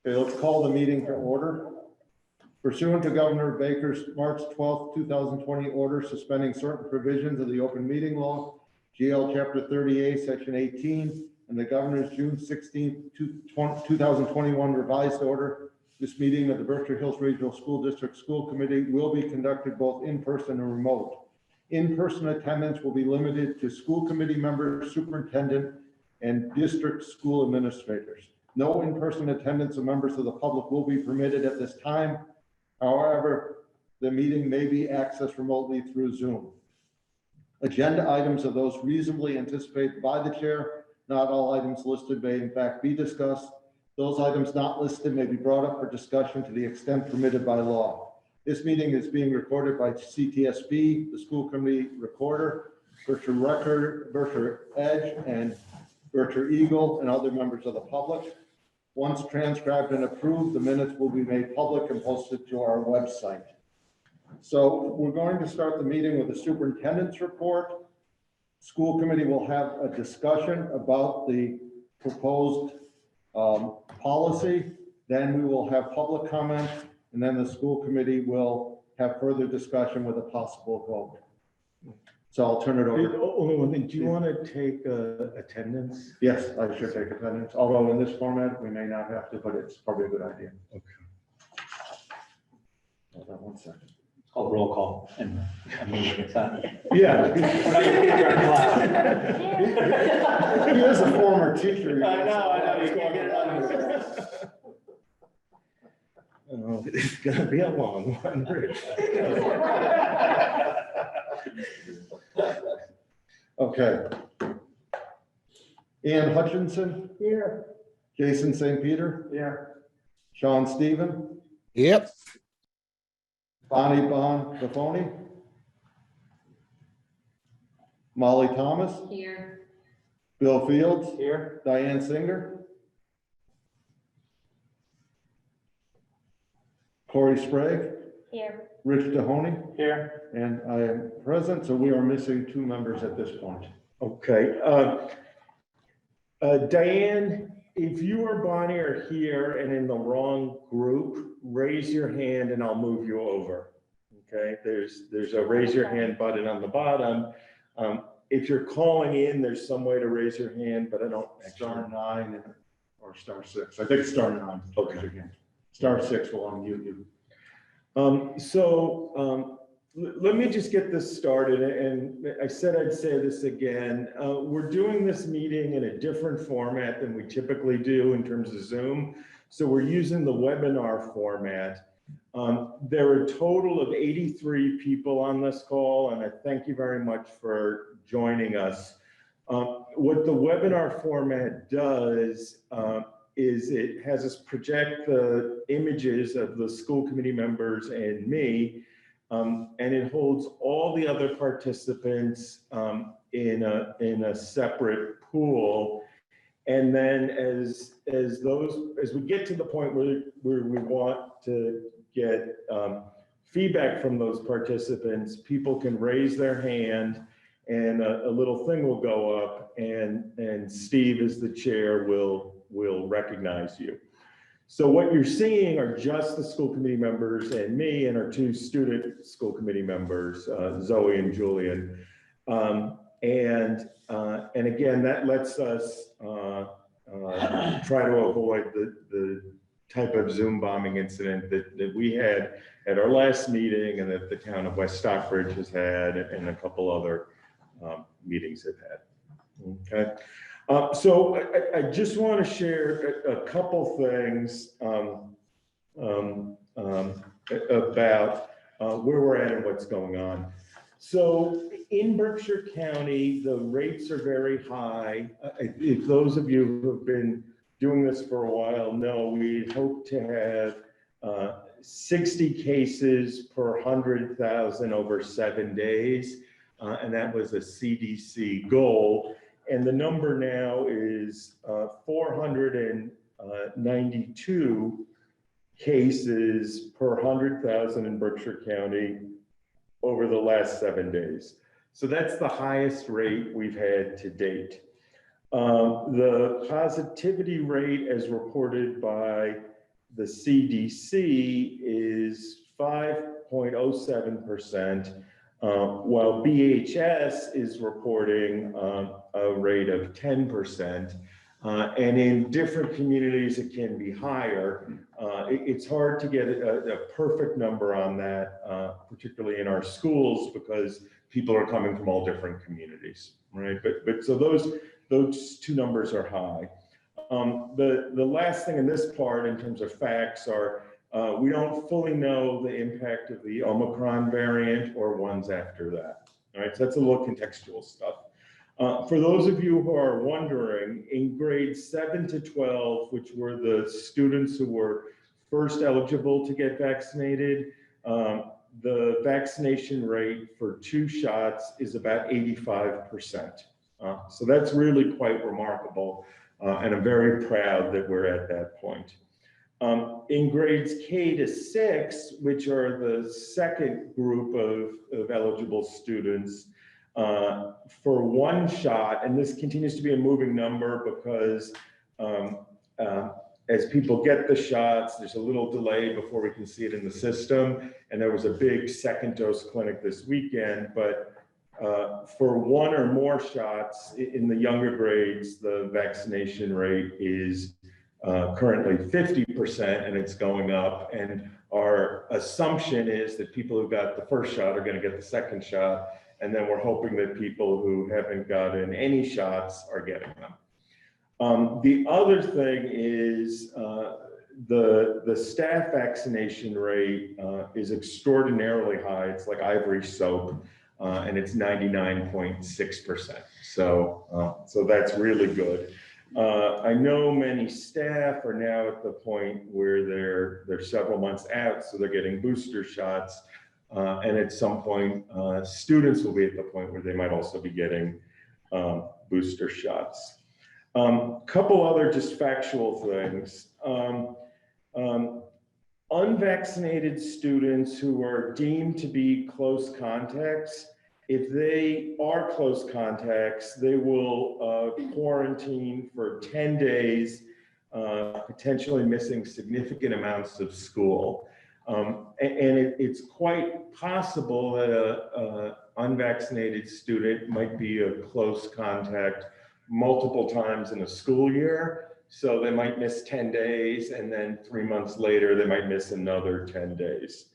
Okay, let's call the meeting to order. Pursuant to Governor Baker's March 12th, 2020 order suspending certain provisions of the open meeting law, GL Chapter 38, Section 18, and the Governor's June 16th, 2021 revised order, this meeting of the Berkshire Hills Regional School District School Committee will be conducted both in person and remote. In-person attendance will be limited to school committee members, superintendent, and district school administrators. No in-person attendance of members of the public will be permitted at this time. However, the meeting may be accessed remotely through Zoom. Agenda items are those reasonably anticipated by the chair. Not all items listed may in fact be discussed. Those items not listed may be brought up for discussion to the extent permitted by law. This meeting is being recorded by CTSB, the school committee recorder, Berkshire Record, Berkshire Edge, and Berkshire Eagle, and other members of the public. Once transcribed and approved, the minutes will be made public and posted to our website. So we're going to start the meeting with the superintendent's report. School committee will have a discussion about the proposed policy. Then we will have public comment, and then the school committee will have further discussion with a possible vote. So I'll turn it over. Only one thing, do you want to take attendance? Yes, I should take attendance, although in this format, we may not have to, but it's probably a good idea. Okay. Hold on 1 second. It's called roll call and a meeting. It's not. Yeah. He is a former teacher. I know, you can't get it on. Oh, it's gonna be a long one, Rich. Okay. Ian Hutchinson. Here. Jason St. Peter. Here. Sean Stephen. Yep. Bonnie Bon Buffoni. Molly Thomas. Here. Bill Fields. Here. Diane Singer. Corey Sprague. Here. Rich Dehoney. Here. And I am present, so we are missing 2 members at this point. Okay. Diane, if you or Bonnie are here and in the wrong group, raise your hand and I'll move you over. Okay, there's a raise your hand button on the bottom. If you're calling in, there's some way to raise your hand, but I don't. Star 9 or star 6. I think star 9. Okay. Again. Star 6 will unmute you. Let me just get this started, and I said I'd say this again. We're doing this meeting in a different format than we typically do in terms of Zoom. So we're using the webinar format. There are a total of 83 people on this call, and I thank you very much for joining us. What the webinar format does is it has us project the images of the school committee members and me, and it holds all the other participants in a separate pool. And then as we get to the point where we want to get feedback from those participants, people can raise their hand and a little thing will go up, and Steve, as the chair, will recognize you. So what you're seeing are just the school committee members and me and our 2 student school committee members, Zoe and Julian. And again, that lets us try to avoid the type of Zoom bombing incident that we had at our last meeting and that the town of West Stockbridge has had and a couple other meetings have had. Okay. So I just want to share a couple things about where we're at and what's going on. So in Berkshire County, the rates are very high. If those of you who have been doing this for a while know, we hope to have 60 cases per 100,000 over 7 days. And that was a CDC goal. And the number now is 492 cases per 100,000 in Berkshire County over the last 7 days. So that's the highest rate we've had to date. The positivity rate as reported by the CDC is 5.07%, while BHS is reporting a rate of 10%. And in different communities, it can be higher. It's hard to get a perfect number on that, particularly in our schools, because people are coming from all different communities, right? But so those two numbers are high. The last thing in this part in terms of facts are, we don't fully know the impact of the Omicron variant or ones after that. All right, so that's a little contextual stuff. For those of you who are wondering, in grades 7 to 12, which were the students who were first eligible to get vaccinated, the vaccination rate for 2 shots is about 85%. So that's really quite remarkable, and I'm very proud that we're at that point. In grades K to 6, which are the second group of eligible students, for 1 shot, and this continues to be a moving number because as people get the shots, there's a little delay before we can see it in the system. And there was a big second dose clinic this weekend, but for 1 or more shots in the younger grades, the vaccination rate is currently 50%, and it's going up. And our assumption is that people who got the first shot are going to get the second shot. And then we're hoping that people who haven't gotten any shots are getting them. The other thing is the staff vaccination rate is extraordinarily high. It's like ivory soap, and it's 99.6%. So that's really good. I know many staff are now at the point where they're several months out, so they're getting booster shots. And at some point, students will be at the point where they might also be getting booster shots. Couple other just factual things. Unvaccinated students who are deemed to be close contacts, if they are close contacts, they will quarantine for 10 days, potentially missing significant amounts of school. It's quite possible that an unvaccinated student might be a close contact multiple times in a school year. So they might miss 10 days, and then 3 months later, they might miss another 10 days.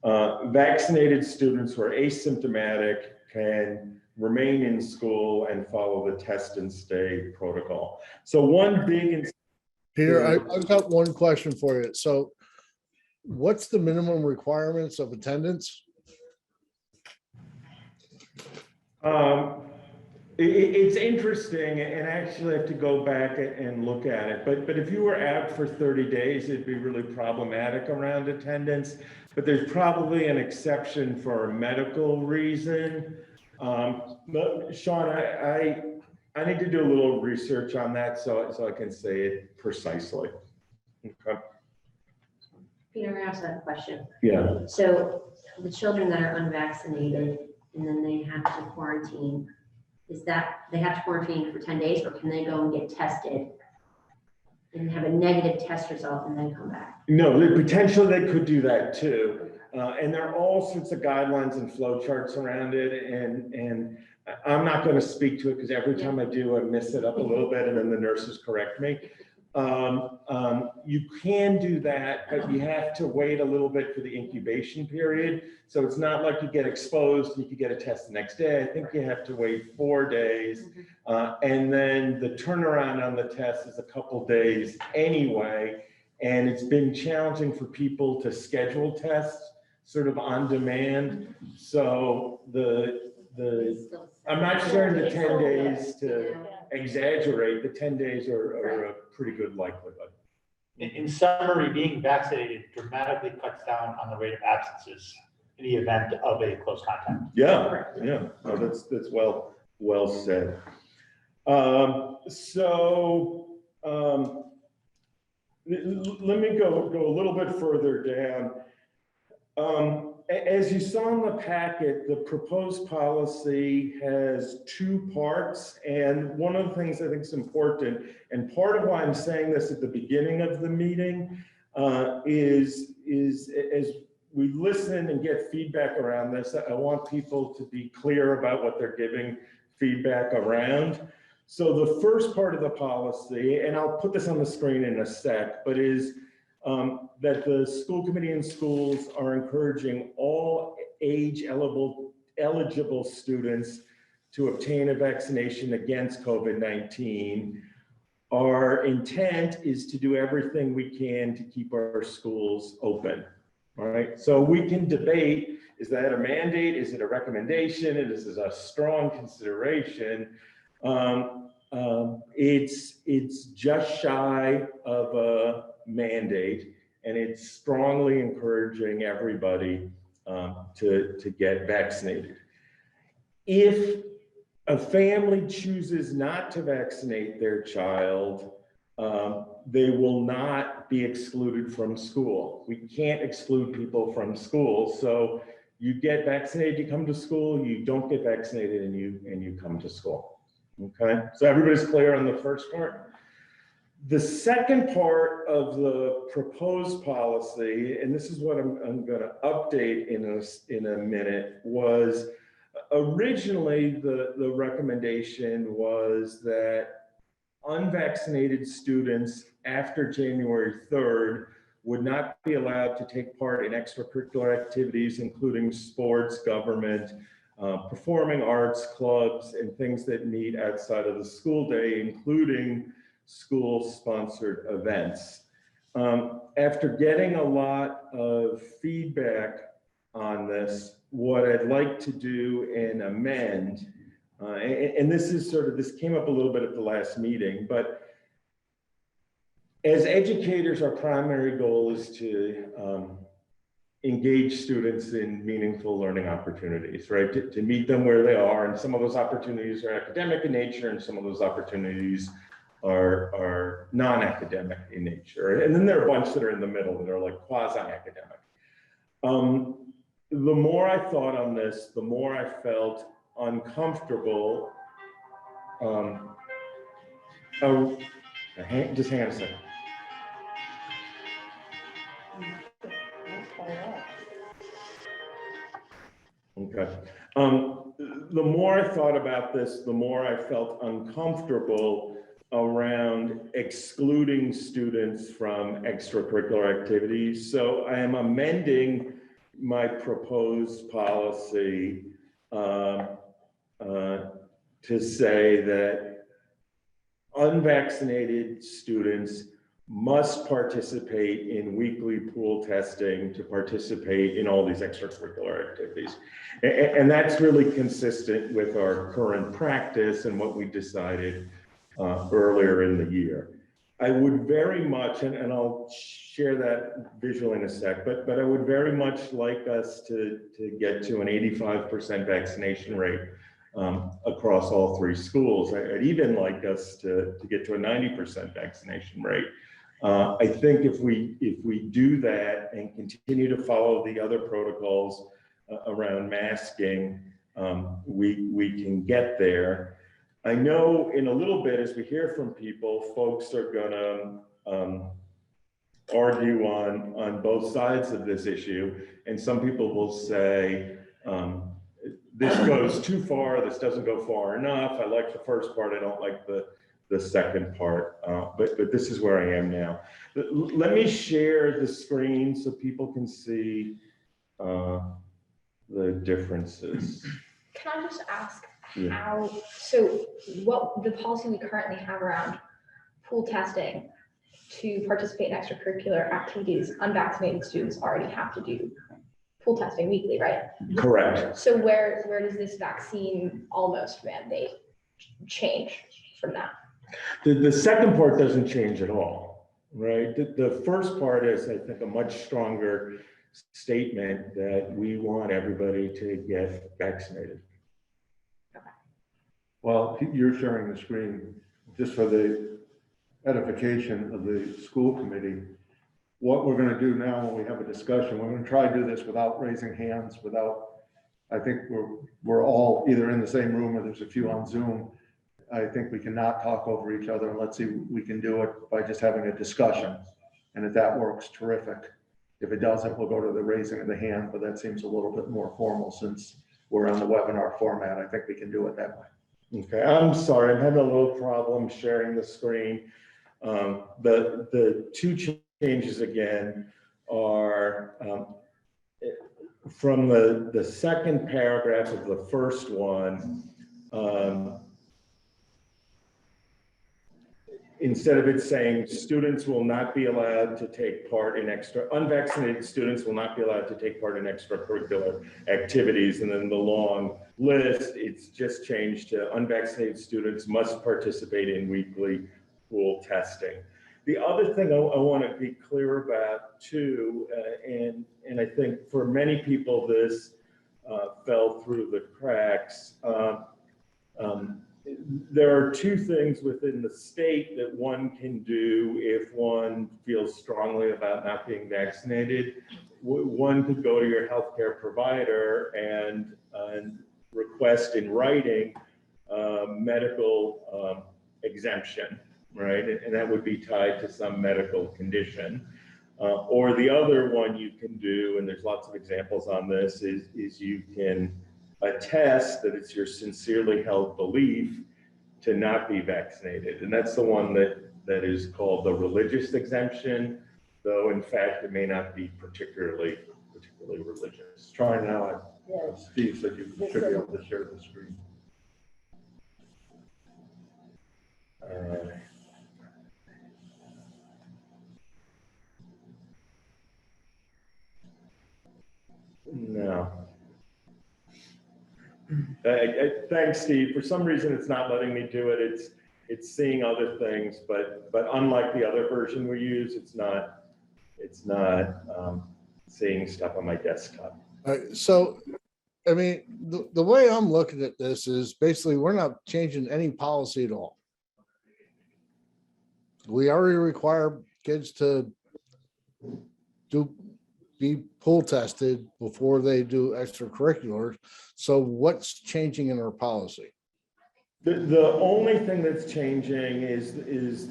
Vaccinated students who are asymptomatic can remain in school and follow the test and stay protocol. So one big... Peter, I've got one question for you. So what's the minimum requirements of attendance? It's interesting, and actually I have to go back and look at it. But if you were out for 30 days, it'd be really problematic around attendance. But there's probably an exception for a medical reason. But Sean, I need to do a little research on that so I can say it precisely. Okay. Peter, I also have a question. Yeah. So the children that are unvaccinated and then they have to quarantine, is that they have to quarantine for 10 days, or can they go and get tested and have a negative test result and then come back? No, potentially they could do that too. And there are all sorts of guidelines and flow charts around it. And I'm not going to speak to it because every time I do, I miss it up a little bit and then the nurses correct me. You can do that, but you have to wait a little bit for the incubation period. So it's not like you get exposed and you can get a test the next day. I think you have to wait 4 days. And then the turnaround on the test is a couple days anyway. And it's been challenging for people to schedule tests sort of on demand. So I'm not sharing the 10 days to exaggerate. The 10 days are a pretty good likelihood. In summary, being vaccinated dramatically cuts down on the rate of absences in the event of a close contact. Yeah, yeah, no, that's well said. Let me go a little bit further down. As you saw in the packet, the proposed policy has 2 parts, and one of the things I think is important, and part of why I'm saying this at the beginning of the meeting, is as we listen and get feedback around this, I want people to be clear about what they're giving feedback around. So the first part of the policy, and I'll put this on the screen in a sec, but is that the school committee and schools are encouraging all age eligible students to obtain a vaccination against COVID-19. Our intent is to do everything we can to keep our schools open. All right, so we can debate, is that a mandate? Is it a recommendation? And this is a strong consideration. It's just shy of a mandate, and it's strongly encouraging everybody to get vaccinated. If a family chooses not to vaccinate their child, they will not be excluded from school. We can't exclude people from school. So you get vaccinated, you come to school. You don't get vaccinated, and you come to school. Okay, so everybody's clear on the first part. The second part of the proposed policy, and this is what I'm going to update in a minute, was originally the recommendation was that unvaccinated students after January 3rd would not be allowed to take part in extracurricular activities, including sports, government, performing arts, clubs, and things that meet outside of the school day, including school-sponsored events. After getting a lot of feedback on this, what I'd like to do and amend, and this came up a little bit at the last meeting, but as educators, our primary goal is to engage students in meaningful learning opportunities, right? To meet them where they are, and some of those opportunities are academic in nature, and some of those opportunities are non-academic in nature. And then there are a bunch that are in the middle that are like quasi-academic. The more I thought on this, the more I felt uncomfortable. Just hang on a second. Okay. The more I thought about this, the more I felt uncomfortable around excluding students from extracurricular activities. So I am amending my proposed policy to say that unvaccinated students must participate in weekly pool testing to participate in all these extracurricular activities. And that's really consistent with our current practice and what we decided earlier in the year. I would very much, and I'll share that visual in a sec, but I would very much like us to get to an 85% vaccination rate across all three schools. I'd even like us to get to a 90% vaccination rate. I think if we do that and continue to follow the other protocols around masking, we can get there. I know in a little bit, as we hear from people, folks are gonna argue on both sides of this issue. And some people will say, this goes too far, this doesn't go far enough. I like the first part, I don't like the second part, but this is where I am now. Let me share the screen so people can see the differences. Can I just ask Yeah. what the policy we currently have around pool testing to participate in extracurricular activities, unvaccinated students already have to do pool testing weekly, right? Correct. So where does this vaccine almost mandate change from that? The second part doesn't change at all, right? The first part is, I think, a much stronger statement that we want everybody to get vaccinated. Well, you're sharing the screen just for the edification of the school committee. What we're going to do now when we have a discussion, we're going to try to do this without raising hands, I think we're all either in the same room or there's a few on Zoom. I think we cannot talk over each other, and let's see if we can do it by just having a discussion. And if that works, terrific. If it doesn't, we'll go to the raising of the hand, but that seems a little bit more formal since we're on the webinar format. I think we can do it that way. Okay, I'm sorry, I'm having a little problem sharing the screen. The two changes again are from the second paragraph of the first one. Instead of it saying students will not be allowed to take part in unvaccinated students will not be allowed to take part in extracurricular activities, and then the long list, it's just changed to unvaccinated students must participate in weekly pool testing. The other thing I want to be clear about too, and I think for many people this fell through the cracks. There are two things within the state that one can do if one feels strongly about not being vaccinated. One could go to your healthcare provider and request in writing medical exemption, right? And that would be tied to some medical condition. Or the other one you can do, and there's lots of examples on this, is you can attest that it's your sincerely held belief to not be vaccinated. And that's the one that is called the religious exemption, though in fact it may not be particularly religious. Try now. Steve said you should be able to share the screen. No. Thanks, Steve. For some reason, it's not letting me do it. It's seeing other things, but unlike the other version we use, it's not seeing stuff on my desktop. So, I mean, the way I'm looking at this is basically we're not changing any policy at all. We already require kids to be pool tested before they do extracurriculars. So what's changing in our policy? The only thing that's changing is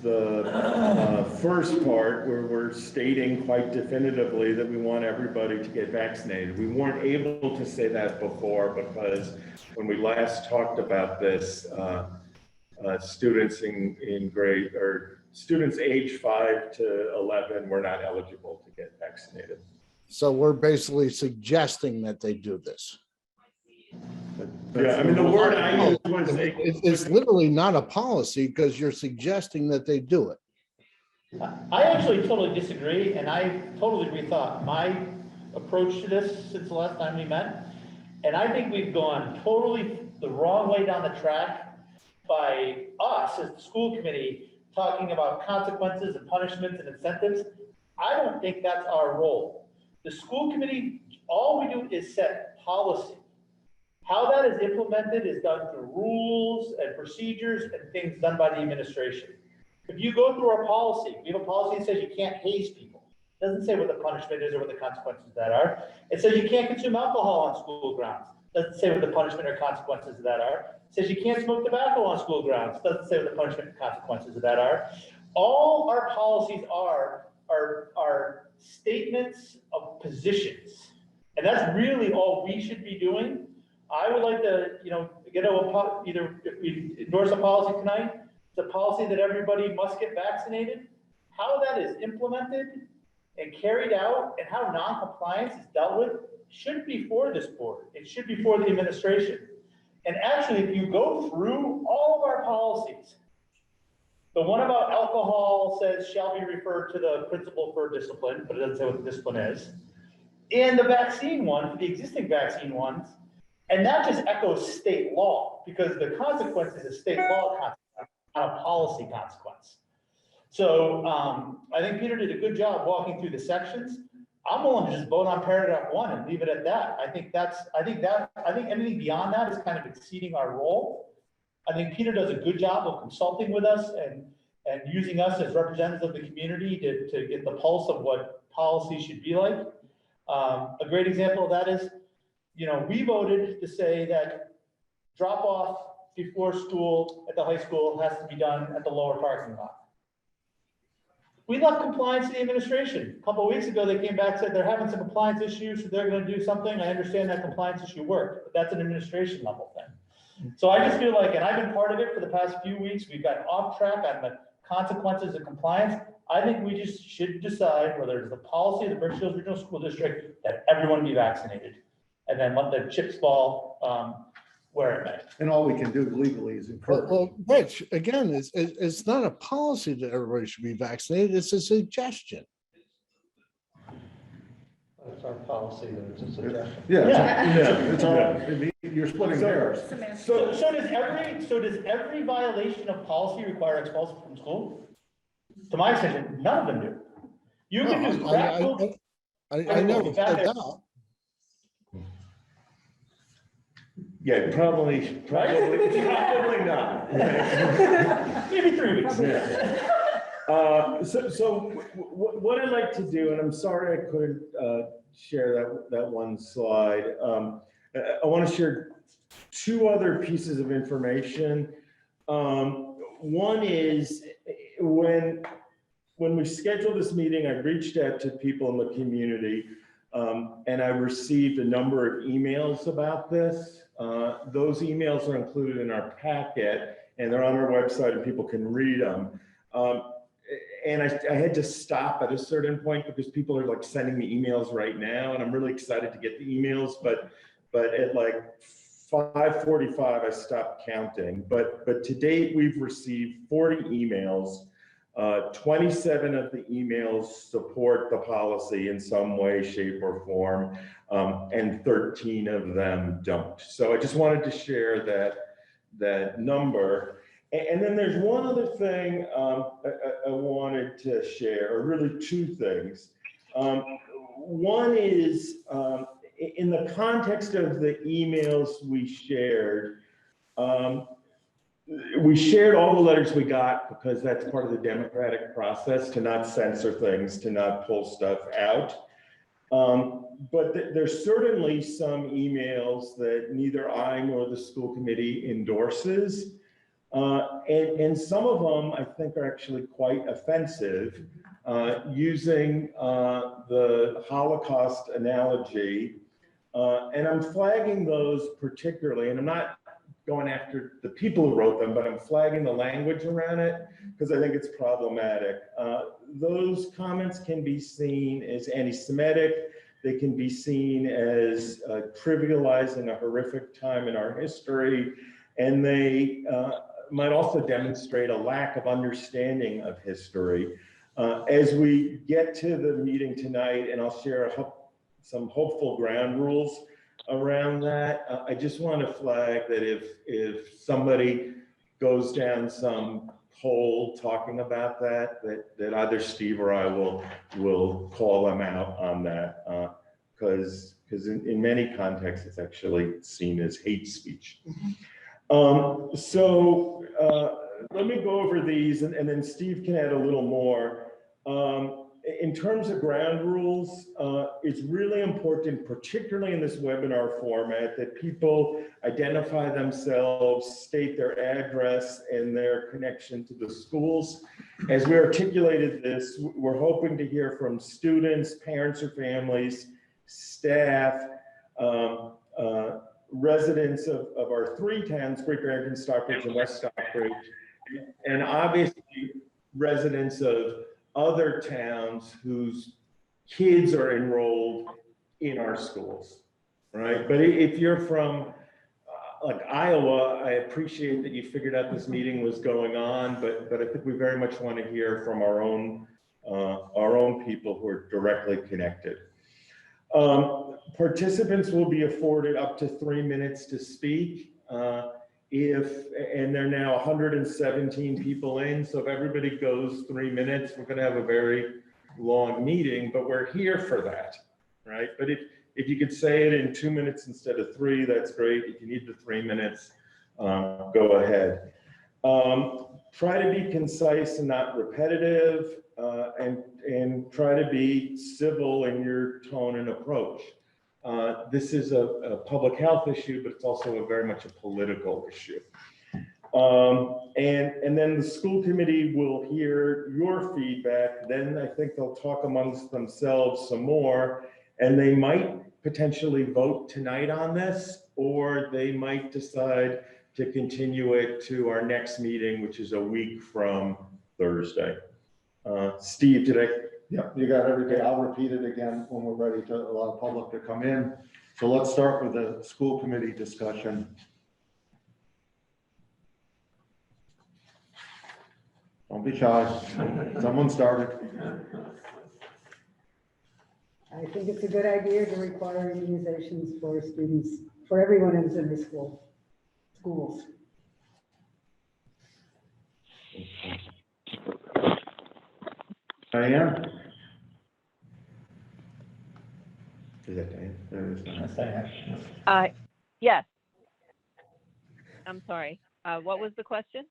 the first part where we're stating quite definitively that we want everybody to get vaccinated. We weren't able to say that before because when we last talked about this, students in grade or students age 5 to 11 were not eligible to get vaccinated. So we're basically suggesting that they do this. Yeah, I mean, the word I used was It's literally not a policy because you're suggesting that they do it. I actually totally disagree, and I totally rethought my approach to this since the last time we met. And I think we've gone totally the wrong way down the track by us as the school committee talking about consequences and punishments and incentives. I don't think that's our role. The school committee, all we do is set policy. How that is implemented is done through rules and procedures and things done by the administration. If you go through our policy, we have a policy that says you can't haze people. It doesn't say what the punishment is or what the consequences of that are. It says you can't consume alcohol on school grounds. It doesn't say what the punishment or consequences of that are. It says you can't smoke tobacco on school grounds. It doesn't say what the punishment and consequences of that are. All our policies are statements of positions. And that's really all we should be doing. I would like to, get either if we endorse a policy tonight, it's a policy that everybody must get vaccinated. How that is implemented and carried out and how non-compliance is dealt with should be for this board. It should be for the administration. And actually, if you go through all of our policies, the one about alcohol says shall be referred to the principal for discipline, but it doesn't say what the discipline is. And the vaccine one, the existing vaccine ones, and that just echoes state law because the consequence is a state law consequence, not a policy consequence. So I think Peter did a good job walking through the sections. I'm willing to just vote on paragraph 1 and leave it at that. I think anything beyond that is kind of exceeding our role. I think Peter does a good job of consulting with us and using us as representatives of the community to get the pulse of what policy should be like. A great example of that is, we voted to say that drop off before school at the high school has to be done at the lower parking lot. We left compliance to the administration. A couple of weeks ago, they came back, said they're having some compliance issues, so they're gonna do something. I understand that compliance issue worked, but that's an administration level thing. So I just feel like, and I've been part of it for the past few weeks, we've gotten off track on the consequences of compliance. I think we just should decide whether it's the policy of the Berkshire Hills Regional School District that everyone be vaccinated. And then let the chips fall where it may. And all we can do legally is encourage. Well, Rich, again, it's not a policy that everybody should be vaccinated. It's a suggestion. It's our policy that it's a suggestion. Yeah, it's all, you're splitting hairs. So does every violation of policy require expulsion from school? To my decision, none of them do. You can do crap. I never said that. Yeah, probably not. Maybe 3 weeks. So what I'd like to do, and I'm sorry I couldn't share that one slide. I want to share two other pieces of information. One is when we scheduled this meeting, I reached out to people in the community, and I received a number of emails about this. Those emails are included in our packet, and they're on our website, and people can read them. And I had to stop at a certain point because people are like sending me emails right now, and I'm really excited to get the emails, but at like 5:45, I stopped counting. But to date, we've received 40 emails. 27 of the emails support the policy in some way, shape, or form, and 13 of them don't. So I just wanted to share that number. And then there's one other thing I wanted to share, or really two things. One is in the context of the emails we shared all the letters we got because that's part of the democratic process to not censor things, to not pull stuff out. But there's certainly some emails that neither I nor the school committee endorses. And some of them I think are actually quite offensive, using the Holocaust analogy. And I'm flagging those particularly, and I'm not going after the people who wrote them, but I'm flagging the language around it because I think it's problematic. Those comments can be seen as anti-Semitic. They can be seen as trivializing a horrific time in our history. And they might also demonstrate a lack of understanding of history. As we get to the meeting tonight, and I'll share some hopeful ground rules around that, I just want to flag that if somebody goes down some hole talking about that either Steve or I will call them out on that, because in many contexts it's actually seen as hate speech. So let me go over these, and then Steve can add a little more. In terms of ground rules, it's really important, particularly in this webinar format, that people identify themselves, state their address and their connection to the schools. As we articulated this, we're hoping to hear from students, parents or families, staff, residents of our three towns, Great Barrington, Stockbridge, and West Stockbridge, and obviously residents of other towns whose kids are enrolled in our schools, right? But if you're from like Iowa, I appreciate that you figured out this meeting was going on, but I think we very much want to hear from our own people who are directly connected. Participants will be afforded up to 3 minutes to speak. And there are now 117 people in, so if everybody goes 3 minutes, we're gonna have a very long meeting, but we're here for that, right? But if you could say it in 2 minutes instead of 3, that's great. If you need the 3 minutes, go ahead. Try to be concise and not repetitive, and try to be civil in your tone and approach. This is a public health issue, but it's also very much a political issue. And then the school committee will hear your feedback, then I think they'll talk amongst themselves some more, and they might potentially vote tonight on this, or they might decide to continue it to our next meeting, which is a week from Thursday. Steve, did I? Yeah, you got everything. I'll repeat it again when we're ready to allow public to come in. So let's start with the school committee discussion. Don't be shy. Someone started. I think it's a good idea to require immunizations for students, for everyone who's in the schools. Diane? Is that Diane? There it is. Yes, I am. Yes. I'm sorry. What was the question?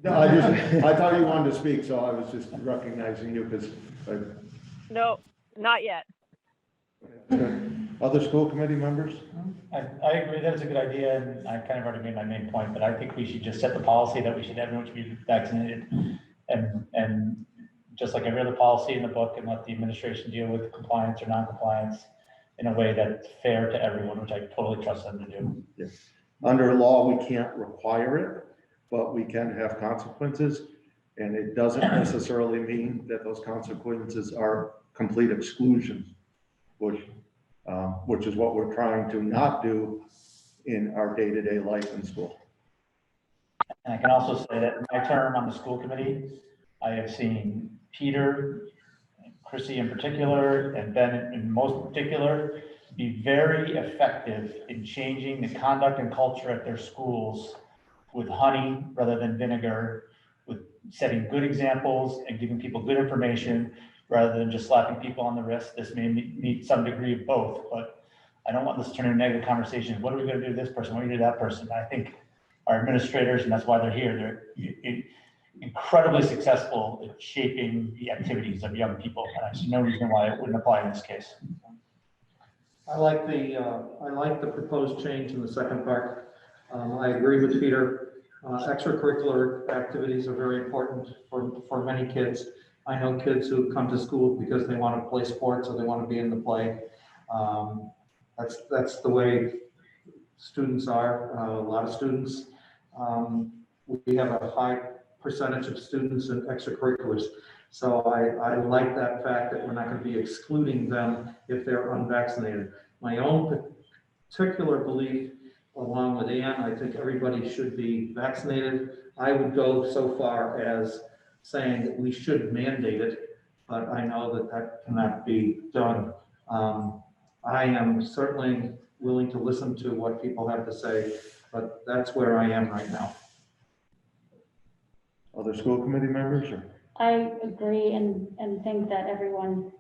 No, I thought you wanted to speak, so I was just recognizing you because. No, not yet. Other school committee members? I agree that it's a good idea, and I kind of already made my main point, but I think we should just set the policy that everyone should be vaccinated. And just like every other policy in the book, and let the administration deal with compliance or non-compliance in a way that's fair to everyone, which I totally trust them to do. Yes. Under law, we can't require it, but we can have consequences. And it doesn't necessarily mean that those consequences are complete exclusion, which is what we're trying to not do in our day-to-day life in school. And I can also say that in my term on the school committee, I have seen Peter, Chrissy in particular, and Ben in most particular, be very effective in changing the conduct and culture at their schools with honey rather than vinegar, with setting good examples and giving people good information rather than just slapping people on the wrist. This may need some degree of both, but I don't want this to turn into a negative conversation. What are we going to do to this person? What are we going to do to that person? I think our administrators, and that's why they're here, they're incredibly successful at shaping the activities of young people. And I see no reason why it wouldn't apply in this case. I like the proposed change in the second part. I agree with Peter. Extracurricular activities are very important for many kids. I know kids who come to school because they want to play sports or they want to be in the play. That's the way students are. A lot of students. We have a high percentage of students in extracurriculars. So I like that fact that we're not going to be excluding them if they're unvaccinated. My own particular belief, along with Ann, I think everybody should be vaccinated. I would go so far as saying that we should mandate it, but I know that that cannot be done. I am certainly willing to listen to what people have to say, but that's where I am right now. Other school committee members? Or? I agree and think that everyone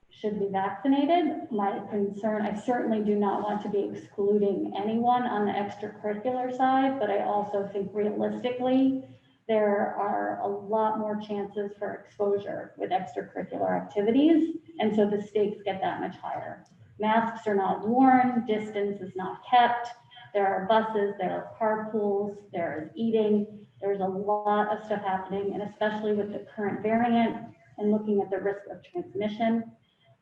should be vaccinated. My concern, I certainly do not want to be excluding anyone on the extracurricular side, but I also think realistically, there are a lot more chances for exposure with extracurricular activities. And so the stakes get that much higher. Masks are not worn, distance is not kept. There are buses, there are carpools, there is eating. There's a lot of stuff happening, and especially with the current variant and looking at the risk of transmission,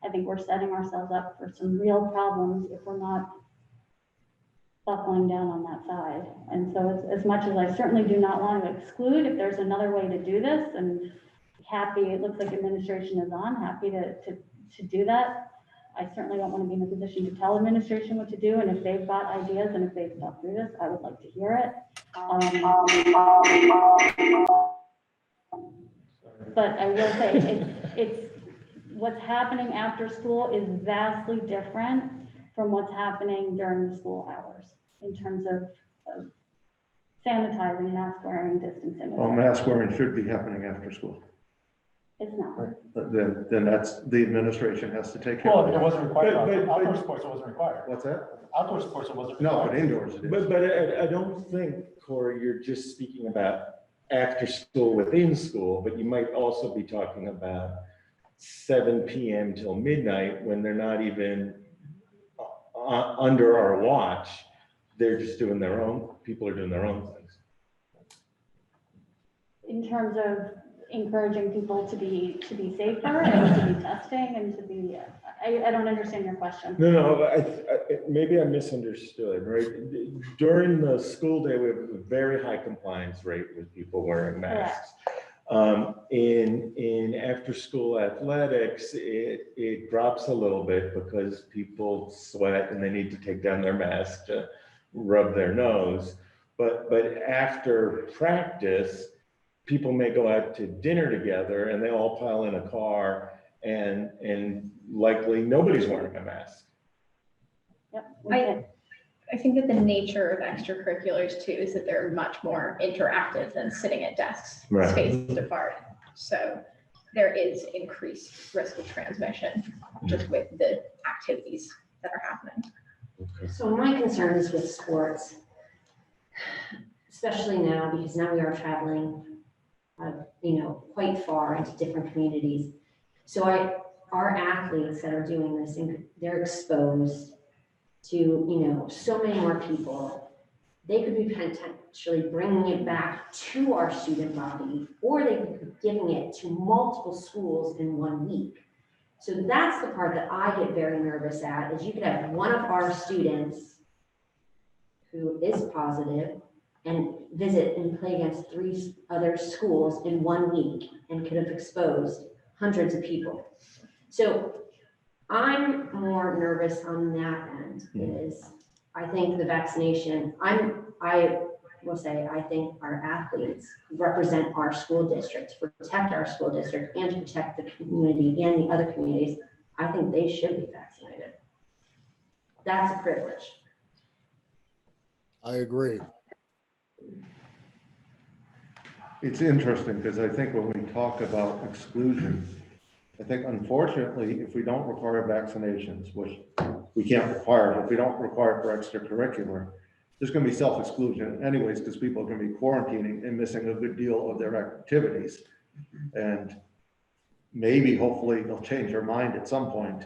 I think we're setting ourselves up for some real problems if we're not buckling down on that side. And so as much as I certainly do not want to exclude, if there's another way to do this, and happy, it looks like administration is on, happy to do that. I certainly don't want to be in a position to tell administration what to do, and if they've got ideas and if they've thought through this, I would like to hear it. But I will say it's what's happening after school is vastly different from what's happening during the school hours in terms of sanitizing, mask wearing, distancing. Well, mask wearing should be happening after school. It's not. Then that's, the administration has to take care Well, of it it. wasn't required. But- Outdoor sports, it wasn't required. What's that? Outdoor sports, it wasn't No, required. but indoors it is. But I don't think, Corey, you're just speaking about after school within school, but you might also be talking about 7 p.m. till midnight when they're not even under our watch. They're just doing their own, people are doing their own things. in terms of encouraging people to be safer and to be testing and to be, I don't understand your question. No, maybe I misunderstood, right? During the school day, we have a very high compliance rate with people wearing masks. In after-school athletics, it drops a little bit because people sweat and they need to take down their mask to rub their nose. But after practice, people may go out to dinner together and they all pile in a car and likely nobody's wearing a mask. Yep. I think that the nature of extracurriculars too is that they're much more interactive than sitting at desks Right. spaced apart. So there is increased risk of transmission just with the activities that are happening. Okay. So my concern is with sports, especially now, because now we are traveling, quite far into different communities. So our athletes that are doing this, they're exposed to, so many more people. They could be potentially bringing it back to our student body, or they could be giving it to multiple schools in 1 week. So that's the part that I get very nervous at, is you could have one of our students who is positive and visit and play against 3 other schools in 1 week and could have exposed hundreds of people. So I'm more nervous on that end. Is I think the vaccination, I will say, I think our athletes represent our school district, to protect our school district and to protect the community and the other communities. I think they should be vaccinated. That's a privilege. I agree. It's interesting because I think when we talk about exclusion, I think unfortunately, if we don't require vaccinations, which we can't require, but if we don't require it for extracurricular, there's going to be self-exclusion anyways, because people are going to be quarantining and missing a good deal of their activities. And maybe, hopefully, they'll change their mind at some point.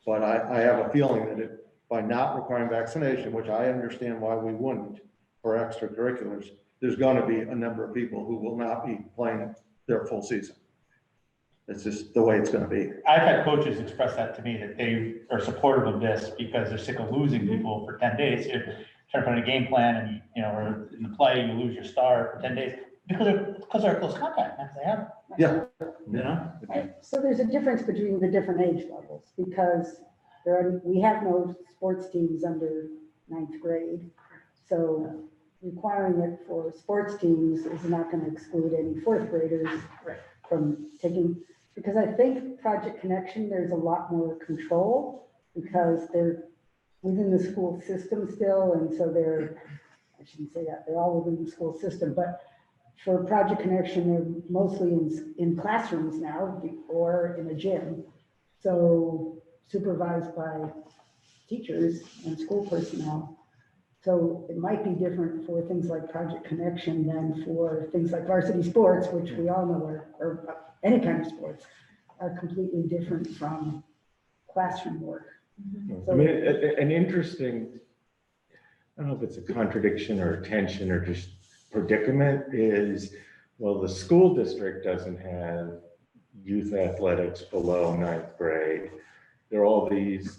But I have a feeling that by not requiring vaccination, which I understand why we wouldn't for extracurriculars, there's going to be a number of people who will not be playing their full season. It's just the way it's going to be. I've had coaches express that to me, that they are supportive of this because they're sick of losing people for 10 days. If you're trying to put in a game plan and, or in the play, you lose your star for 10 days because they're close contact. They have, Yeah. So there's a difference between the different age levels, because we have no sports teams under 9th grade. So requiring it for sports teams is not going to exclude any 4th graders from taking, because I think Project Connection, there's a lot more control because they're within the school system still. And so I shouldn't say that, they're all within the school system, but for Project Connection, they're mostly in classrooms now or in a gym. So supervised by teachers and school personnel. So it might be different for things like Project Connection than for things like varsity sports, which we all know or any kind of sports are completely different from classroom work. I mean, an interesting, I don't know if it's a contradiction or a tension or just predicament is, well, the school district doesn't have youth athletics below 9th grade. There are all these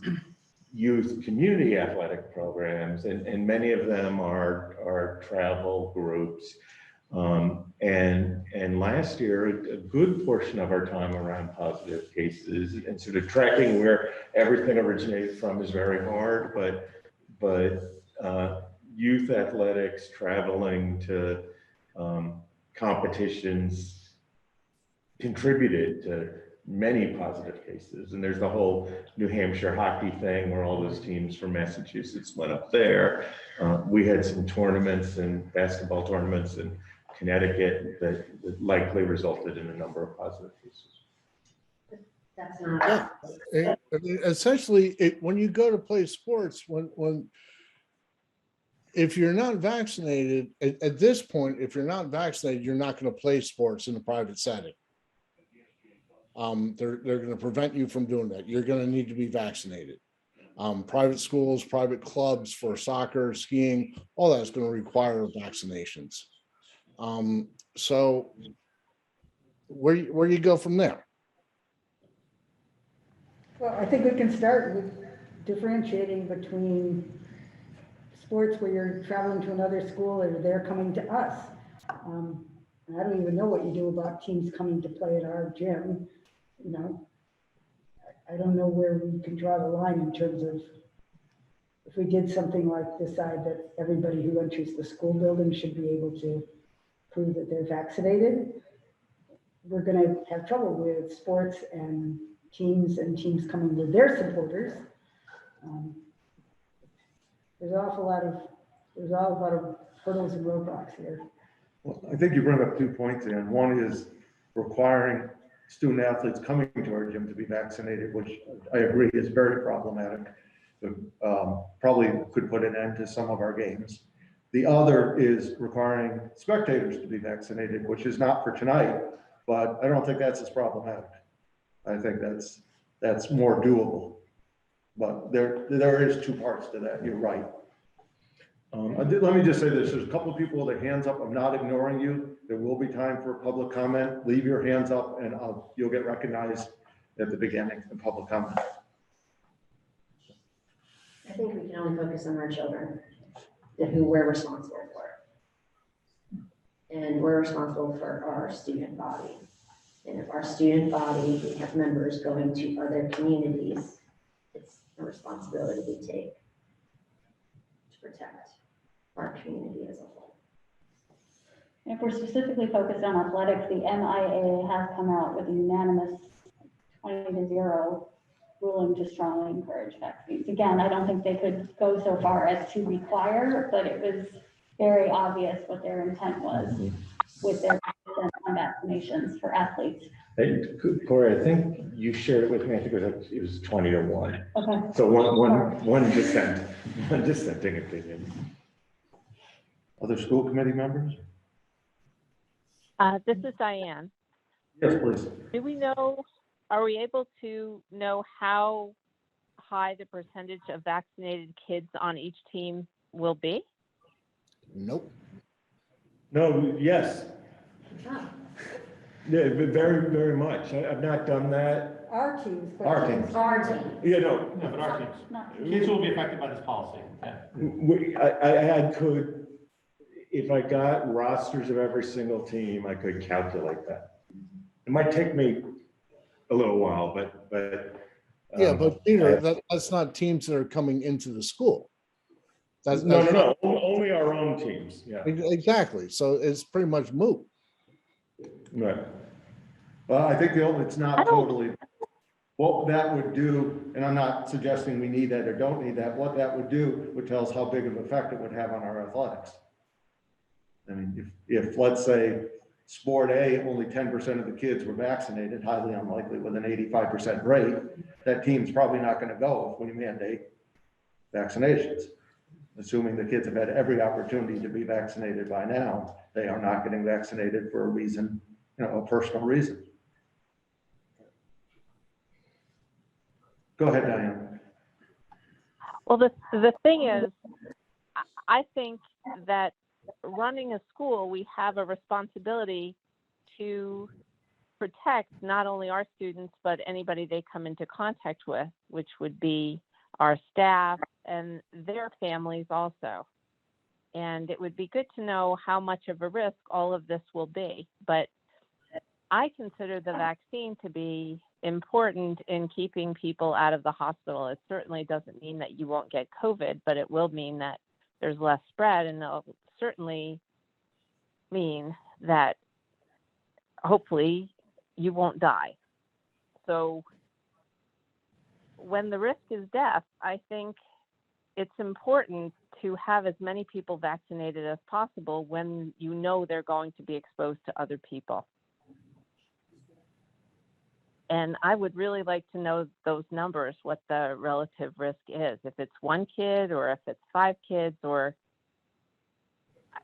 youth community athletic programs, and many of them are travel groups. And last year, a good portion of our time around positive cases and sort of tracking where everything originated from is very hard, but youth athletics, traveling to competitions contributed to many positive cases. And there's the whole New Hampshire hockey thing where all those teams from Massachusetts went up there. We had some tournaments and basketball tournaments in Connecticut that likely resulted in a number of positive cases. That's not. Yeah. Essentially, when you go to play sports, if you're not vaccinated, at this point, if you're not vaccinated, you're not going to play sports in a private setting. They're going to prevent you from doing that. You're going to need to be vaccinated. Private schools, private clubs for soccer, skiing, all that's going to require vaccinations. So where you go from there? Well, I think we can start with differentiating between sports where you're traveling to another school or they're coming to us. And I don't even know what you do about teams coming to play at our gym, you know. I don't know where we can draw the line in terms of if we did something like decide that everybody who enters the school building should be able to prove that they're vaccinated. We're gonna have trouble with sports and teams coming with their supporters. There's an awful lot of hurdles and roadblocks here. Well, I think you bring up 2 points there. And one is requiring student athletes coming to our gym to be vaccinated, which I agree is very problematic. Probably could put an end to some of our games. The other is requiring spectators to be vaccinated, which is not for tonight, but I don't think that's as problematic. I think that's more doable. But there is 2 parts to that. You're right. Let me just say this. There's a couple of people with their hands up. I'm not ignoring you. There will be time for public comment. Leave your hands up and you'll get recognized at the beginning of public comment. I think we can only focus on our children, who we're responsible for. And we're responsible for our student body. And if our student body, we have members going to other communities, it's a responsibility we take to protect our community as a whole. If we're specifically focused on athletics, the MIA has come out with a unanimous 20-0 ruling to strongly encourage vaccines. Again, I don't think they could go so far as to require, but it was very obvious what their intent was with their on vaccinations for athletes. Hey, Corey, I think you shared it with me. I think it was 20-1. Okay. So one dissenting opinion. Other school committee members? This is Diane. Yes, please. Do we know, are we able to know how high the percentage of vaccinated kids on each team will be? Nope. No, yes. Oh. Yeah, very, very much. I've not done that. Our teams. but- Our teams. Our team. Yeah, no. No, but our teams, Not- kids will be affected by this policy. Yeah. I could, if I got rosters of every single team, I could calculate that. It might take me a little while, but. Yeah, but Peter, that's not teams that are coming into the school. No, only our own teams, yeah. Exactly. So it's pretty much moot. Right. Well, I think it's not totally, what that would do, and I'm not suggesting we need that or don't need that, what that would do would tell us how big of an effect it would have on our athletics. I mean, if let's say sport A, only 10% of the kids were vaccinated, highly unlikely with an 85% rate, that team's probably not going to go if we mandate vaccinations. Assuming the kids have had every opportunity to be vaccinated by now, they are not getting vaccinated for a reason, a personal reason. Go ahead, Diane. Well, the thing is, I think that running a school, we have a responsibility to protect not only our students, but anybody they come into contact with, which would be our staff and their families also. And it would be good to know how much of a risk all of this will be. But I consider the vaccine to be important in keeping people out of the hospital. It certainly doesn't mean that you won't get COVID, but it will mean that there's less spread, and it'll certainly mean that hopefully you won't die. So when the risk is death, I think it's important to have as many people vaccinated as possible when you know they're going to be exposed to other people. And I would really like to know those numbers, what the relative risk is, if it's 1 kid or if it's 5 kids, or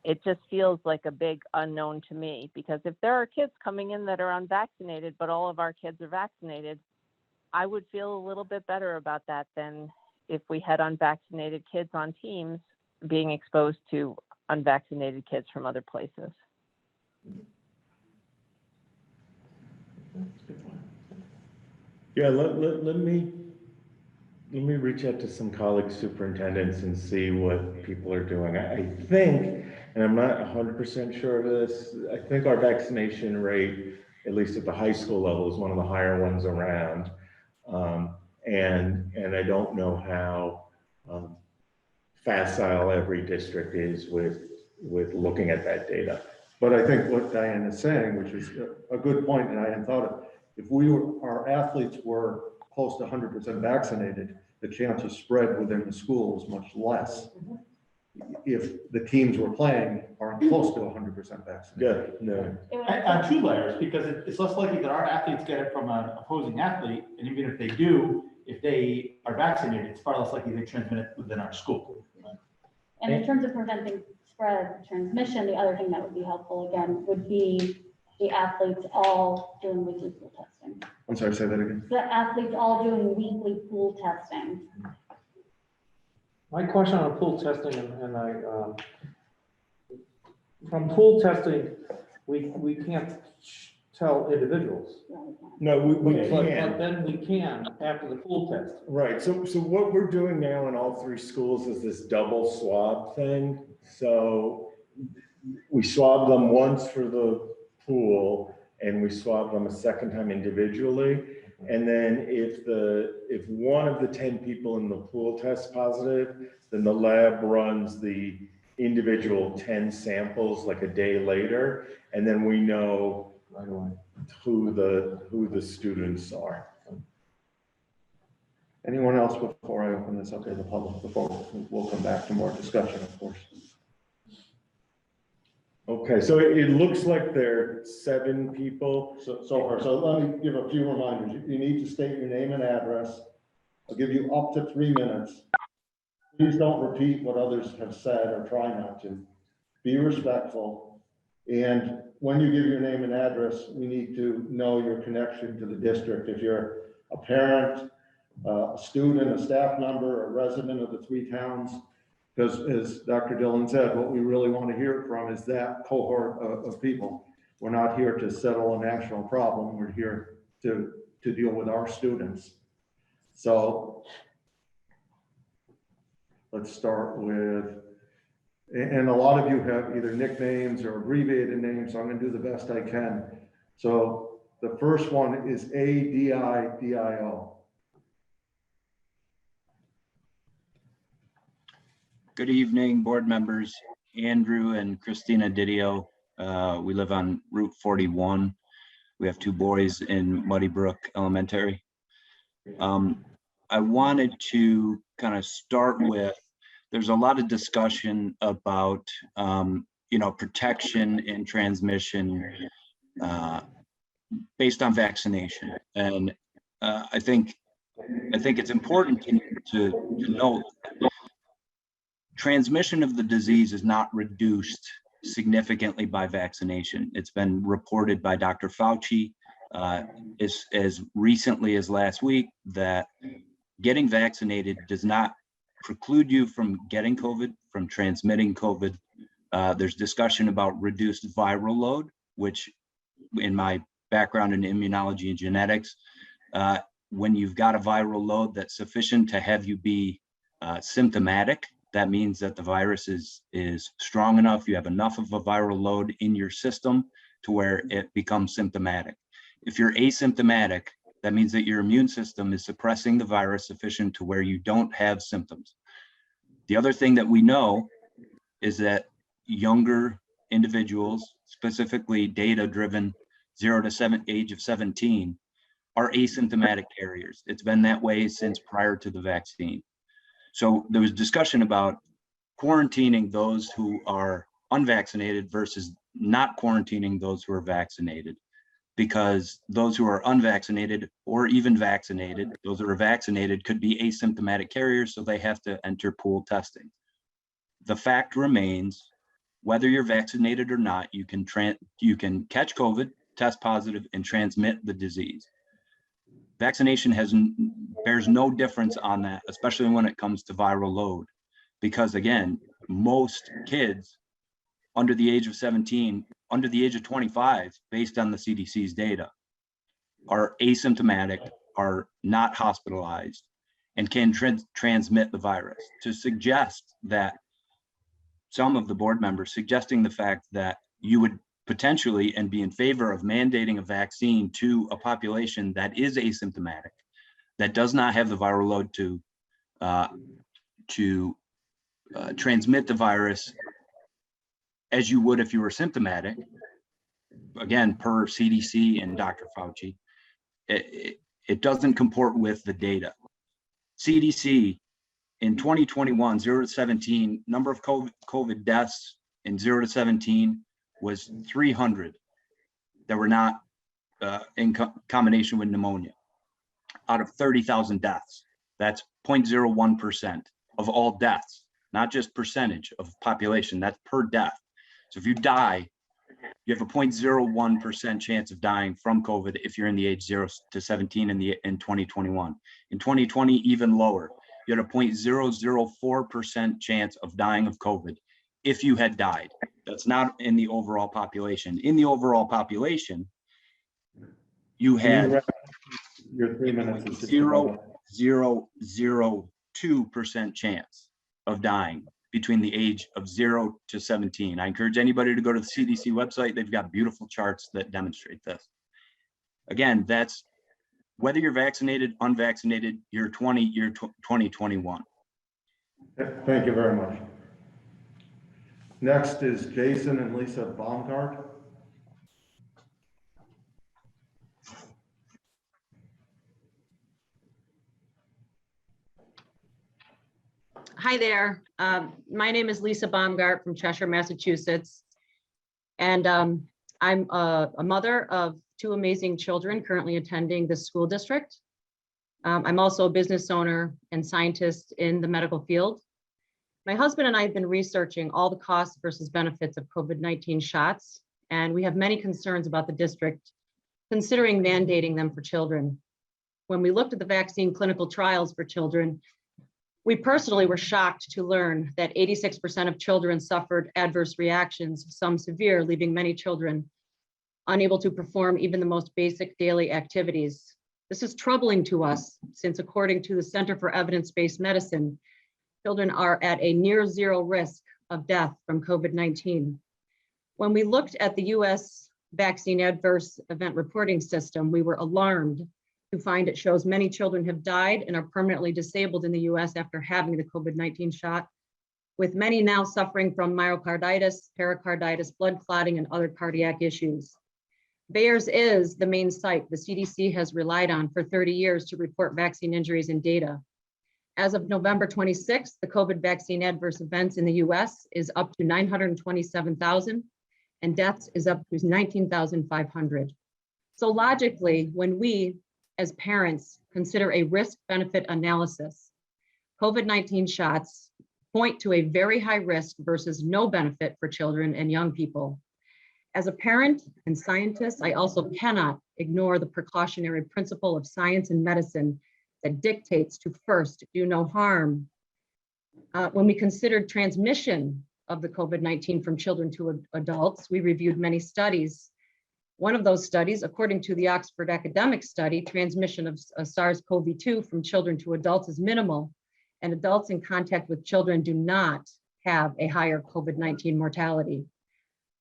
it just feels like a big unknown to me, because if there are kids coming in that are unvaccinated, but all of our kids are vaccinated, I would feel a little bit better about that than if we had unvaccinated kids on teams being exposed to unvaccinated kids from other places. Yeah, let me reach out to some colleague superintendents and see what people are doing. I think, and I'm not 100% sure of this, I think our vaccination rate, at least at the high school level, is one of the higher ones around. And I don't know how facile every district is with looking at that data. But I think what Diane is saying, which is a good point, and I hadn't thought of, if our athletes were close to 100% vaccinated, the chance of spread within the school is much less. If the teams we're playing aren't close to 100% vaccinated. Yeah, no. On two layers, because it's less likely that our athletes get it from an opposing athlete, and even if they do, if they are vaccinated, it's far less likely they transmit it within our school. And in terms of preventing spread transmission, the other thing that would be helpful again would be the athletes all doing weekly pool testing. I'm sorry, say that again. The athletes all doing weekly pool testing. My question on pool testing, from pool testing, we can't tell individuals. No, we But can't. then we can after the pool test. Right, so what we're doing now in all three schools is this double swab thing. So we swab them once for the pool and we swab them a second time individually. And then if one of the 10 people in the pool tests positive, then the lab runs the individual 10 samples like a day later. And then we know Right away. who the students are. Anyone else before I open this up to the public? Before we'll come back to more discussion, of course. Okay, so it looks like there are 7 people. So let me give a few reminders. You need to state your name and address. I'll give you up to 3 minutes. Please don't repeat what others have said or try not to. Be respectful. And when you give your name and address, we need to know your connection to the district. If you're a parent, a student, a staff member, a resident of the 3 towns, because as Dr. Dillon said, what we really want to hear from is that cohort of people. We're not here to settle a national problem. We're here to deal with our students. So let's start with, and a lot of you have either nicknames or abbreviated names, so I'm going to do the best I can. So the first one is ADIDIO. Good evening, board members, Andrew and Christina Didio. We live on Route 41. We have 2 boys in Muddy Brook Elementary. I wanted to kind of start with, there's a lot of discussion about, protection and transmission based on vaccination. And I think it's important to note transmission of the disease is not reduced significantly by vaccination. It's been reported by Dr. Fauci as recently as last week that getting vaccinated does not preclude you from getting COVID, from transmitting COVID. There's discussion about reduced viral load, which in my background in immunology and genetics, when you've got a viral load that's sufficient to have you be symptomatic, that means that the virus is strong enough, you have enough of a viral load in your system to where it becomes symptomatic. If you're asymptomatic, that means that your immune system is suppressing the virus sufficient to where you don't have symptoms. The other thing that we know is that younger individuals, specifically data-driven 0 to age of 17, are asymptomatic carriers. It's been that way since prior to the vaccine. So there was discussion about quarantining those who are unvaccinated versus not quarantining those who are vaccinated, because those who are unvaccinated or even vaccinated, those who are vaccinated could be asymptomatic carriers, so they have to enter pool testing. The fact remains, whether you're vaccinated or not, you can catch COVID, test positive, and transmit the disease. Vaccination bears no difference on that, especially when it comes to viral load, because again, most kids under the age of 17, under the age of 25, based on the CDC's data, are asymptomatic, are not hospitalized, and can transmit the virus. To suggest that some of the board members suggesting the fact that you would potentially and be in favor of mandating a vaccine to a population that is asymptomatic, that does not have the viral load to transmit the virus as you would if you were symptomatic, again, per CDC and Dr. Fauci, it doesn't comport with the data. CDC in 2021, 0 to 17, number of COVID deaths in 0 to 17 was 300 that were not in combination with pneumonia out of 30,000 deaths. That's 0.01% of all deaths, not just percentage of population, that's per death. So if you die, you have a 0.01% chance of dying from COVID if you're in the age 0 to 17 in 2021. In 2020, even lower. You had a 0.004% chance of dying of COVID if you had died. That's not in the overall population. In the overall population, you had Your 3 minutes is just 0.0002% chance of dying between the age of 0 to 17. I encourage anybody to go to the CDC website. They've got beautiful charts that demonstrate this. Again, that's whether you're vaccinated, unvaccinated, year 2021. Thank you very much. Next is Jason and Lisa Baumgardt. Hi there. My name is Lisa Baumgardt from Cheshire, Massachusetts. And I'm a mother of 2 amazing children currently attending the school district. I'm also a business owner and scientist in the medical field. My husband and I have been researching all the costs versus benefits of COVID-19 shots, and we have many concerns about the district considering mandating them for children. When we looked at the vaccine clinical trials for children, we personally were shocked to learn that 86% of children suffered adverse reactions, some severe, leaving many children unable to perform even the most basic daily activities. This is troubling to us since according to the Center for Evidence-Based Medicine, children are at a near zero risk of death from COVID-19. When we looked at the US vaccine adverse event reporting system, we were alarmed to find it shows many children have died and are permanently disabled in the US after having the COVID-19 shot, with many now suffering from myocarditis, pericarditis, blood clotting, and other cardiac issues. Bayers is the main site the CDC has relied on for 30 years to report vaccine injuries and data. As of November 26th, the COVID vaccine adverse events in the US is up to 927,000 and deaths is up to 19,500. So logically, when we as parents consider a risk-benefit analysis, COVID-19 shots point to a very high risk versus no benefit for children and young people. As a parent and scientist, I also cannot ignore the precautionary principle of science and medicine that dictates to first do no harm. When we considered transmission of the COVID-19 from children to adults, we reviewed many studies. One of those studies, according to the Oxford academic study, transmission of SARS-CoV-2 from children to adults is minimal, and adults in contact with children do not have a higher COVID-19 mortality.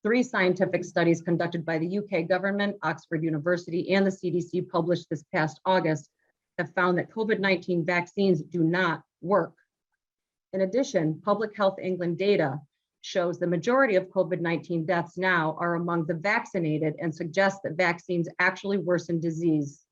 3 scientific studies conducted by the UK government, Oxford University, and the CDC published this past August have found that COVID-19 vaccines do not work. In addition, Public Health England data shows the majority of COVID-19 deaths now are among the vaccinated and suggests that vaccines actually worsen disease.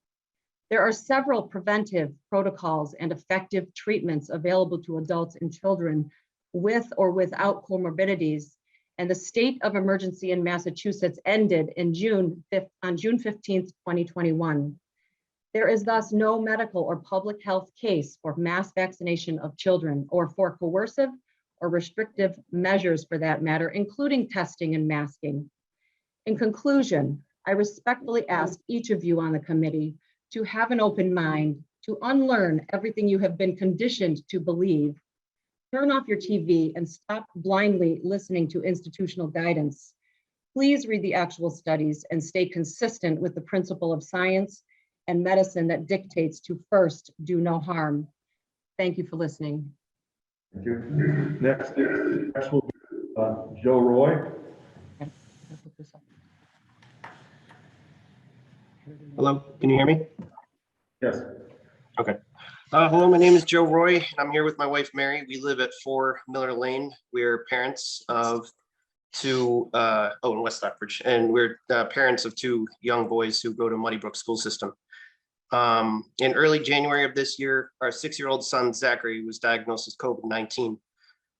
There are several preventive protocols and effective treatments available to adults and children with or without comorbidities, and the state of emergency in Massachusetts ended on June 15th, 2021. There is thus no medical or public health case for mass vaccination of children or for coercive or restrictive measures for that matter, including testing and masking. In conclusion, I respectfully ask each of you on the committee to have an open mind, to unlearn everything you have been conditioned to believe, turn off your TV and stop blindly listening to institutional guidance. Please read the actual studies and stay consistent with the principle of science and medicine that dictates to first do no harm. Thank you for listening. Thank you. Next will be Joe Roy. Hello, can you hear me? Yes. Okay. Hello, my name is Joe Roy, and I'm here with my wife, Mary. We live at 4 Miller Lane. We're parents of two, in West Stockbridge, and we're parents of 2 young boys who go to Muddy Brook School System. In early January of this year, our 6-year-old son, Zachary, was diagnosed with COVID-19.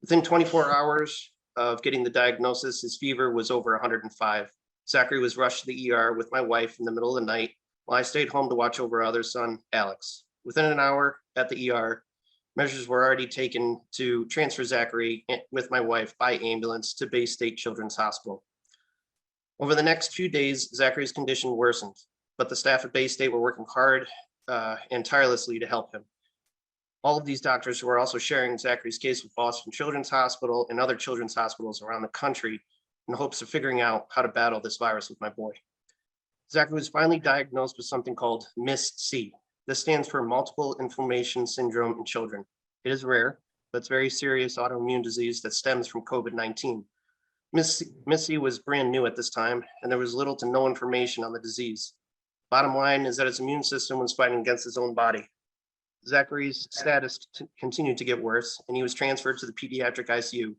Within 24 hours of getting the diagnosis, his fever was over 105. Zachary was rushed to the ER with my wife in the middle of the night, while I stayed home to watch over our other son, Alex. Within an hour at the ER, measures were already taken to transfer Zachary with my wife by ambulance to Bay State Children's Hospital. Over the next few days, Zachary's condition worsened, but the staff at Bay State were working hard and tirelessly to help him. All of these doctors were also sharing Zachary's case with Boston Children's Hospital and other children's hospitals around the country in hopes of figuring out how to battle this virus with my boy. Zachary was finally diagnosed with something called MIS-C. This stands for multiple inflammation syndrome in children. It is rare, but it's very serious autoimmune disease that stems from COVID-19. MIS-C was brand new at this time, and there was little to no information on the disease. Bottom line is that his immune system was fighting against his own body. Zachary's status continued to get worse, and he was transferred to the pediatric ICU.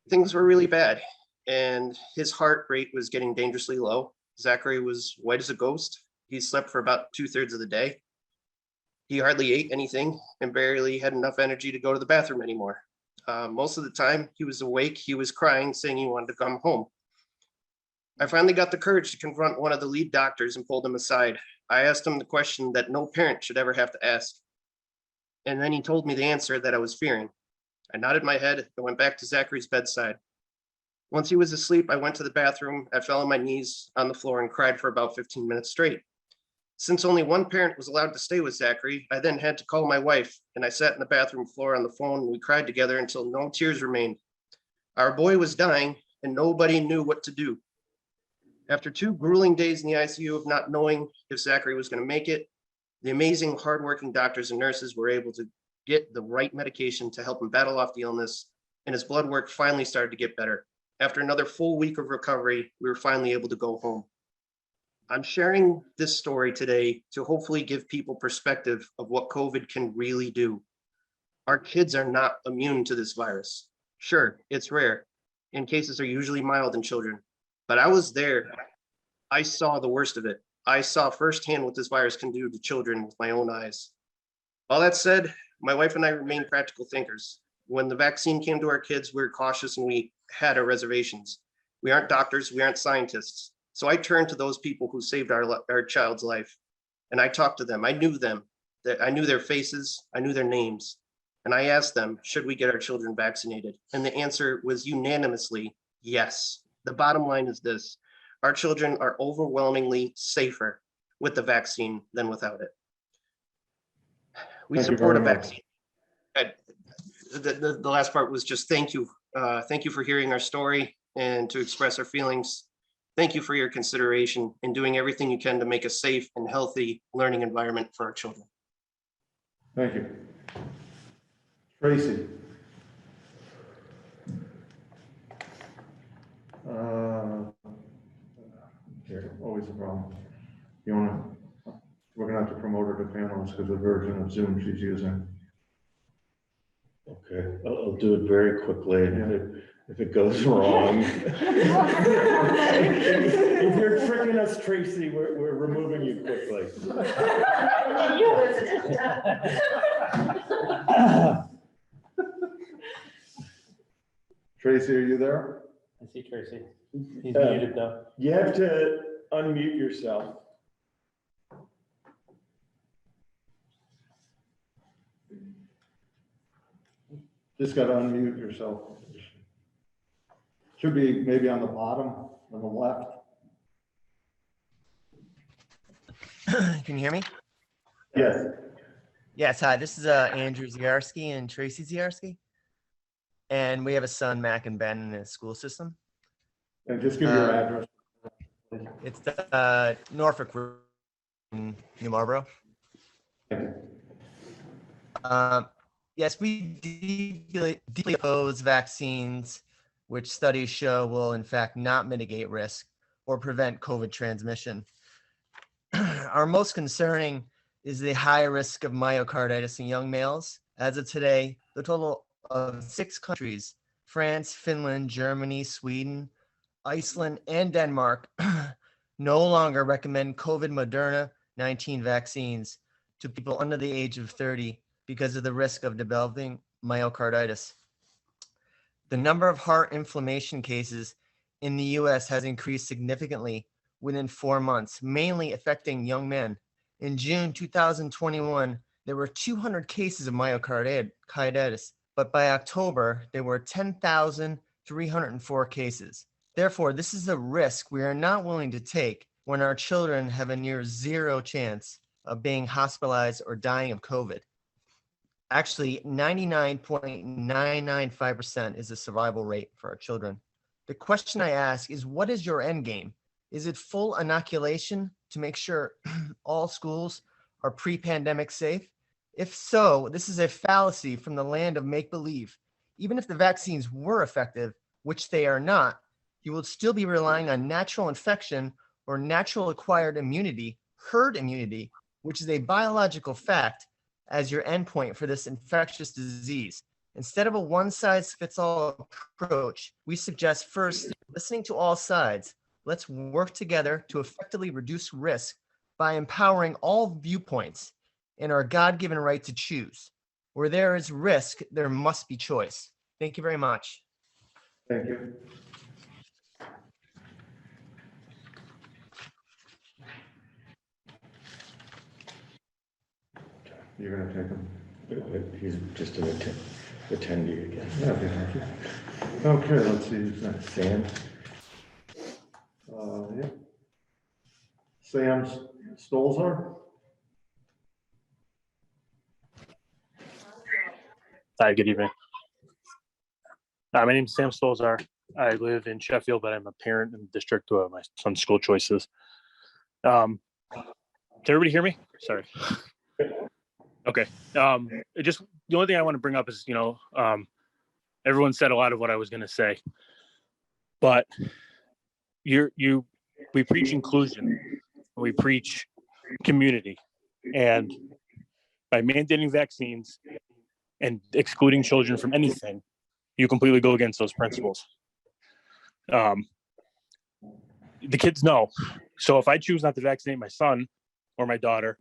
Things were really bad, and his heart rate was getting dangerously low. Zachary was white as a ghost. He slept for about 2/3 of the day. He hardly ate anything and barely had enough energy to go to the bathroom anymore. Most of the time he was awake, he was crying, saying he wanted to come home. I finally got the courage to confront one of the lead doctors and pulled him aside. I asked him the question that no parent should ever have to ask. And then he told me the answer that I was fearing. I nodded my head and went back to Zachary's bedside. Once he was asleep, I went to the bathroom. I fell on my knees on the floor and cried for about 15 minutes straight. Since only one parent was allowed to stay with Zachary, I then had to call my wife, and I sat in the bathroom floor on the phone and we cried together until no tears remained. Our boy was dying and nobody knew what to do. After 2 grueling days in the ICU of not knowing if Zachary was going to make it, the amazing hardworking doctors and nurses were able to get the right medication to help him battle off the illness, and his blood work finally started to get better. After another full week of recovery, we were finally able to go home. I'm sharing this story today to hopefully give people perspective of what COVID can really do. Our kids are not immune to this virus. Sure, it's rare, and cases are usually mild in children, but I was there. I saw the worst of it. I saw firsthand what this virus can do to children with my own eyes. All that said, my wife and I remain practical thinkers. When the vaccine came to our kids, we were cautious and we had our reservations. We aren't doctors, we aren't scientists. So I turned to those people who saved our child's life, and I talked to them. I knew them, that I knew their faces, I knew their names. And I asked them, should we get our children vaccinated? And the answer was unanimously yes. The bottom line is this: our children are overwhelmingly safer with the vaccine than without it. We support a vaccine. The last part was just thank you. Thank you for hearing our story and to express our feelings. Thank you for your consideration and doing everything you can to make a safe and healthy learning environment for our children. Thank you. Tracy. Here, always a problem. We're gonna have to promote her to panelist because the version of Zoom she's using. Okay, I'll do it very quickly. If it goes wrong. If you're tricking us, Tracy, we're removing you quickly. Tracy, are you there? I see Tracy. He's muted though. You have to unmute yourself. Just got to unmute yourself. Should be maybe on the bottom, on the left. Can you hear me? Yes. Yes, hi, this is Andrew Ziarski and Tracy Ziarski. And we have a son, Mac and Ben, in the school system. And just give your address. It's Norfolk New Marlboro. Yes, we deeply oppose vaccines, which studies show will in fact not mitigate risk or prevent COVID transmission. Our most concerning is the high risk of myocarditis in young males. As of today, the total of 6 countries, France, Finland, Germany, Sweden, Iceland, and Denmark, no longer recommend COVID Moderna 19 vaccines to people under the age of 30 because of the risk of developing myocarditis. The number of heart inflammation cases in the US has increased significantly within 4 months, mainly affecting young men. In June 2021, there were 200 cases of myocarditis, but by October, there were 10,304 cases. Therefore, this is a risk we are not willing to take when our children have a near zero chance of being hospitalized or dying of COVID. Actually, 99.995% is the survival rate for our children. The question I ask is, what is your end game? Is it full inoculation to make sure all schools are pre-pandemic safe? If so, this is a fallacy from the land of make-believe. Even if the vaccines were effective, which they are not, you will still be relying on natural infection or natural acquired immunity, herd immunity, which is a biological fact, as your endpoint for this infectious disease. Instead of a one-size-fits-all approach, we suggest first listening to all sides. Let's work together to effectively reduce risk by empowering all viewpoints and our God-given right to choose. Where there is risk, there must be choice. Thank you very much. Thank you. You're gonna take him? He's just an attendee again. Okay, let's see who's next. Sam? Yeah. Sam Stolzer? Hi, good evening. My name is Sam Stolzar. I live in Sheffield, but I'm a parent in the district of my son's school choices. Can everybody hear me? Sorry. Okay. The only thing I want to bring up is, everyone said a lot of what I was going to say, but we preach inclusion, we preach community, and by mandating vaccines and excluding children from anything, you completely go against those principles. The kids know. So if I choose not to vaccinate my son or my daughter,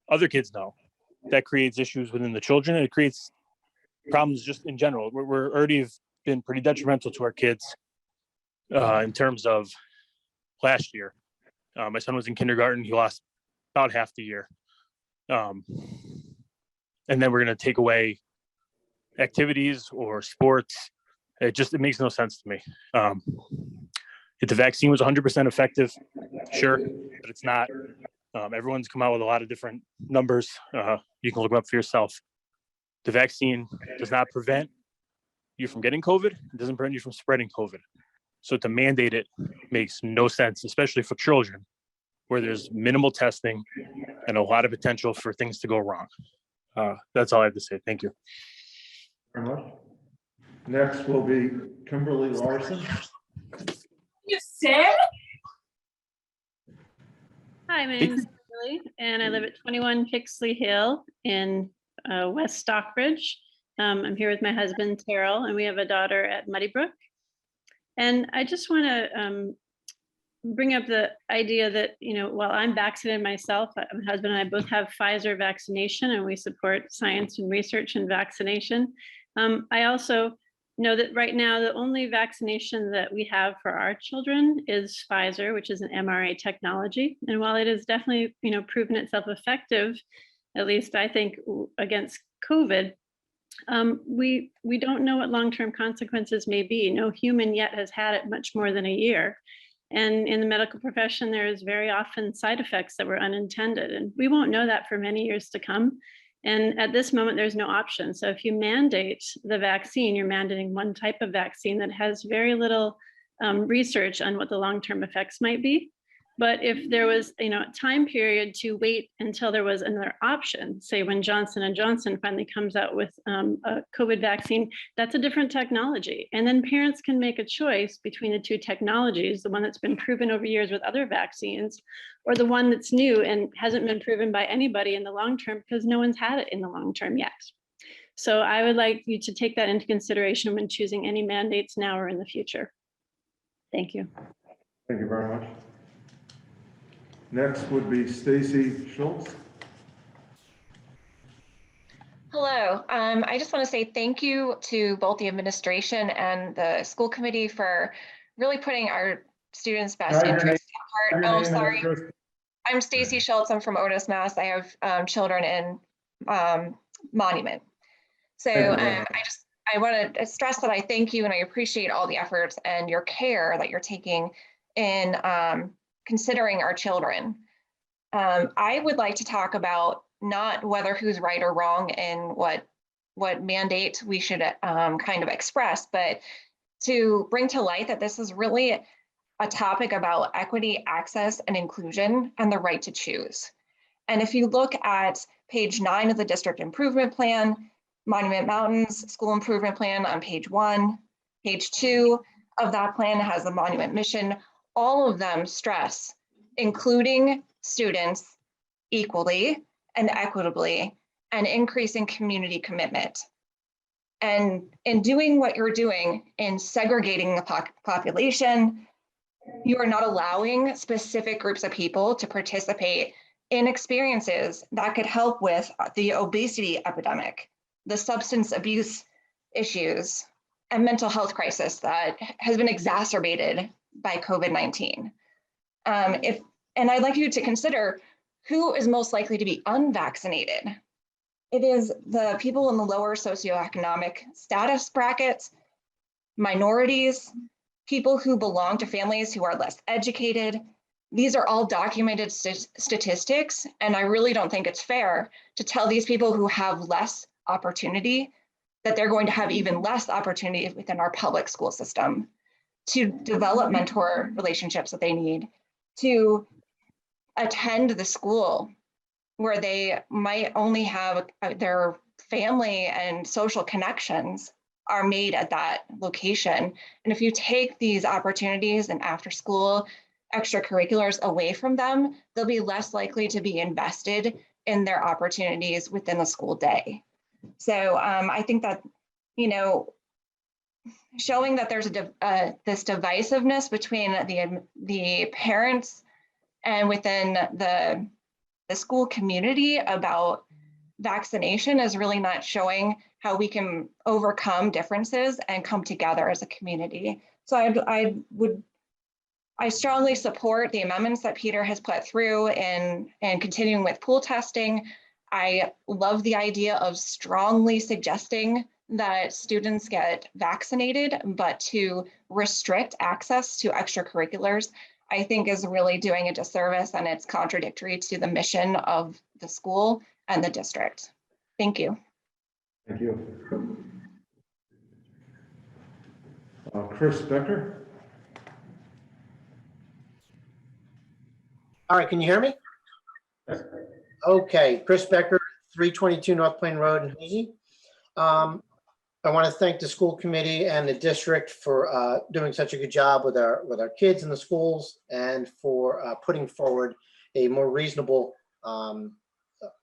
other kids know. That creates issues within the children, and it creates problems just in general. We're already have been pretty detrimental to our kids in terms of last year. My son was in kindergarten. He lost about half the year. And then we're going to take away activities or sports. It makes no sense to me. If the vaccine was 100% effective, sure, but it's not. Everyone's come out with a lot of different numbers. You can look them up for yourself. The vaccine does not prevent you from getting COVID. It doesn't prevent you from spreading COVID. So to mandate it makes no sense, especially for children, where there's minimal testing and a lot of potential for things to go wrong. That's all I have to say. Thank you. Very much. Next will be Kimberly Larson. You said? Hi, my name is Kimberly, and I live at 21 Pixley Hill in West Stockbridge. I'm here with my husband, Terrell, and we have a daughter at Muddy Brook. And I just want to bring up the idea that, while I'm vaccinated myself, my husband and I both have Pfizer vaccination, and we support science and research and vaccination. I also know that right now, the only vaccination that we have for our children is Pfizer, which is an mRNA technology. And while it is definitely, proven itself effective, at least I think, against COVID, we don't know what long-term consequences may be. No human yet has had it much more than a year. And in the medical profession, there is very often side effects that were unintended. And we won't know that for many years to come. And at this moment, there's no option. So if you mandate the vaccine, you're mandating one type of vaccine that has very little research on what the long-term effects might be. But if there was, a time period to wait until there was another option, say when Johnson & Johnson finally comes out with a COVID vaccine, that's a different technology. And then parents can make a choice between the two technologies, the one that's been proven over years with other vaccines, or the one that's new and hasn't been proven by anybody in the long term because no one's had it in the long term yet. So I would like you to take that into consideration when choosing any mandates now or in the future. Thank you. Thank you very much. Next would be Stacy Schultz. Hello. I just want to say thank you to both the administration and the school committee for really putting our students' best interest at heart. Oh, sorry. I'm Stacy Schultz. I'm from Otis, Mass. I have children in Monument. So I want to stress that I thank you and I appreciate all the efforts and your care that you're taking in considering our children. I would like to talk about not whether who's right or wrong and what mandate we should kind of express, but to bring to light that this is really a topic about equity, access, and inclusion, and the right to choose. And if you look at page 9 of the district improvement plan, Monument Mountains School Improvement Plan on page 1, page 2 of that plan has the Monument mission. All of them stress including students equally and equitably and increasing community commitment. And in doing what you're doing in segregating the population, you are not allowing specific groups of people to participate in experiences that could help with the obesity epidemic, the substance abuse issues, and mental health crisis that has been exacerbated by COVID-19. And I'd like you to consider who is most likely to be unvaccinated. It is the people in the lower socioeconomic status brackets, minorities, people who belong to families who are less educated. These are all documented statistics, and I really don't think it's fair to tell these people who have less opportunity that they're going to have even less opportunity within our public school system to develop mentor relationships that they need, to attend the school where they might only have their family and social connections are made at that location. And if you take these opportunities and after school extracurriculars away from them, they'll be less likely to be invested in their opportunities within the school day. So I think that, showing that there's this divisiveness between the parents and within the school community about vaccination is really not showing how we can overcome differences and come together as a community. So I strongly support the amendments that Peter has put through and continuing with pool testing. I love the idea of strongly suggesting that students get vaccinated, but to restrict access to extracurriculars, I think is really doing a disservice, and it's contradictory to the mission of the school and the district. Thank you. Thank you. Chris Becker. All right, can you hear me? Okay, Chris Becker, 322 North Plain Road in Hazy. I want to thank the school committee and the district for doing such a good job with our kids in the schools and for putting forward a more reasonable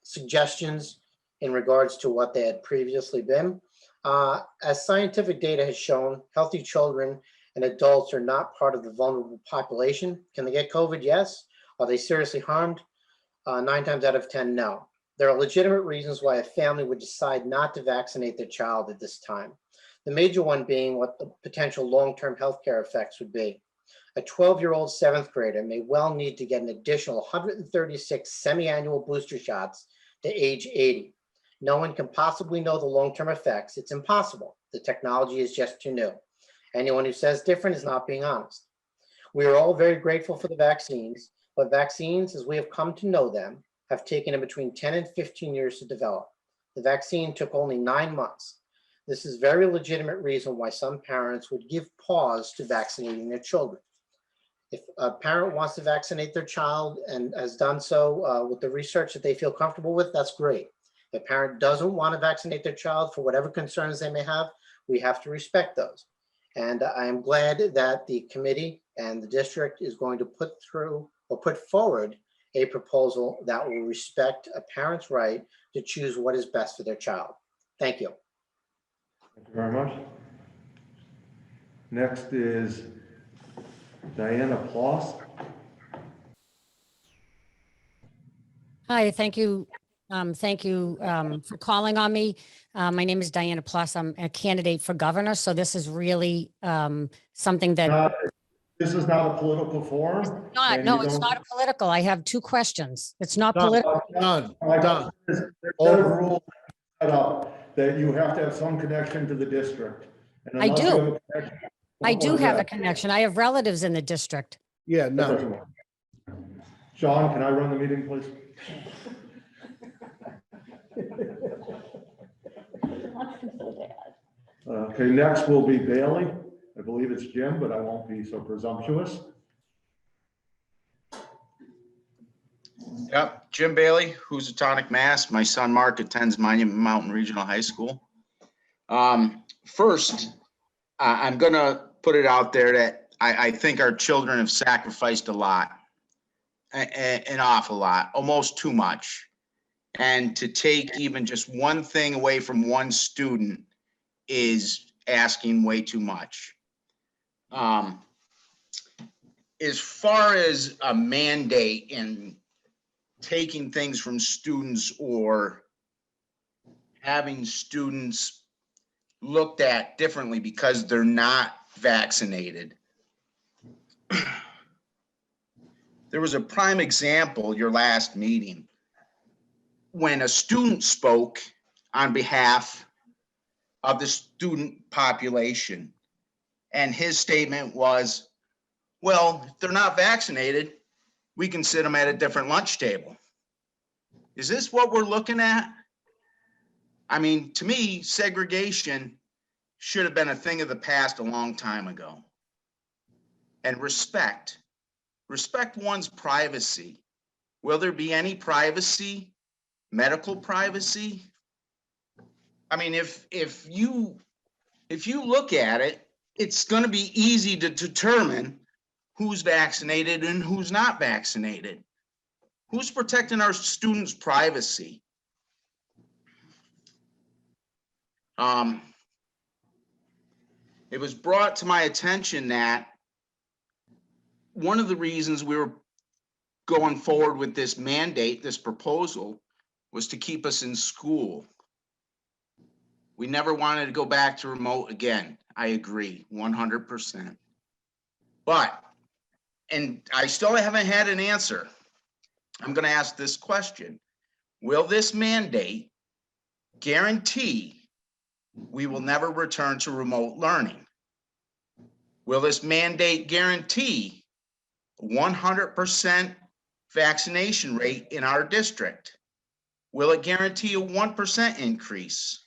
suggestions in regards to what they had previously been. As scientific data has shown, healthy children and adults are not part of the vulnerable population. Can they get COVID? Yes. Are they seriously harmed? 9 times out of 10, no. There are legitimate reasons why a family would decide not to vaccinate their child at this time. The major one being what the potential long-term healthcare effects would be. A 12-year-old 7th grader may well need to get an additional 136 semi-annual booster shots to age 80. No one can possibly know the long-term effects. It's impossible. The technology is just too new. Anyone who says different is not being honest. We are all very grateful for the vaccines, but vaccines, as we have come to know them, have taken between 10 and 15 years to develop. The vaccine took only 9 months. This is a very legitimate reason why some parents would give pause to vaccinating their children. If a parent wants to vaccinate their child and has done so with the research that they feel comfortable with, that's great. If a parent doesn't want to vaccinate their child for whatever concerns they may have, we have to respect those. And I am glad that the committee and the district is going to put through or put forward a proposal that will respect a parent's right to choose what is best for their child. Thank you. Thank you very much. Next is Diana Ploss. Hi, thank you. Thank you for calling on me. My name is Diana Plus. I'm a candidate for governor, so this is really something that. This is not a political forum. No, it's not a political. I have two questions. It's not Done. political. Done. There's a rule set up that you have to have some connection to the district. And I unless you do. have a connection- I do What is have a that? connection. I have relatives in the district. Yeah, no. Sean, can I run the meeting, please? Okay, next will be Bailey. I believe it's Jim, but I won't be so presumptuous. Yep, Jim Bailey, Housatonic, Mass. My son Mark attends Monument Mountain Regional High School. First, I'm gonna put it out there that I think our children have sacrificed a lot, an awful lot, almost too much. And to take even just one thing away from one student is asking way too much. As far as a mandate and taking things from students or having students looked at differently because they're not vaccinated. There was a prime example, your last meeting, when a student spoke on behalf of the student population. And his statement was, well, if they're not vaccinated, we can sit them at a different lunch table. Is this what we're looking at? I mean, to me, segregation should have been a thing of the past a long time ago. And respect one's privacy. Will there be any privacy, medical privacy? I mean, if you look at it, it's going to be easy to determine who's vaccinated and who's not vaccinated. Who's protecting our students' privacy? It was brought to my attention that one of the reasons we were going forward with this mandate, this proposal, was to keep us in school. We never wanted to go back to remote again. I agree, 100%. But, and I still haven't had an answer. I'm going to ask this question. Will this mandate guarantee we will never return to remote learning? Will this mandate guarantee 100% vaccination rate in our district? Will it guarantee a 1% increase?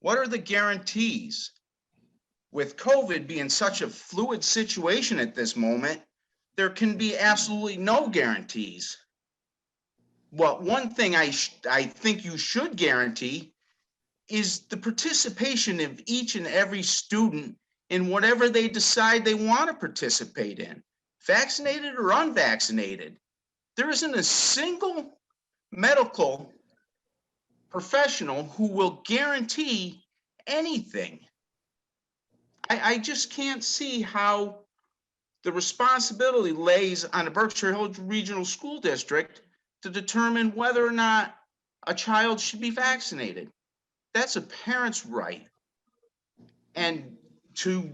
What are the guarantees? With COVID being such a fluid situation at this moment, there can be absolutely no guarantees. Well, one thing I think you should guarantee is the participation of each and every student in whatever they decide they want to participate in, vaccinated or unvaccinated. There isn't a single medical professional who will guarantee anything. I just can't see how the responsibility lays on the Berkshire Hills Regional School District to determine whether or not a child should be vaccinated. That's a parent's right. And to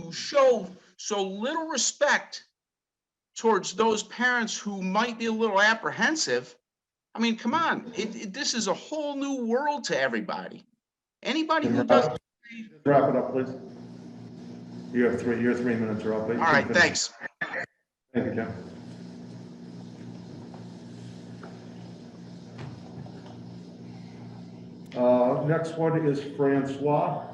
show so little respect towards those parents who might be a little apprehensive, I mean, come on, this is a whole new world to everybody. Anybody who does. Wrap it up, please. Your 3 minutes are up. All right, thanks. Thank you, Jim. Next one is Francois.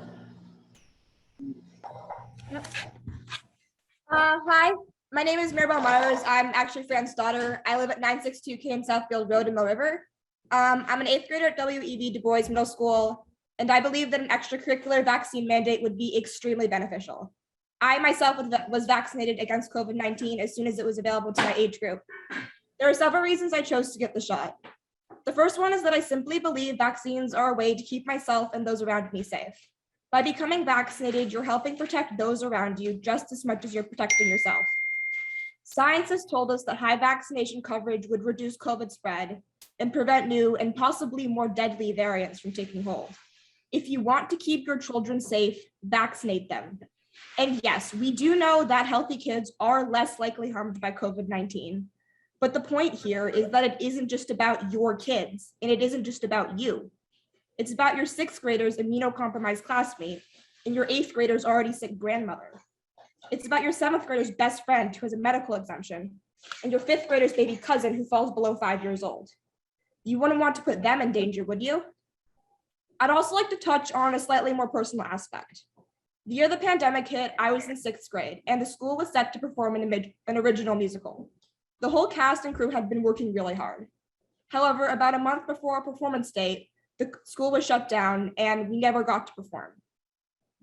Hi, My name is Maribel Myers. I'm actually Fran's daughter. I live at 962 Kane Southfield Road in Mill River. I'm an 8th grader at WEB Du Bois Middle School, and I believe that an extracurricular vaccine mandate would be extremely beneficial. I myself was vaccinated against COVID-19 as soon as it was available to my age group. There are several reasons I chose to get the shot. The first one is that I simply believe vaccines are a way to keep myself and those around me safe. By becoming vaccinated, you're helping protect those around you just as much as you're protecting yourself. Science has told us that high vaccination coverage would reduce COVID spread and prevent new and possibly more deadly variants from taking hold. If you want to keep your children safe, vaccinate them. And yes, we do know that healthy kids are less likely harmed by COVID-19. But the point here is that it isn't just about your kids, and it isn't just about you. It's about your 6th grader's immunocompromised classmate and your 8th grader's already sick grandmother. It's about your 7th grader's best friend who has a medical exemption and your 5th grader's baby cousin who falls below 5 years old. You wouldn't want to put them in danger, would you? I'd also like to touch on a slightly more personal aspect. The year the pandemic hit, I was in 6th grade and the school was set to perform an original musical. The whole cast and crew had been working really hard. However, about a month before our performance date, the school was shut down and we never got to perform.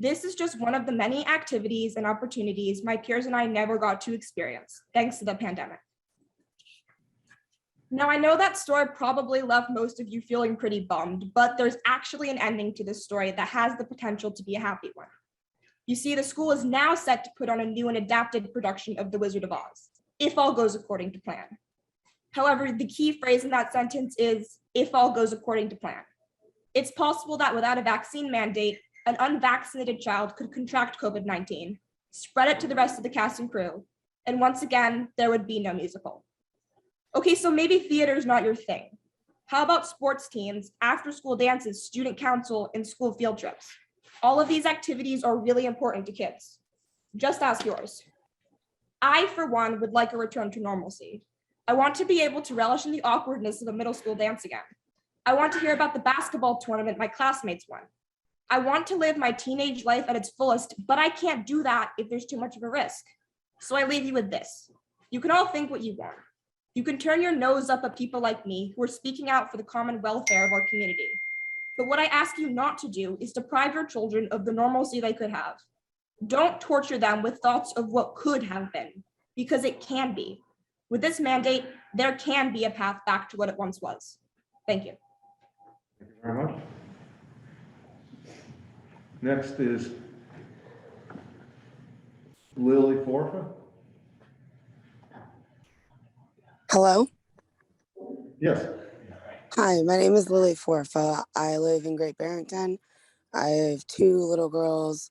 This is just one of the many activities and opportunities my peers and I never got to experience, thanks to the pandemic. Now, I know that story probably left most of you feeling pretty bummed, but there's actually an ending to this story that has the potential to be a happy one. You see, the school is now set to put on a new and adapted production of The Wizard of Oz, if all goes according to plan. However, the key phrase in that sentence is, if all goes according to plan. It's possible that without a vaccine mandate, an unvaccinated child could contract COVID-19, spread it to the rest of the cast and crew, and once again, there would be no musical. Okay, so maybe theater is not your thing. How about sports teams, after-school dances, student council, and school field trips? All of these activities are really important to kids. Just ask yours. I, for one, would like a return to normalcy. I want to be able to relish in the awkwardness of a middle school dance again. I want to hear about the basketball tournament my classmates won. I want to live my teenage life at its fullest, but I can't do that if there's too much of a risk. So I leave you with this. You can all think what you want. You can turn your nose up at people like me who are speaking out for the common welfare of our community. But what I ask you not to do is deprive your children of the normalcy they could have. Don't torture them with thoughts of what could have been, because it can be. With this mandate, there can be a path back to what it once was. Thank you. Thank you very much. Next is Lily Forfa. Hello. Yes. Hi, my name is Lily Forfa. I live in Great Barrington. I have 2 little girls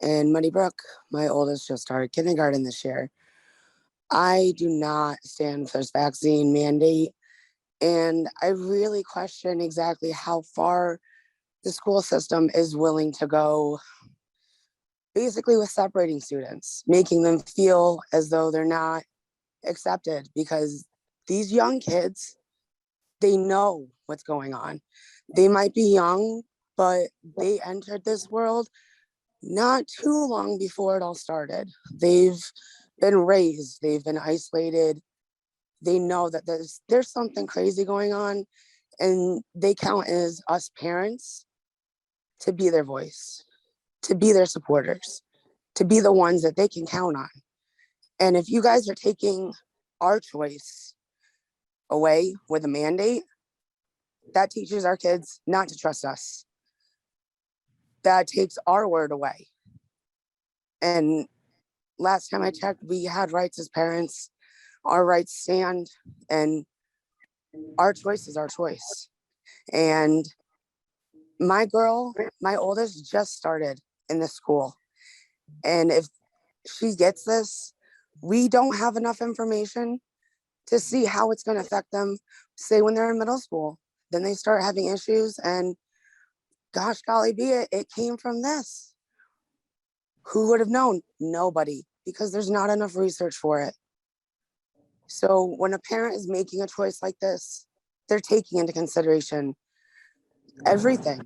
in Muddy Brook. My oldest just started kindergarten this year. I do not stand for this vaccine mandate, and I really question exactly how far the school system is willing to go, basically with separating students, making them feel as though they're not accepted, because these young kids, they know what's going on. They might be young, but they entered this world not too long before it all started. They've been raised, they've been isolated. They know that there's something crazy going on, and they count as us parents to be their voice, to be their supporters, to be the ones that they can count on. And if you guys are taking our choice away with a mandate, that teaches our kids not to trust us. That takes our word away. And last time I checked, we had rights as parents. Our rights stand, and our choice is our choice. And my girl, my oldest, just started in this school. And if she gets this, we don't have enough information to see how it's going to affect them, say when they're in middle school. Then they start having issues, and gosh golly be it, it came from this. Who would have known? Nobody, because there's not enough research for it. So when a parent is making a choice like this, they're taking into consideration everything.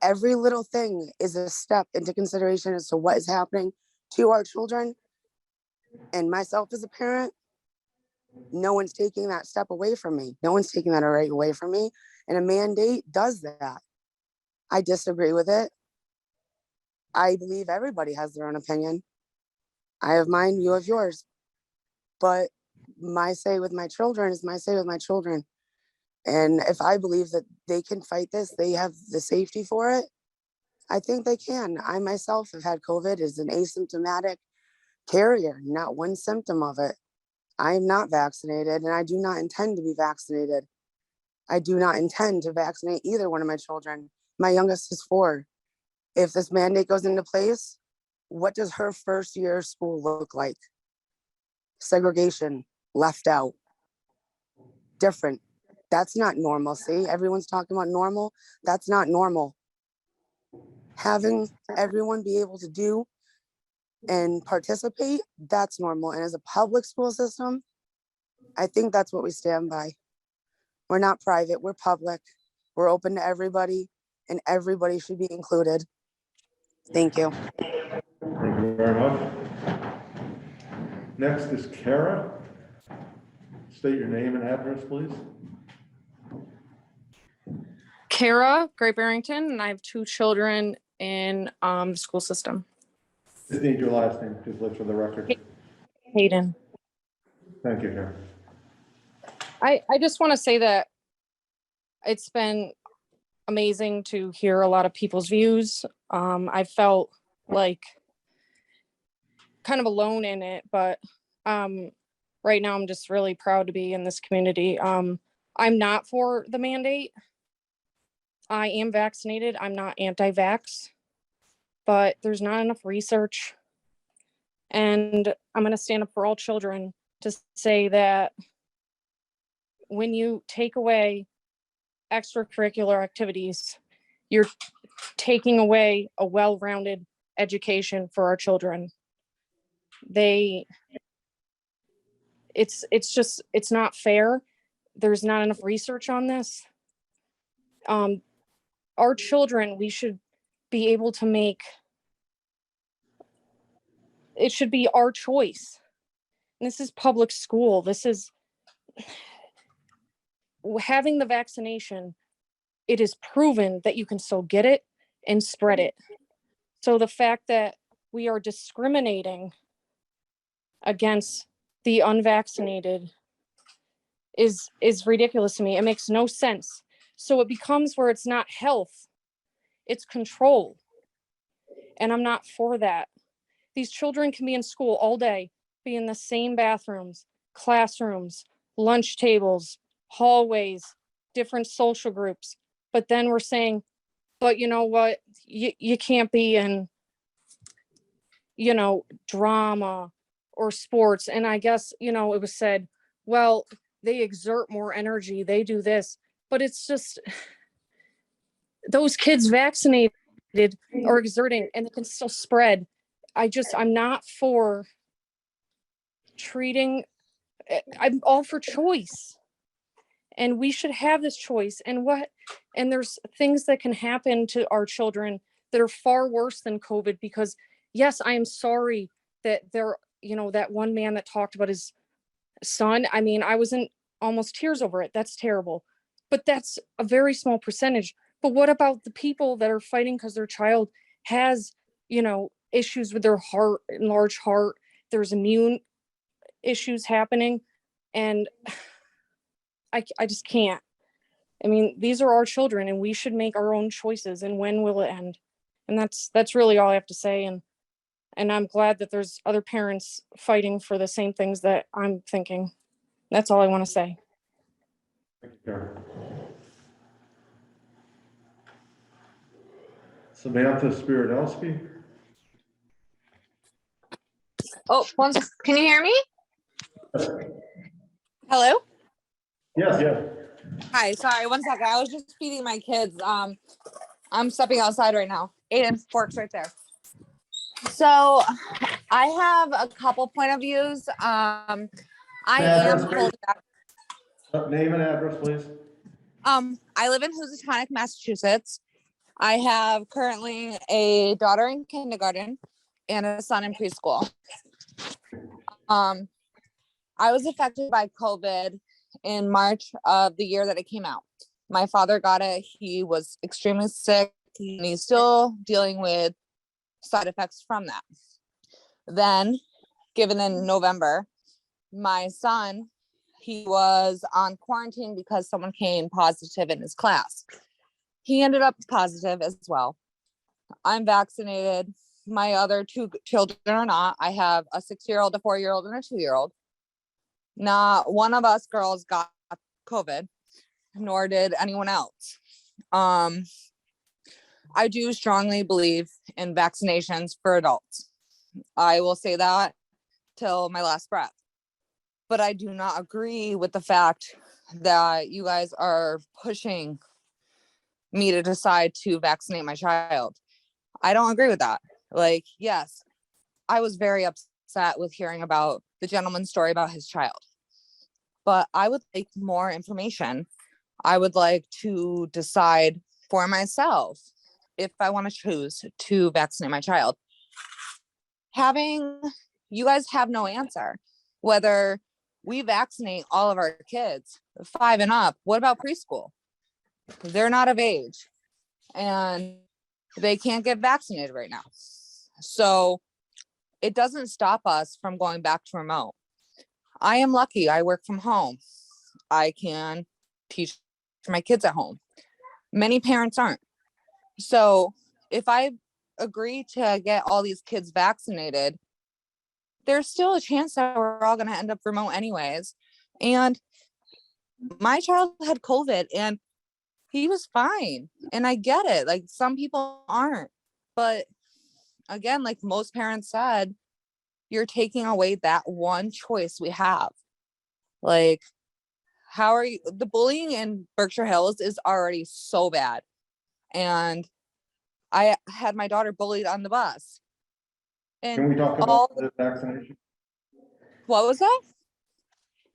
Every little thing is a step into consideration as to what is happening to our children And myself as a parent, no one's taking that step away from me. No one's taking that right away from me. And a mandate does that. I disagree with it. I believe everybody has their own opinion. I have mine, you have yours. But my say with my children is my say with my children. And if I believe that they can fight this, they have the safety for it, I think they can. I myself have had COVID as an asymptomatic carrier, not one symptom of it. I am not vaccinated and I do not intend to be vaccinated. I do not intend to vaccinate either one of my children. My youngest is 4. If this mandate goes into place, what does her first year of school look like? Segregation, left out, different. That's not normalcy. Everyone's talking about normal. That's not normal. Having everyone be able to do and participate, that's normal. And as a public school system, I think that's what we stand by. We're not private, we're public. We're open to everybody and everybody should be included. Thank you. Thank you very much. Next is Kara. State your name and address, please. Kara, Great Barrington, and I have 2 children in the school system. Just need your last name, just look for the record. Hayden. Thank you, Kara. I just want to say that it's been amazing to hear a lot of people's views. I felt like kind of alone in it, but right now I'm just really proud to be in this community. I'm not for the mandate. I am vaccinated. I'm not anti-vax, but there's not enough research. And I'm going to stand up for all children to say that when you take away extracurricular activities, you're taking away a well-rounded education for our children. It's not fair. There's not enough research on this. Our children, we should be able to make, it should be our choice. And this is public school. This is having the vaccination. It is proven that you can still get it and spread it. So the fact that we are discriminating against the unvaccinated is ridiculous to me. It makes no sense. So it becomes where it's not health, it's control. And I'm not for that. These children can be in school all day, be in the same bathrooms, classrooms, lunch tables, hallways, different social groups. But then we're saying, but you know what? You can't be in, drama or sports. And I guess, it was said, well, they exert more energy, they do this. But it's just, those kids vaccinated are exerting and it can still spread. I'm not for treating, I'm all for choice. And we should have this choice. And there's things that can happen to our children that are far worse than COVID, because yes, I am sorry that that one man that talked about his son. I mean, I was in almost tears over it. That's terrible. But that's a very small percentage. But what about the people that are fighting because their child has, issues with their heart, enlarged heart, there's immune issues happening. And I just can't. I mean, these are our children and we should make our own choices. And when will it end? And that's really all I have to say. And I'm glad that there's other parents fighting for the same things that I'm thinking. That's all I want to say. Thank you, Karen. Samantha Spiridowski. Oh, can you hear me? Hello? Yes. Hi, sorry, one second. I was just feeding my kids. I'm stepping outside right now. Aiden's fork's right there. So I have a couple point of views. I am fully vaccinated. Name and address, please. I live in Housatonic, Massachusetts. I have currently a daughter in kindergarten and a son in preschool. I was affected by COVID in March of the year that it came out. My father got it. He was extremely sick and he's still dealing with side effects from that. Then, given in November, my son, he was on quarantine because someone came positive in his class. He ended up positive as well. I'm vaccinated. My other two children are not. I have a 6-year-old, a 4-year-old, and a 2-year-old. Not one of us girls got COVID, nor did anyone else. I do strongly believe in vaccinations for adults. I will say that till my last breath. But I do not agree with the fact that you guys are pushing me to decide to vaccinate my child. I don't agree with that. Like, yes, I was very upset with hearing about the gentleman's story about his child, but I would like more information. I would like to decide for myself if I want to choose to vaccinate my child. You guys have no answer. Whether we vaccinate all of our kids 5 and up, what about preschool? They're not of age and they can't get vaccinated right now. So it doesn't stop us from going back to remote. I am lucky. I work from home. I can teach my kids at home. Many parents aren't. So if I agree to get all these kids vaccinated, there's still a chance that we're all going to end up remote anyways. And my child had COVID and he was fine. And I get it. Like, some people aren't. But again, like most parents said, you're taking away that one choice we have. Like, the bullying in Berkshire Hills is already so bad. And I had my daughter bullied on the bus. And Can we talk about the vaccination? What was that?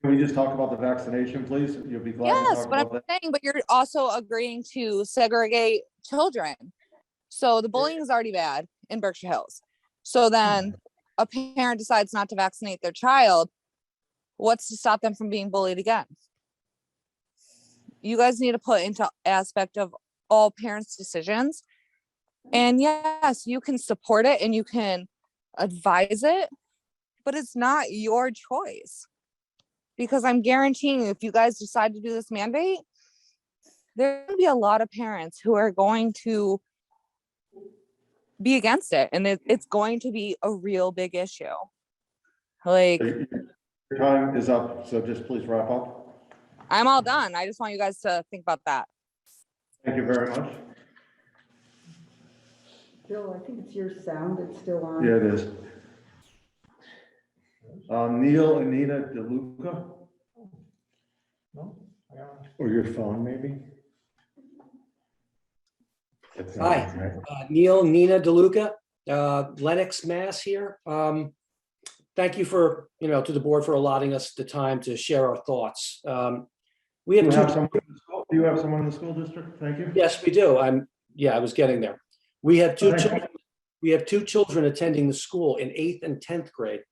Can we just talk about the vaccination, please? You'll be glad to Yes, talk but about I'm that. saying, but you're also agreeing to segregate children. So the bullying is already bad in Berkshire Hills. So then a parent decides not to vaccinate their child. What's to stop them from being bullied again? You guys need to put into aspect of all parents' decisions. And yes, you can support it and you can advise it, but it's not your choice. Because I'm guaranteeing you, if you guys decide to do this mandate, there's going to be a lot of parents who are going to be against it. And it's going to be a real big issue. Like, Your time is up, so just please wrap up. I'm all done. I just want you guys to think about that. Thank you very much. Bill, I think it's your sound that's still on. Yeah, it is. Neil and Nina DeLuca? Or your phone, maybe? Hi, Neil, Nina DeLuca, Lenox, Mass here. Thank you for, to the board for allotting us the time to share our thoughts. We have do you have someone in the school district? Thank you. Yes, we do. I was getting there. We have two children. We have 2 children attending the school in 8th and 10th grade.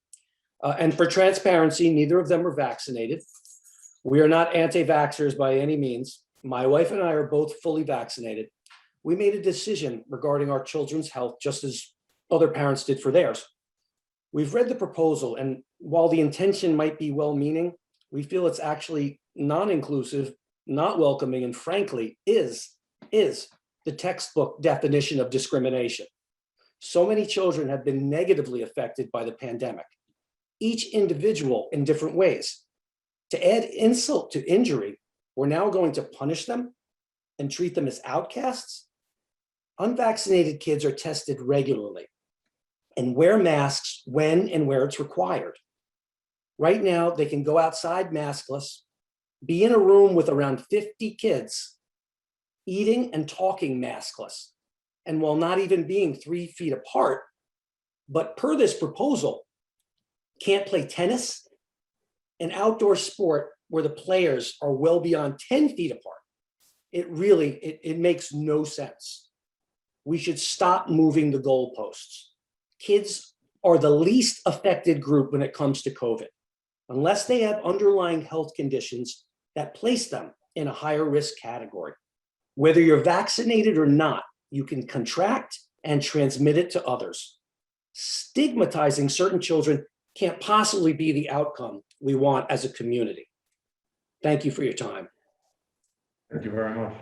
And for transparency, neither of them are vaccinated. We are not anti-vaxxers by any means. My wife and I are both fully vaccinated. We made a decision regarding our children's health, just as other parents did for theirs. We've read the proposal, and while the intention might be well-meaning, we feel it's actually non-inclusive, not welcoming, and frankly, is the textbook definition of discrimination. So many children have been negatively affected by the pandemic, each individual in different ways. To add insult to injury, we're now going to punish them and treat them as outcasts. Unvaccinated kids are tested regularly and wear masks when and where it's required. Right now, they can go outside maskless, be in a room with around 50 kids, eating and talking maskless, and while not even being 3 feet apart, but per this proposal, can't play tennis, an outdoor sport where the players are well beyond 10 feet apart. It makes no sense. We should stop moving the goalposts. Kids are the least affected group when it comes to COVID, unless they have underlying health conditions that place them in a higher risk category. Whether you're vaccinated or not, you can contract and transmit it to others. Stigmatizing certain children can't possibly be the outcome we want as a community. Thank you for your time. Thank you very much.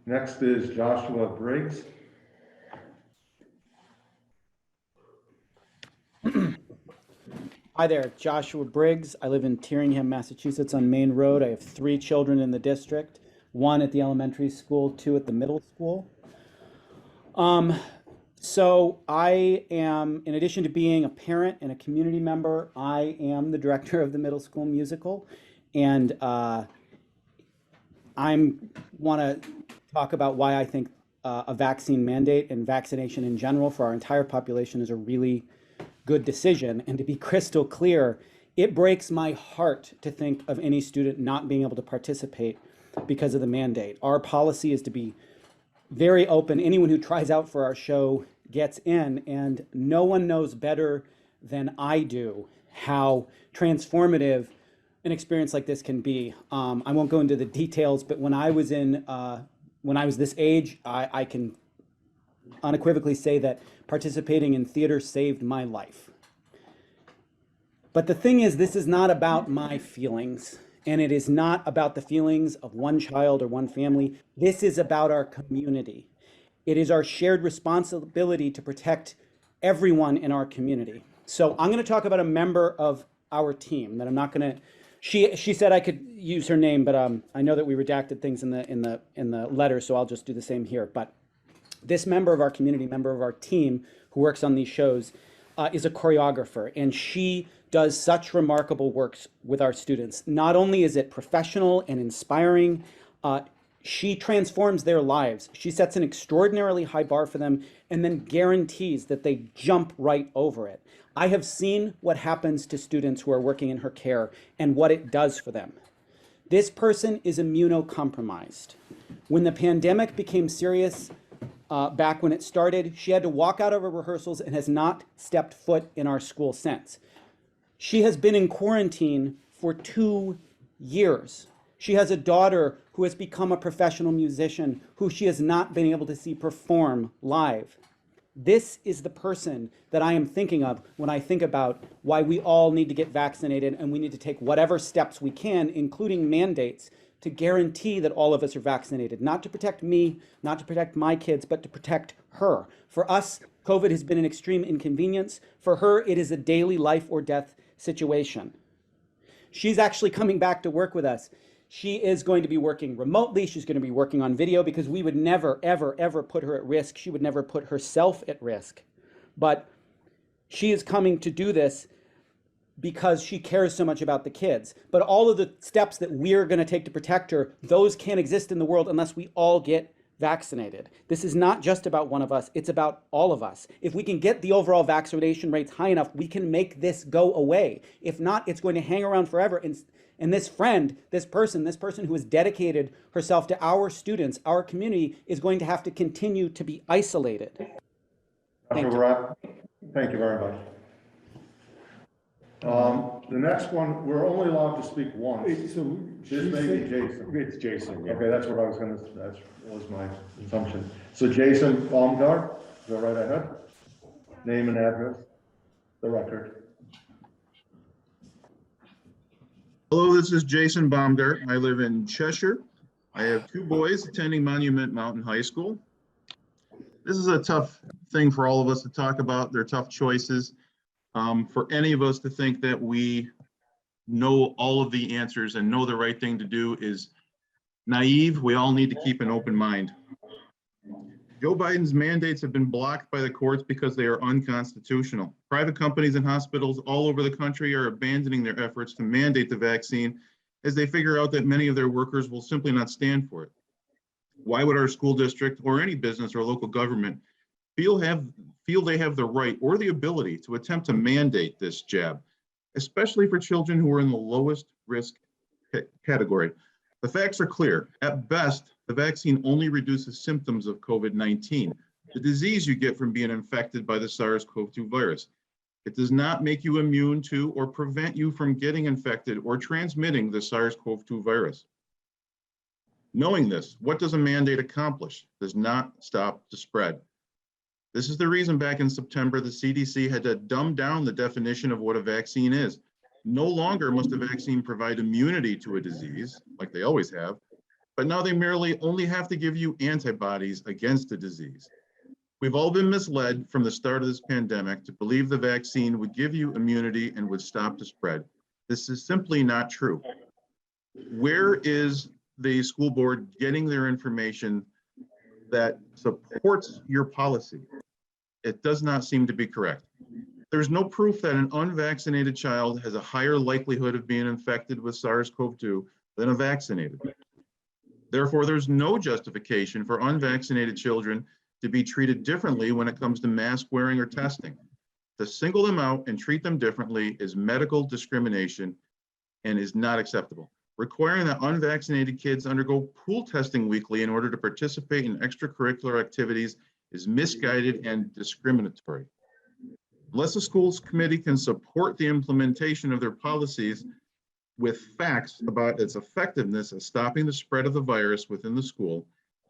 Next is Joshua Briggs. Hi there, Joshua Briggs. I live in Tyringham, Massachusetts on Main Road. I have 3 children in the district, 1 at the elementary school, 2 at the middle school. So I am, in addition to being a parent and a community member, I am the director of the middle school musical. And I want to talk about why I think a vaccine mandate and vaccination in general for our entire population is a really good decision. And to be crystal clear, it breaks my heart to think of any student not being able to participate because of the mandate. Our policy is to be very open. Anyone who tries out for our show gets in, and no one knows better than I do how transformative an experience like this can be. I won't go into the details, but when I was this age, I can unequivocally say that participating in theater saved my life. But the thing is, this is not about my feelings, and it is not about the feelings of one child or one family. This is about our community. It is our shared responsibility to protect everyone in our community. So I'm going to talk about a member of our team that I'm not going to. She said I could use her name, but I know that we redacted things in the letter, so I'll just do the same here. But this member of our community, member of our team who works on these shows, is a choreographer, and she does such remarkable works with our students. Not only is it professional and inspiring, she transforms their lives. She sets an extraordinarily high bar for them and then guarantees that they jump right over it. I have seen what happens to students who are working in her care and what it does for them. This person is immunocompromised. When the pandemic became serious, back when it started, she had to walk out of her rehearsals and has not stepped foot in our school since. She has been in quarantine for 2 years. She has a daughter who has become a professional musician who she has not been able to see perform live. This is the person that I am thinking of when I think about why we all need to get vaccinated, and we need to take whatever steps we can, including mandates, to guarantee that all of us are vaccinated, not to protect me, not to protect my kids, but to protect her. For us, COVID has been an extreme inconvenience. For her, it is a daily life or death situation. She's actually coming back to work with us. She is going to be working remotely. She's going to be working on video because we would never, ever, ever put her at risk. She would never put herself at risk. But she is coming to do this because she cares so much about the kids. But all of the steps that we're going to take to protect her, those can't exist in the world unless we all get vaccinated. This is not just about one of us, it's about all of us. If we can get the overall vaccination rates high enough, we can make this go away. If not, it's going to hang around forever. And this friend, this person who has dedicated herself to our students, our community, is going to have to continue to be isolated. Thank you very much. The next one, we're only allowed to speak once. So This may be Jason. It's Jason. Yeah. Okay, that's what I was gonna, that was my assumption. So Jason Baumgardt, go right ahead. Name and address, the record. Hello, this is Jason Baumgardt. I live in Cheshire. I have 2 boys attending Monument Mountain High School. This is a tough thing for all of us to talk about. They're tough choices. For any of us to think that we know all of the answers and know the right thing to do is naive. We all need to keep an open mind. Joe Biden's mandates have been blocked by the courts because they are unconstitutional. Private companies and hospitals all over the country are abandoning their efforts to mandate the vaccine as they figure out that many of their workers will simply not stand for it. Why would our school district or any business or local government feel they have the right or the ability to attempt to mandate this jab, especially for children who are in the lowest risk category? The facts are clear. At best, the vaccine only reduces symptoms of COVID-19, the disease you get from being infected by the SARS-CoV-2 virus. It does not make you immune to or prevent you from getting infected or transmitting the SARS-CoV-2 virus. Knowing this, what does a mandate accomplish? Does not stop the spread. This is the reason back in September, the CDC had to dumb down the definition of what a vaccine is. No longer must a vaccine provide immunity to a disease, like they always have, but now they merely only have to give you antibodies against a disease. We've all been misled from the start of this pandemic to believe the vaccine would give you immunity and would stop the spread. This is simply not true. Where is the school board getting their information that supports your policy? It does not seem to be correct. There's no proof that an unvaccinated child has a higher likelihood of being infected with SARS-CoV-2 than a vaccinated. Therefore, there's no justification for unvaccinated children to be treated differently when it comes to mask wearing or testing. To single them out and treat them differently is medical discrimination and is not acceptable. Requiring that unvaccinated kids undergo pool testing weekly in order to participate in extracurricular activities is misguided and discriminatory. Unless the schools committee can support the implementation of their policies with facts about its effectiveness of stopping the spread of the virus within the school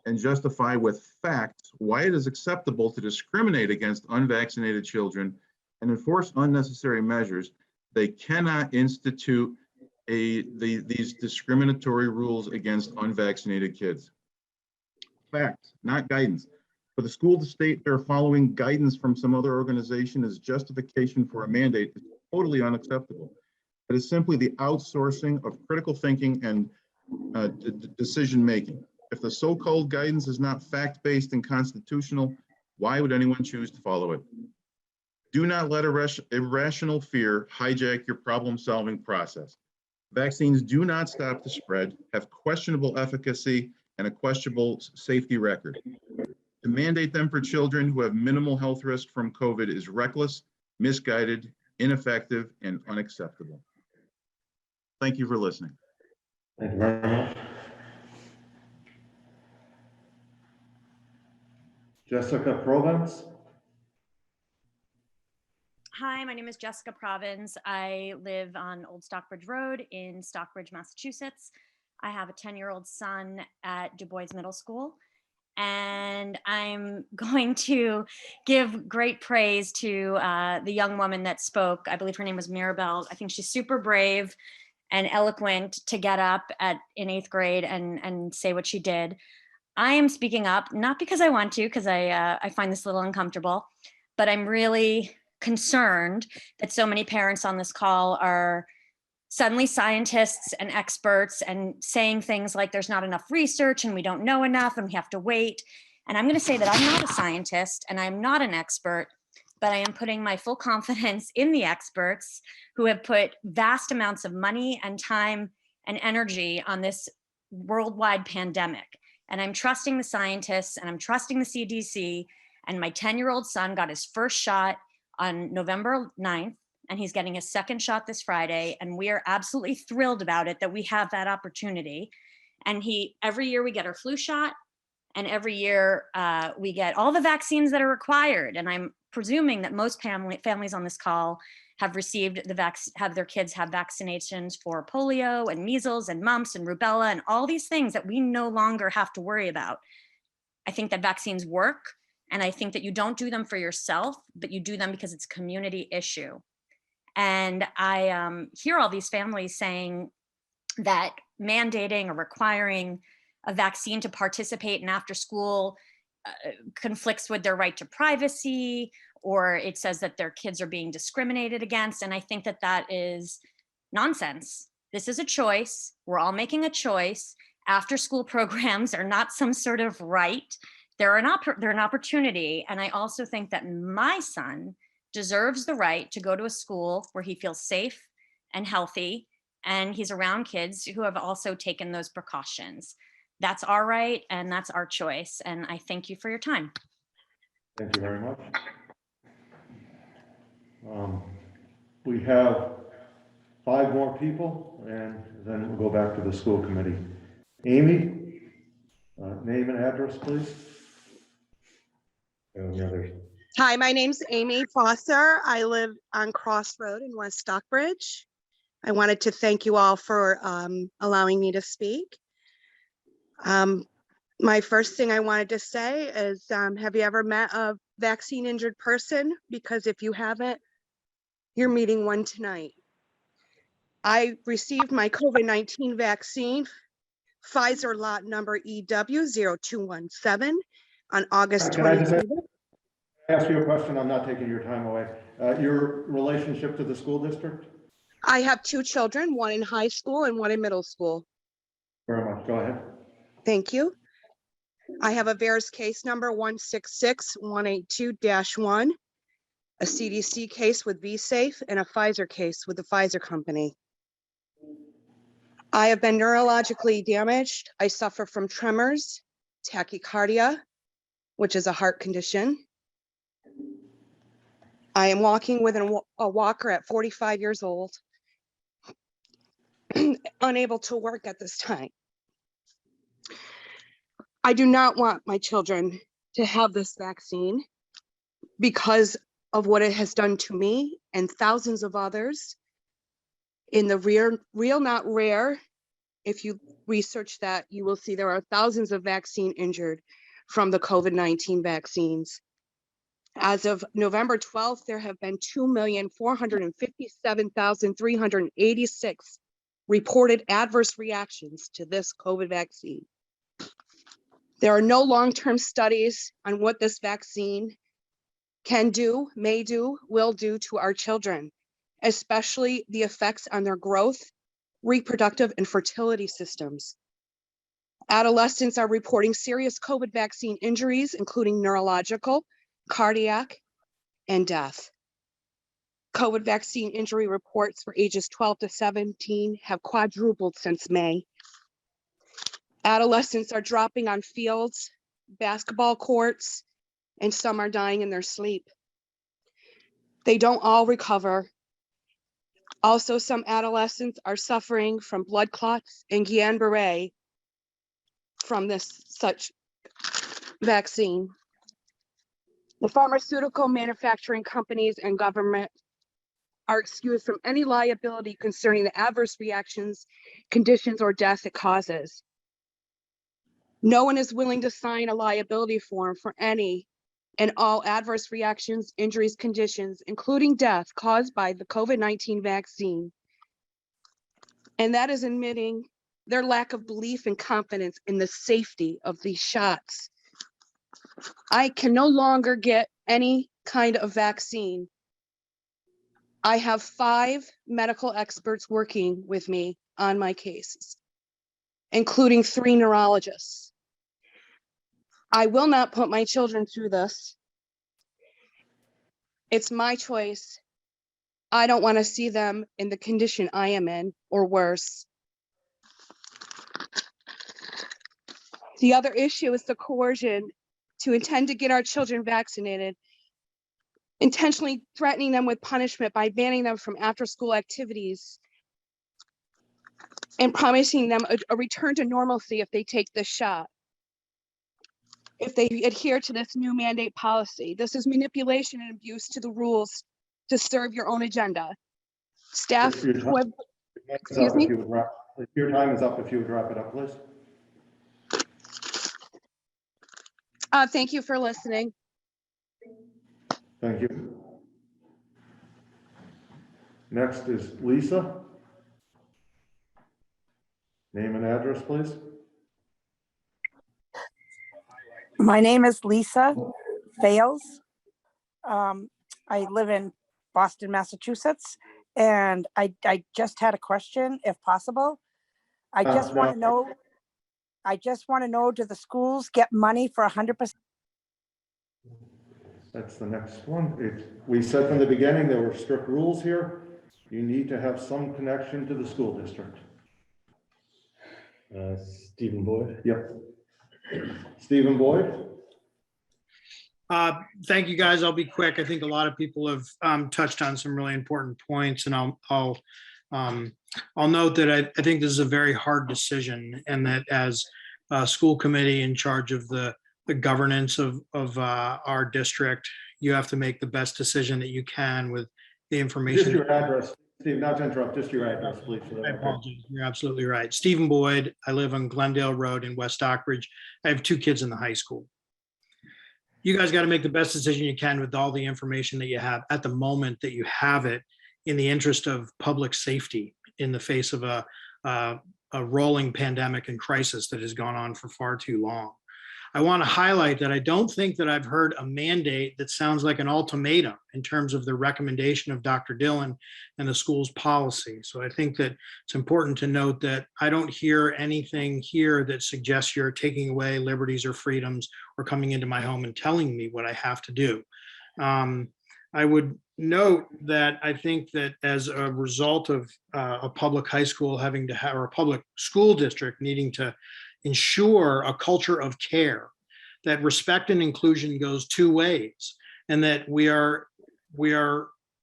and justify with facts why it is acceptable to discriminate against unvaccinated children and enforce unnecessary measures, they cannot institute these discriminatory rules against unvaccinated kids. Facts, not guidance. For the school to state they're following guidance from some other organization as justification for a mandate is totally unacceptable. It is simply the outsourcing of critical thinking and decision-making. If the so-called guidance is not fact-based and constitutional, why would anyone choose to follow it? Do not let irrational fear hijack your problem-solving process. Vaccines do not stop the spread, have questionable efficacy, and a questionable safety record. To mandate them for children who have minimal health risk from COVID is reckless, misguided, ineffective, and unacceptable. Thank you for listening. Thank you very much. Jessica Provence. Hi, my name is Jessica Provence. I live on Old Stockbridge Road in Stockbridge, Massachusetts. I have a 10-year-old son at Du Bois Middle School, and I'm going to give great praise to the young woman that spoke. I believe her name was Mirabelle. I think she's super brave and eloquent to get up in 8th grade and say what she did. I am speaking up, not because I want to, because I find this a little uncomfortable, but I'm really concerned that so many parents on this call are suddenly scientists and experts and saying things like there's not enough research and we don't know enough and we have to wait. And I'm going to say that I'm not a scientist and I'm not an expert, but I am putting my full confidence in the experts who have put vast amounts of money and time and energy on this worldwide pandemic. And I'm trusting the scientists and I'm trusting the CDC. And my 10-year-old son got his first shot on November 9th, and he's getting his second shot this Friday. And we are absolutely thrilled about it that we have that opportunity. And every year we get our flu shot, and every year we get all the vaccines that are required. And I'm presuming that most families on this call have received have their kids have vaccinations for polio and measles and mumps and rubella and all these things that we no longer have to worry about. I think that vaccines work. And I think that you don't do them for yourself, but you do them because it's a community issue. And I hear all these families saying that mandating or requiring a vaccine to participate in after school conflicts with their right to privacy, or it says that their kids are being discriminated against. And I think that that is nonsense. This is a choice. We're all making a choice. After school programs are not some sort of right. They're an opportunity. And I also think that my son deserves the right to go to a school where he feels safe and healthy, and he's around kids who have also taken those precautions. That's our right, and that's our choice. And I thank you for your time. Thank you very much. We have 5 more people, and then we'll go back to the school committee. Amy, name and address, please. Any others? Hi, my name's Amy Foster. I live on Cross Road in West Stockbridge. I wanted to thank you all for allowing me to speak. My first thing I wanted to say is, have you ever met a vaccine injured person? Because if you haven't, you're meeting one tonight. I received my COVID-19 vaccine, Pfizer lot number EW0217 on August Can I just 27th. ask you a question? I'm not taking your time away. Your relationship to the school district? I have two children, one in high school and one in middle school. Very much. Go ahead. Thank you. I have a VAERS case number 166182-1, a CDC case with VSafe, and a Pfizer case with the Pfizer company. I have been neurologically damaged. I suffer from tremors, tachycardia, which is a heart condition. I am walking with a walker at 45 years old, unable to work at this time. I do not want my children to have this vaccine because of what it has done to me and thousands of others. In the real, not rare, if you research that, you will see there are thousands of vaccine injured from the COVID-19 vaccines. As of November 12th, there have been 2,457,386 reported adverse reactions to this COVID vaccine. There are no long-term studies on what this vaccine can do, may do, will do to our children, especially the effects on their growth, reproductive, and fertility systems. Adolescents are reporting serious COVID vaccine injuries, including neurological, cardiac, and death. COVID vaccine injury reports for ages 12 to 17 have quadrupled since May. Adolescents are dropping on fields, basketball courts, and some are dying in their sleep. They don't all recover. Also, some adolescents are suffering from blood clots and Guillain-Barré from such vaccine. The pharmaceutical manufacturing companies and government are excused from any liability concerning the adverse reactions, conditions, or death it causes. No one is willing to sign a liability form for any and all adverse reactions, injuries, conditions, including death caused by the COVID-19 vaccine. And that is admitting their lack of belief and confidence in the safety of these shots. I can no longer get any kind of vaccine. I have 5 medical experts working with me on my cases, including 3 neurologists. I will not put my children through this. It's my choice. I don't want to see them in the condition I am in or worse. The other issue is the coercion to intend to get our children vaccinated, intentionally threatening them with punishment by banning them from after-school activities and promising them a return to normalcy if they take this shot, if they adhere to this new mandate policy. This is manipulation and abuse to the rules to serve your own agenda. Staff, excuse me? Your time is up. If you would wrap it up, please. Thank you for listening. Thank you. Next is Lisa. Name and address, please. My name is Lisa Fales. I live in Boston, Massachusetts, and I just had a question, if possible. I just want to know, do the schools get money for 100%? That's the next one. We said from the beginning, there were strict rules here. You need to have some connection to the school district. Stephen Boyd. Yep. Stephen Boyd. Thank you, guys. I'll be quick. I think a lot of people have touched on some really important points, and I'll note that I think this is a very hard decision, and that as a school committee in charge of the the governance of our district. You have to make the best decision that you can with the information. Just your address, Steve, not to interrupt, just your address, please. For the I record. apologize. You're absolutely right. Stephen Boyd. I live on Glendale Road in West Stockbridge. I have 2 kids in the high school. You guys got to make the best decision you can with all the information that you have at the moment that you have it, in the interest of public safety in the face of a rolling pandemic and crisis that has gone on for far too long. I want to highlight that I don't think that I've heard a mandate that sounds like an ultimatum in terms of the recommendation of Dr. Dillon and the school's policy. So I think that it's important to note that I don't hear anything here that suggests you're taking away liberties or freedoms or coming into my home and telling me what I have to do. I would note that I think that as a result of a public high school having to have, or a public school district needing to ensure a culture of care, that respect and inclusion goes 2 ways, and that we are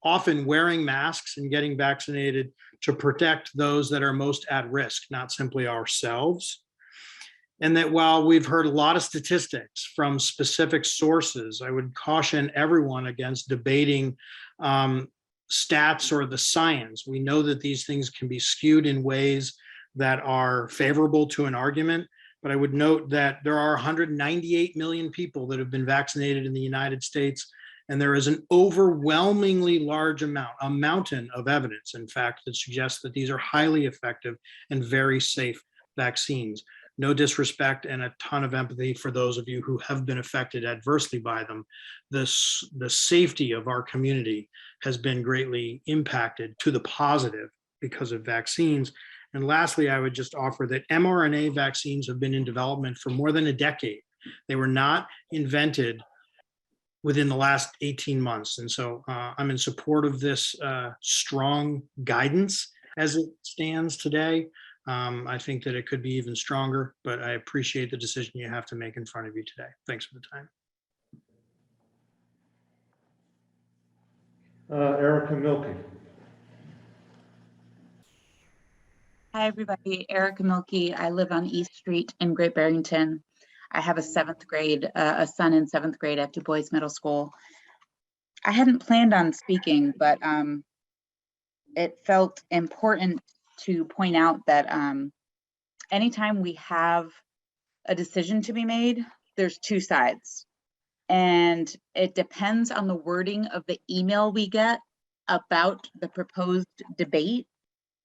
often wearing masks and getting vaccinated to protect those that are most at risk, not simply ourselves. And that while we've heard a lot of statistics from specific sources, I would caution everyone against debating stats or the science. We know that these things can be skewed in ways that are favorable to an argument, but I would note that there are 198 million people that have been vaccinated in the United States, and there is an overwhelmingly large amount, a mountain of evidence, in fact, that suggests that these are highly effective and very safe vaccines. No disrespect and a ton of empathy for those of you who have been affected adversely by them. The safety of our community has been greatly impacted to the positive because of vaccines. And lastly, I would just offer that mRNA vaccines have been in development for more than a decade. They were not invented within the last 18 months. And so I'm in support of this strong guidance as it stands today. I think that it could be even stronger, but I appreciate the decision you have to make in front of you today. Thanks for the time. Erica Milky. Hi, everybody. Erica Milky. I live on East Street in Great Barrington. I have a 7th grade, a son in 7th grade at Du Bois Middle School. I hadn't planned on speaking, but it felt important to point out that anytime we have a decision to be made, there's 2 sides. And it depends on the wording of the email we get about the proposed debate,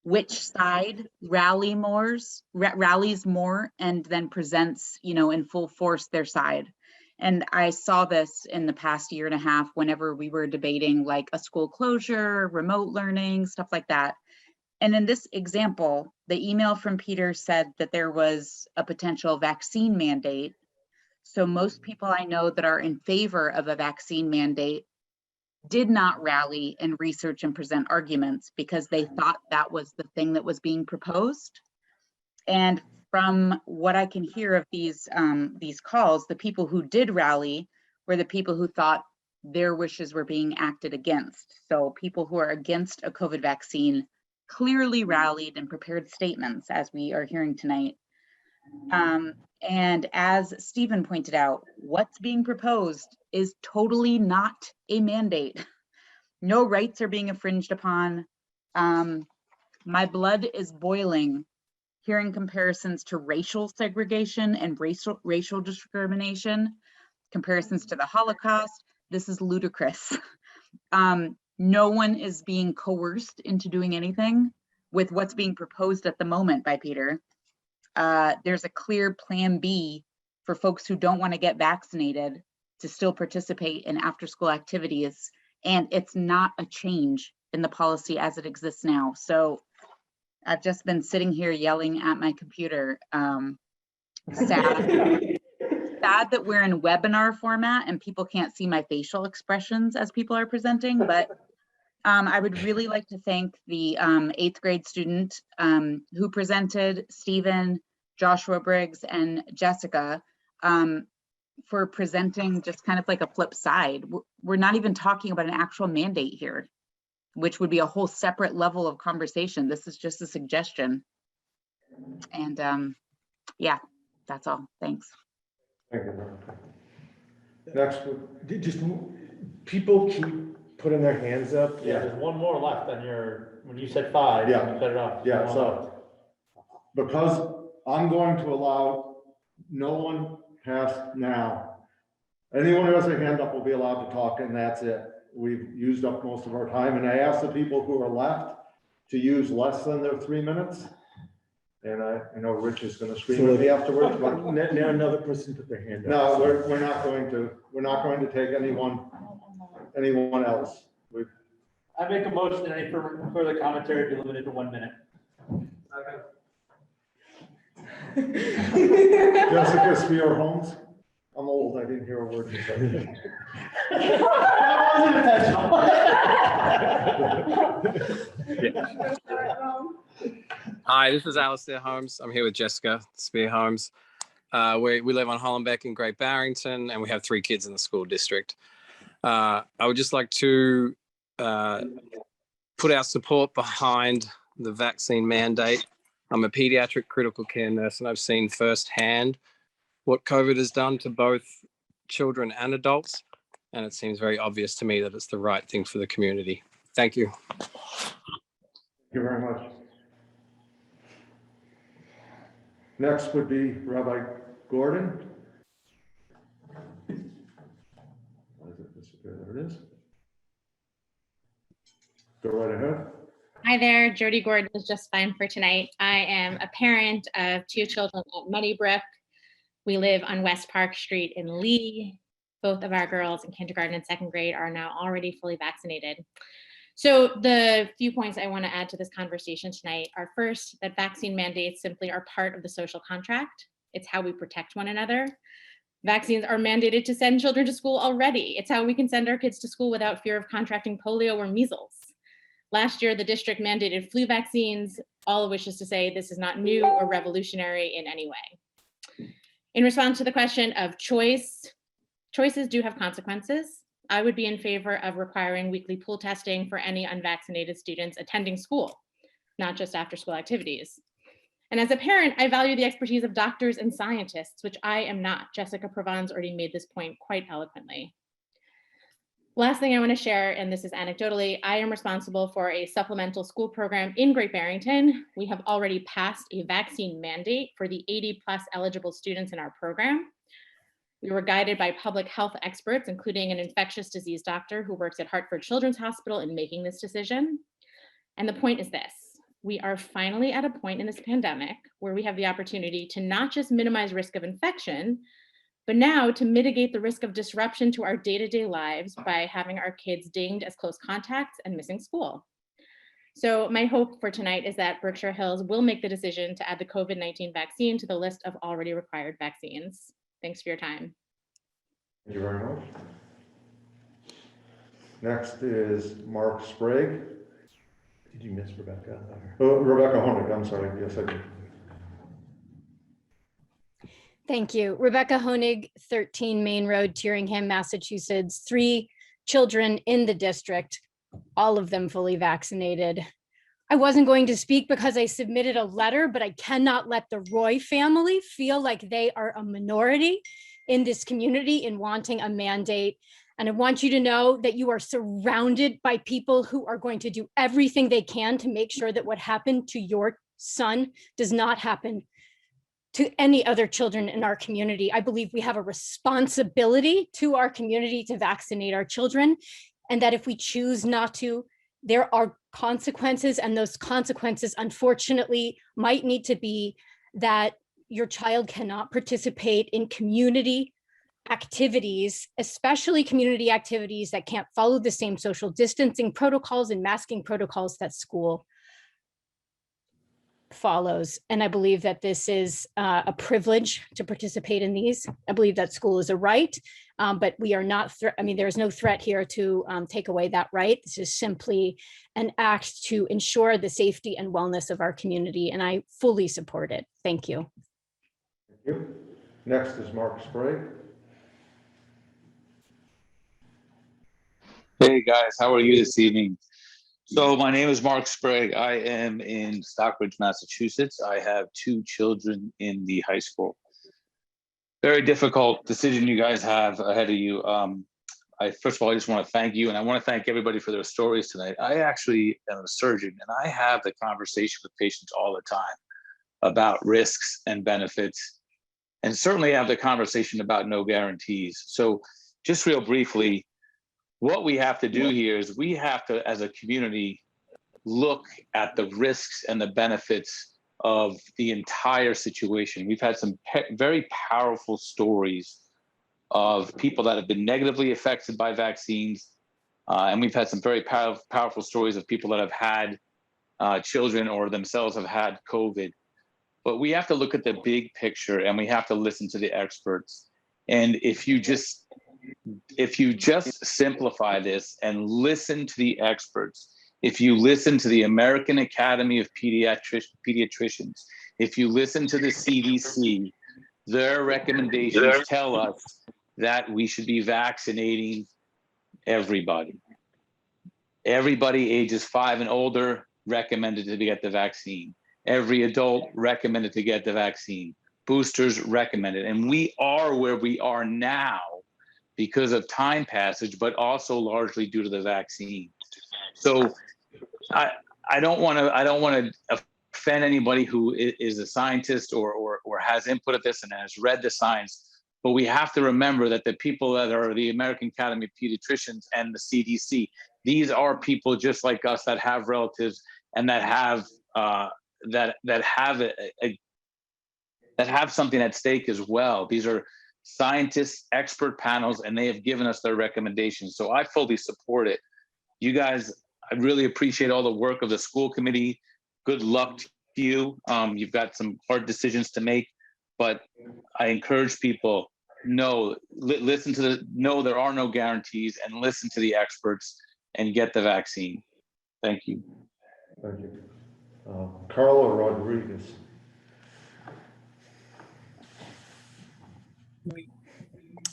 which side rallies more and then presents, in full force their side. And I saw this in the past 1.5 years whenever we were debating like a school closure, remote learning, stuff like that. And in this example, the email from Peter said that there was a potential vaccine mandate. So most people I know that are in favor of a vaccine mandate did not rally and research and present arguments because they thought that was the thing that was being proposed. And from what I can hear of these calls, the people who did rally were the people who thought their wishes were being acted against. So people who are against a COVID vaccine clearly rallied and prepared statements, as we are hearing tonight. And as Stephen pointed out, what's being proposed is totally not a mandate. No rights are being infringed upon. My blood is boiling hearing comparisons to racial segregation and racial discrimination, comparisons to the Holocaust. This is ludicrous. No one is being coerced into doing anything with what's being proposed at the moment by Peter. There's a clear plan B for folks who don't want to get vaccinated to still participate in after-school activities, and it's not a change in the policy as it exists now. So I've just been sitting here yelling at my computer. Sad that we're in webinar format and people can't see my facial expressions as people are presenting, but I would really like to thank the 8th grade student who presented, Stephen, Joshua Briggs, and Jessica, for presenting just kind of like a flip side. We're not even talking about an actual mandate here, which would be a whole separate level of conversation. This is just a suggestion. And yeah, that's all. Thanks. Thank you. Next, Just, people keep putting their hands up. Yeah, there's one more left on your, when you said five, Yeah. you cut it off. Yeah, One so left. because I'm going to allow no one past now. Anyone who has a hand up will be allowed to talk, and that's it. We've used up most of our time, and I asked the people who are left to use less than their 3 minutes. And I know Rich is gonna scream at me afterwards, but Now another person put their hand up. no, we're not going to take anyone else. I make a motion that any further commentary be limited to 1 minute. Jessica Spear Holmes. I'm old, I didn't hear a word you said. Hi, this is Alistair Holmes. I'm here with Jessica Spear Holmes. We live on Hollenbeck in Great Barrington, and we have 3 kids in the school district. I would just like to put our support behind the vaccine mandate. I'm a pediatric critical care nurse, and I've seen firsthand what COVID has done to both children and adults. And it seems very obvious to me that it's the right thing for the community. Thank you. Thank you very much. Next would be Rabbi Gordon. Why does it disappear? There it is. Go right ahead. Hi there, Jody Gordon is just fine for tonight. I am a parent of 2 children at Muddy Brook. We live on West Park Street in Lee. Both of our girls in kindergarten and 2nd grade are now already fully vaccinated. So the few points I want to add to this conversation tonight are, first, that vaccine mandates simply are part of the social contract. It's how we protect one another. Vaccines are mandated to send children to school already. It's how we can send our kids to school without fear of contracting polio or measles. Last year, the district mandated flu vaccines, all of which is to say this is not new or revolutionary in any way. In response to the question of choice, choices do have consequences. I would be in favor of requiring weekly pool testing for any unvaccinated students attending school, not just after school activities. And as a parent, I value the expertise of doctors and scientists, which I am not. Jessica Provon's already made this point quite eloquently. Last thing I want to share, and this is anecdotally, I am responsible for a supplemental school program in Great Barrington. We have already passed a vaccine mandate for the 80+ eligible students in our program. We were guided by public health experts, including an infectious disease doctor who works at Hartford Children's Hospital, in making this decision. And the point is this: we are finally at a point in this pandemic where we have the opportunity to not just minimize risk of infection, but now to mitigate the risk of disruption to our day-to-day lives by having our kids dinged as close contacts and missing school. So my hope for tonight is that Berkshire Hills will make the decision to add the COVID-19 vaccine to the list of already required vaccines. Thanks for your time. Thank you very much. Next is Mark Sprague. Did you miss Rebecca? Rebecca Honig, I'm sorry. Yes, I did. Thank you. Rebecca Honig, 13 Main Road, Tyringham, Massachusetts. 3 children in the district, all of them fully vaccinated. I wasn't going to speak because I submitted a letter, but I cannot let the Roy family feel like they are a minority in this community in wanting a mandate. And I want you to know that you are surrounded by people who are going to do everything they can to make sure that what happened to your son does not happen to any other children in our community. I believe we have a responsibility to our community to vaccinate our children, and that if we choose not to, there are consequences, and those consequences, unfortunately, might need to be that your child cannot participate in community activities, especially community activities that can't follow the same social distancing protocols and masking protocols that school follows. And I believe that this is a privilege to participate in these. I believe that school is a right, but we are not, there's no threat here to take away that right. This is simply an act to ensure the safety and wellness of our community, and I fully support it. Thank you. Thank you. Next is Mark Sprague. Hey guys, how are you this evening? So my name is Mark Sprague. I am in Stockbridge, Massachusetts. I have 2 children in the high school. Very difficult decision you guys have ahead of you. First of all, I just want to thank you, and I want to thank everybody for their stories tonight. I actually am a surgeon, and I have the conversation with patients all the time about risks and benefits, and certainly have the conversation about no guarantees. So just real briefly, what we have to do here is we have to, as a community, look at the risks and the benefits of the entire situation. We've had some very powerful stories of people that have been negatively affected by vaccines. And we've had some very powerful stories of people that have had children or themselves have had COVID. But we have to look at the big picture, and we have to listen to the experts. And if you just simplify this and listen to the experts, if you listen to the American Academy of Pediatricians, if you listen to the CDC, their recommendations tell us that we should be vaccinating everybody. Everybody ages 5 and older recommended to get the vaccine. Every adult recommended to get the vaccine. Boosters recommended. And we are where we are now because of time passage, but also largely due to the vaccine. So I don't want to offend anybody who is a scientist or has input at this and has read the science, but we have to remember that the people that are the American Academy of Pediatricians and the CDC, these are people just like us that have relatives and that have that have something at stake as well. These are scientists, expert panels, and they have given us their recommendations. So I fully support it. You guys, I really appreciate all the work of the school committee. Good luck to you. You've got some hard decisions to make, but I encourage people, listen to know there are no guarantees, and listen to the experts and get the vaccine. Thank you. Thank you. Carla Rodriguez.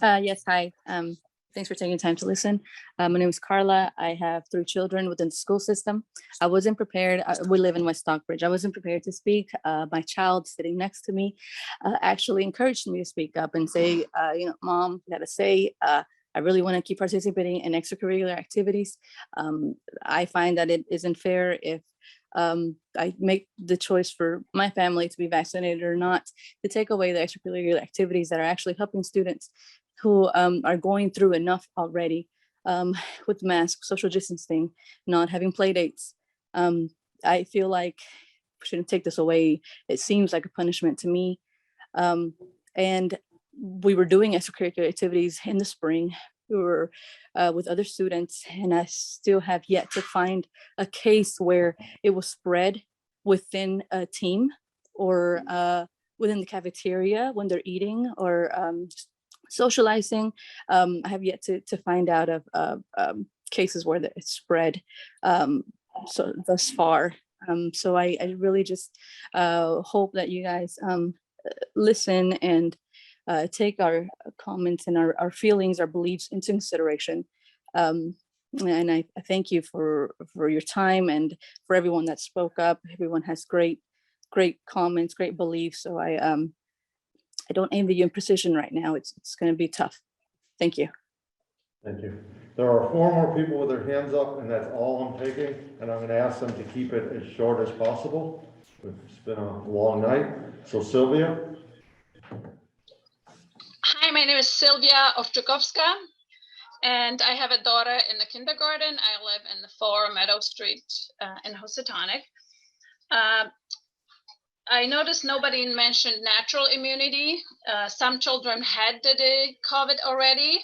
Yes, hi. Thanks for taking time to listen. My name is Carla. I have 3 children within the school system. I wasn't prepared. We live in West Stockbridge. I wasn't prepared to speak. My child sitting next to me actually encouraged me to speak up and say, Mom, you gotta say, I really want to keep participating in extracurricular activities. I find that it isn't fair if I make the choice for my family to be vaccinated or not, to take away the extracurricular activities that are actually helping students who are going through enough already with masks, social distancing, not having play dates. I feel like we shouldn't take this away. It seems like a punishment to me. And we were doing extracurricular activities in the spring. We were with other students, and I still have yet to find a case where it was spread within a team or within the cafeteria when they're eating or socializing. I have yet to find out of cases where it's spread so thus far. So I really just hope that you guys listen and take our comments and our feelings, our beliefs into consideration. And I thank you for your time and for everyone that spoke up. Everyone has great comments, great beliefs. So I don't envy you in precision right now. It's going to be tough. Thank you. Thank you. There are 4 more people with their hands up, and that's all I'm taking. And I'm going to ask them to keep it as short as possible. It's been a long night. So Sylvia. Hi, my name is Sylvia Ovchukovska, and I have a daughter in the kindergarten. I live in the 4 Meadow Street in Housatonic. I noticed nobody mentioned natural immunity. Some children had the COVID already.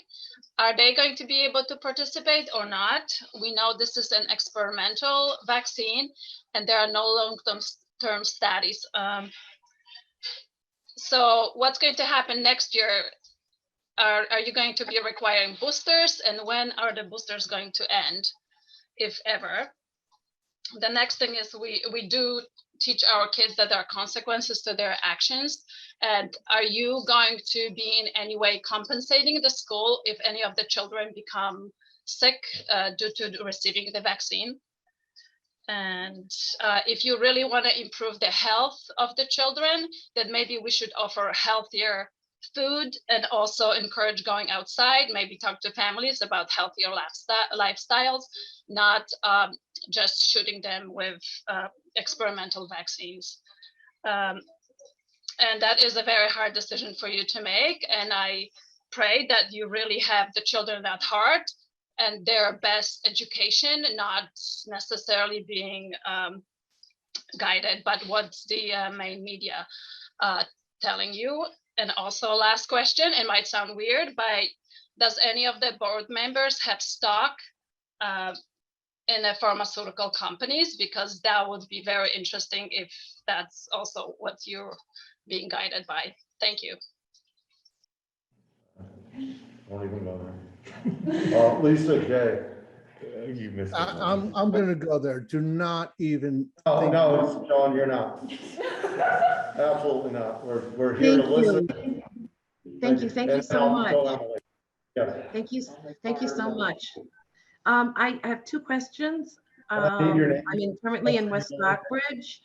Are they going to be able to participate or not? We know this is an experimental vaccine and there are no long-term studies. So what's going to happen next year? Are you going to be requiring boosters, and when are the boosters going to end, if ever? The next thing is we do teach our kids that there are consequences to their actions. And are you going to be in any way compensating the school if any of the children become sick due to receiving the vaccine? And if you really want to improve the health of the children, then maybe we should offer healthier food, and also encourage going outside, maybe talk to families about healthier lifestyles, not just shooting them with experimental vaccines. And that is a very hard decision for you to make. And I pray that you really have the children at heart and their best education, not necessarily being guided by what's the main media telling you. And also, last question, it might sound weird, but does any of the board members have stock in the pharmaceutical companies? Because that would be very interesting if that's also what you're being guided by. Thank you. Don't even go there. Lisa J. You missed it. I'm going to go there. Do not even. Oh, think- no, John, you're not. Absolutely not. We're here to listen. Thank you so much. Yes. Thank you so much. I have two questions. I need your name. I'm currently in West Stockbridge,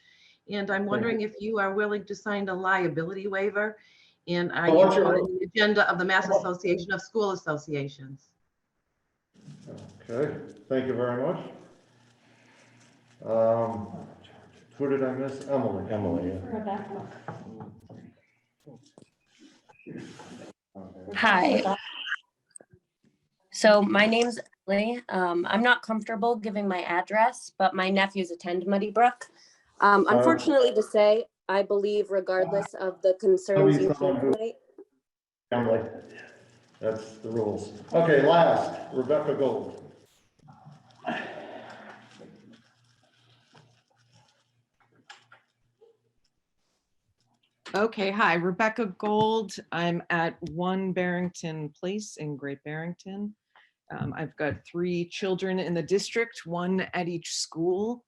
and I'm wondering if you are willing to sign a liability waiver. And are you what's on your- the agenda of the Mass Association of School Associations? Okay, thank you very much. Who did I miss? Emily. Emily, yeah. Hi. So my name's Emily. I'm not comfortable giving my address, but my nephews attend Muddy Brook. Unfortunately to say, I believe regardless of the concerns you hear tonight. Emily, that's the rules. Okay, last, Rebecca Gold. Okay, hi, Rebecca Gold. I'm at 1 Barrington Place in Great Barrington. I've got 3 children in the district, 1 at each school.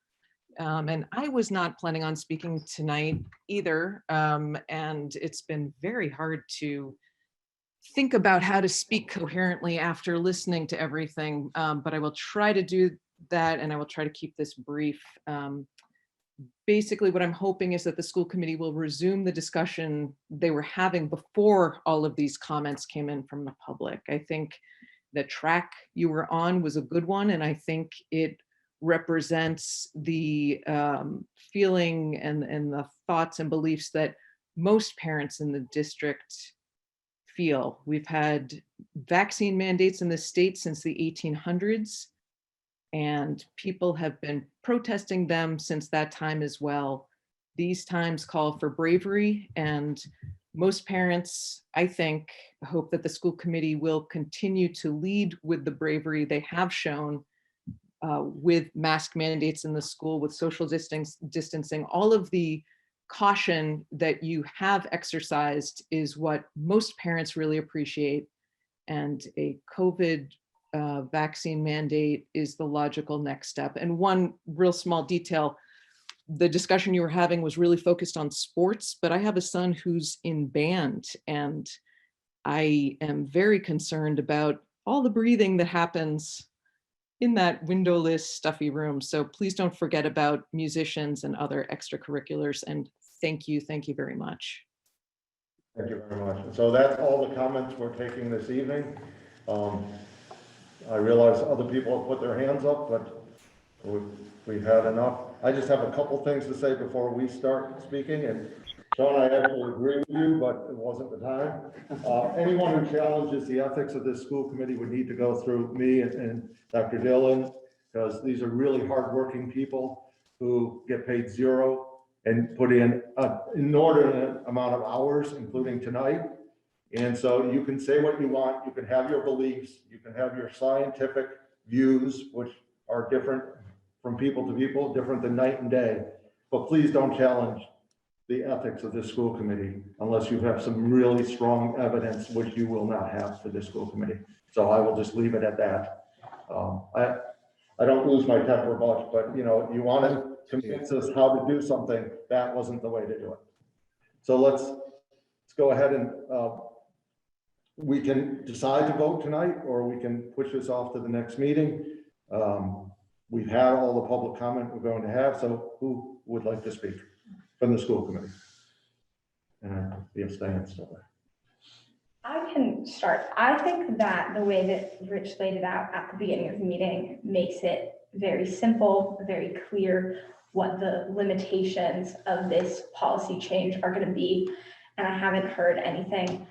And I was not planning on speaking tonight either. And it's been very hard to think about how to speak coherently after listening to everything. But I will try to do that, and I will try to keep this brief. Basically, what I'm hoping is that the school committee will resume the discussion they were having before all of these comments came in from the public. I think the track you were on was a good one, and I think it represents the feeling and the thoughts and beliefs that most parents in the district feel. We've had vaccine mandates in the state since the 1800s. And people have been protesting them since that time as well. These times call for bravery, and most parents, I think, hope that the school committee will continue to lead with the bravery they have shown with mask mandates in the school, with social distancing. All of the caution that you have exercised is what most parents really appreciate, and a COVID vaccine mandate is the logical next step. And one real small detail, the discussion you were having was really focused on sports, but I have a son who's in band, and I am very concerned about all the breathing that happens in that windowless, stuffy room. So please don't forget about musicians and other extracurriculars. And thank you very much. Thank you very much. So that's all the comments we're taking this evening. I realize other people have put their hands up, but we've had enough. I just have a couple things to say before we start speaking. And Sean, I actually agree with you, but it wasn't the time. Anyone who challenges the ethics of this school committee would need to go through me and Dr. Dillon, because these are really hardworking people who get paid zero and put in an inordinate amount of hours, including tonight. And so you can say what you want, you can have your beliefs, you can have your scientific views, which are different from people to people, different than night and day. But please don't challenge the ethics of this school committee unless you have some really strong evidence, which you will not have for this school committee. So I will just leave it at that. I don't lose my temper much, but you know, you want to convince us how to do something, that wasn't the way to do it. So let's go ahead and we can decide to vote tonight, or we can push this off to the next meeting. We've had all the public comment we're going to have, so who would like to speak from the school committee? And the abstain still there. I can start. I think that the way that Rich laid it out at the beginning of the meeting makes it very simple, very clear what the limitations of this policy change are going to be. And I haven't heard anything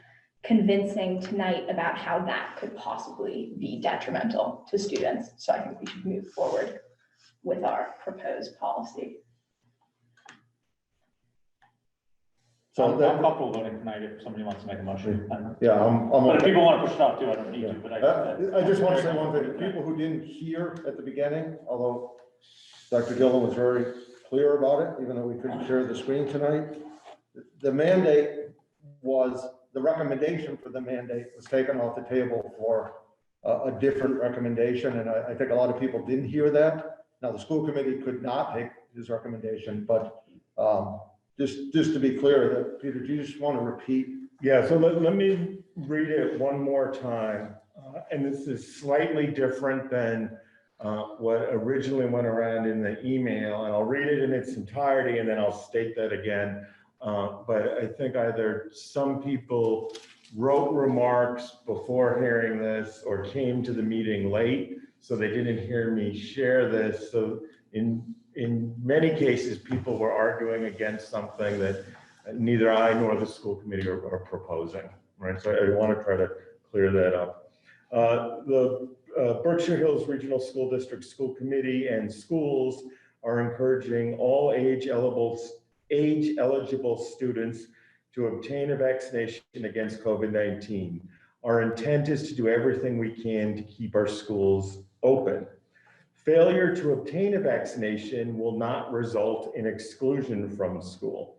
convincing tonight about how that could possibly be detrimental to students. So I think we should move forward with our proposed policy. So I'm comfortable voting tonight if somebody wants to make a motion. Yeah, But if people want to push it off too, I don't need to, but I just want to say one thing. People who didn't hear at the beginning, although Dr. Dillon was very clear about it, even though we couldn't share the screen tonight, the mandate was, the recommendation for the mandate was taken off the table for a different recommendation. And I think a lot of people didn't hear that. Now, the school committee could not take his recommendation, but just to be clear, that Peter, do you just want to repeat? Yeah, so let me read it one more time. And this is slightly different than what originally went around in the email. And I'll read it in its entirety and then I'll state that again. But I think either some people wrote remarks before hearing this or came to the meeting late, so they didn't hear me share this. So in many cases, people were arguing against something that neither I nor the school committee are proposing, right? So I want to try to clear that up. The Berkshire Hills Regional School District School Committee and schools are encouraging all age-eligible students to obtain a vaccination against COVID-19. Our intent is to do everything we can to keep our schools open. Failure to obtain a vaccination will not result in exclusion from school.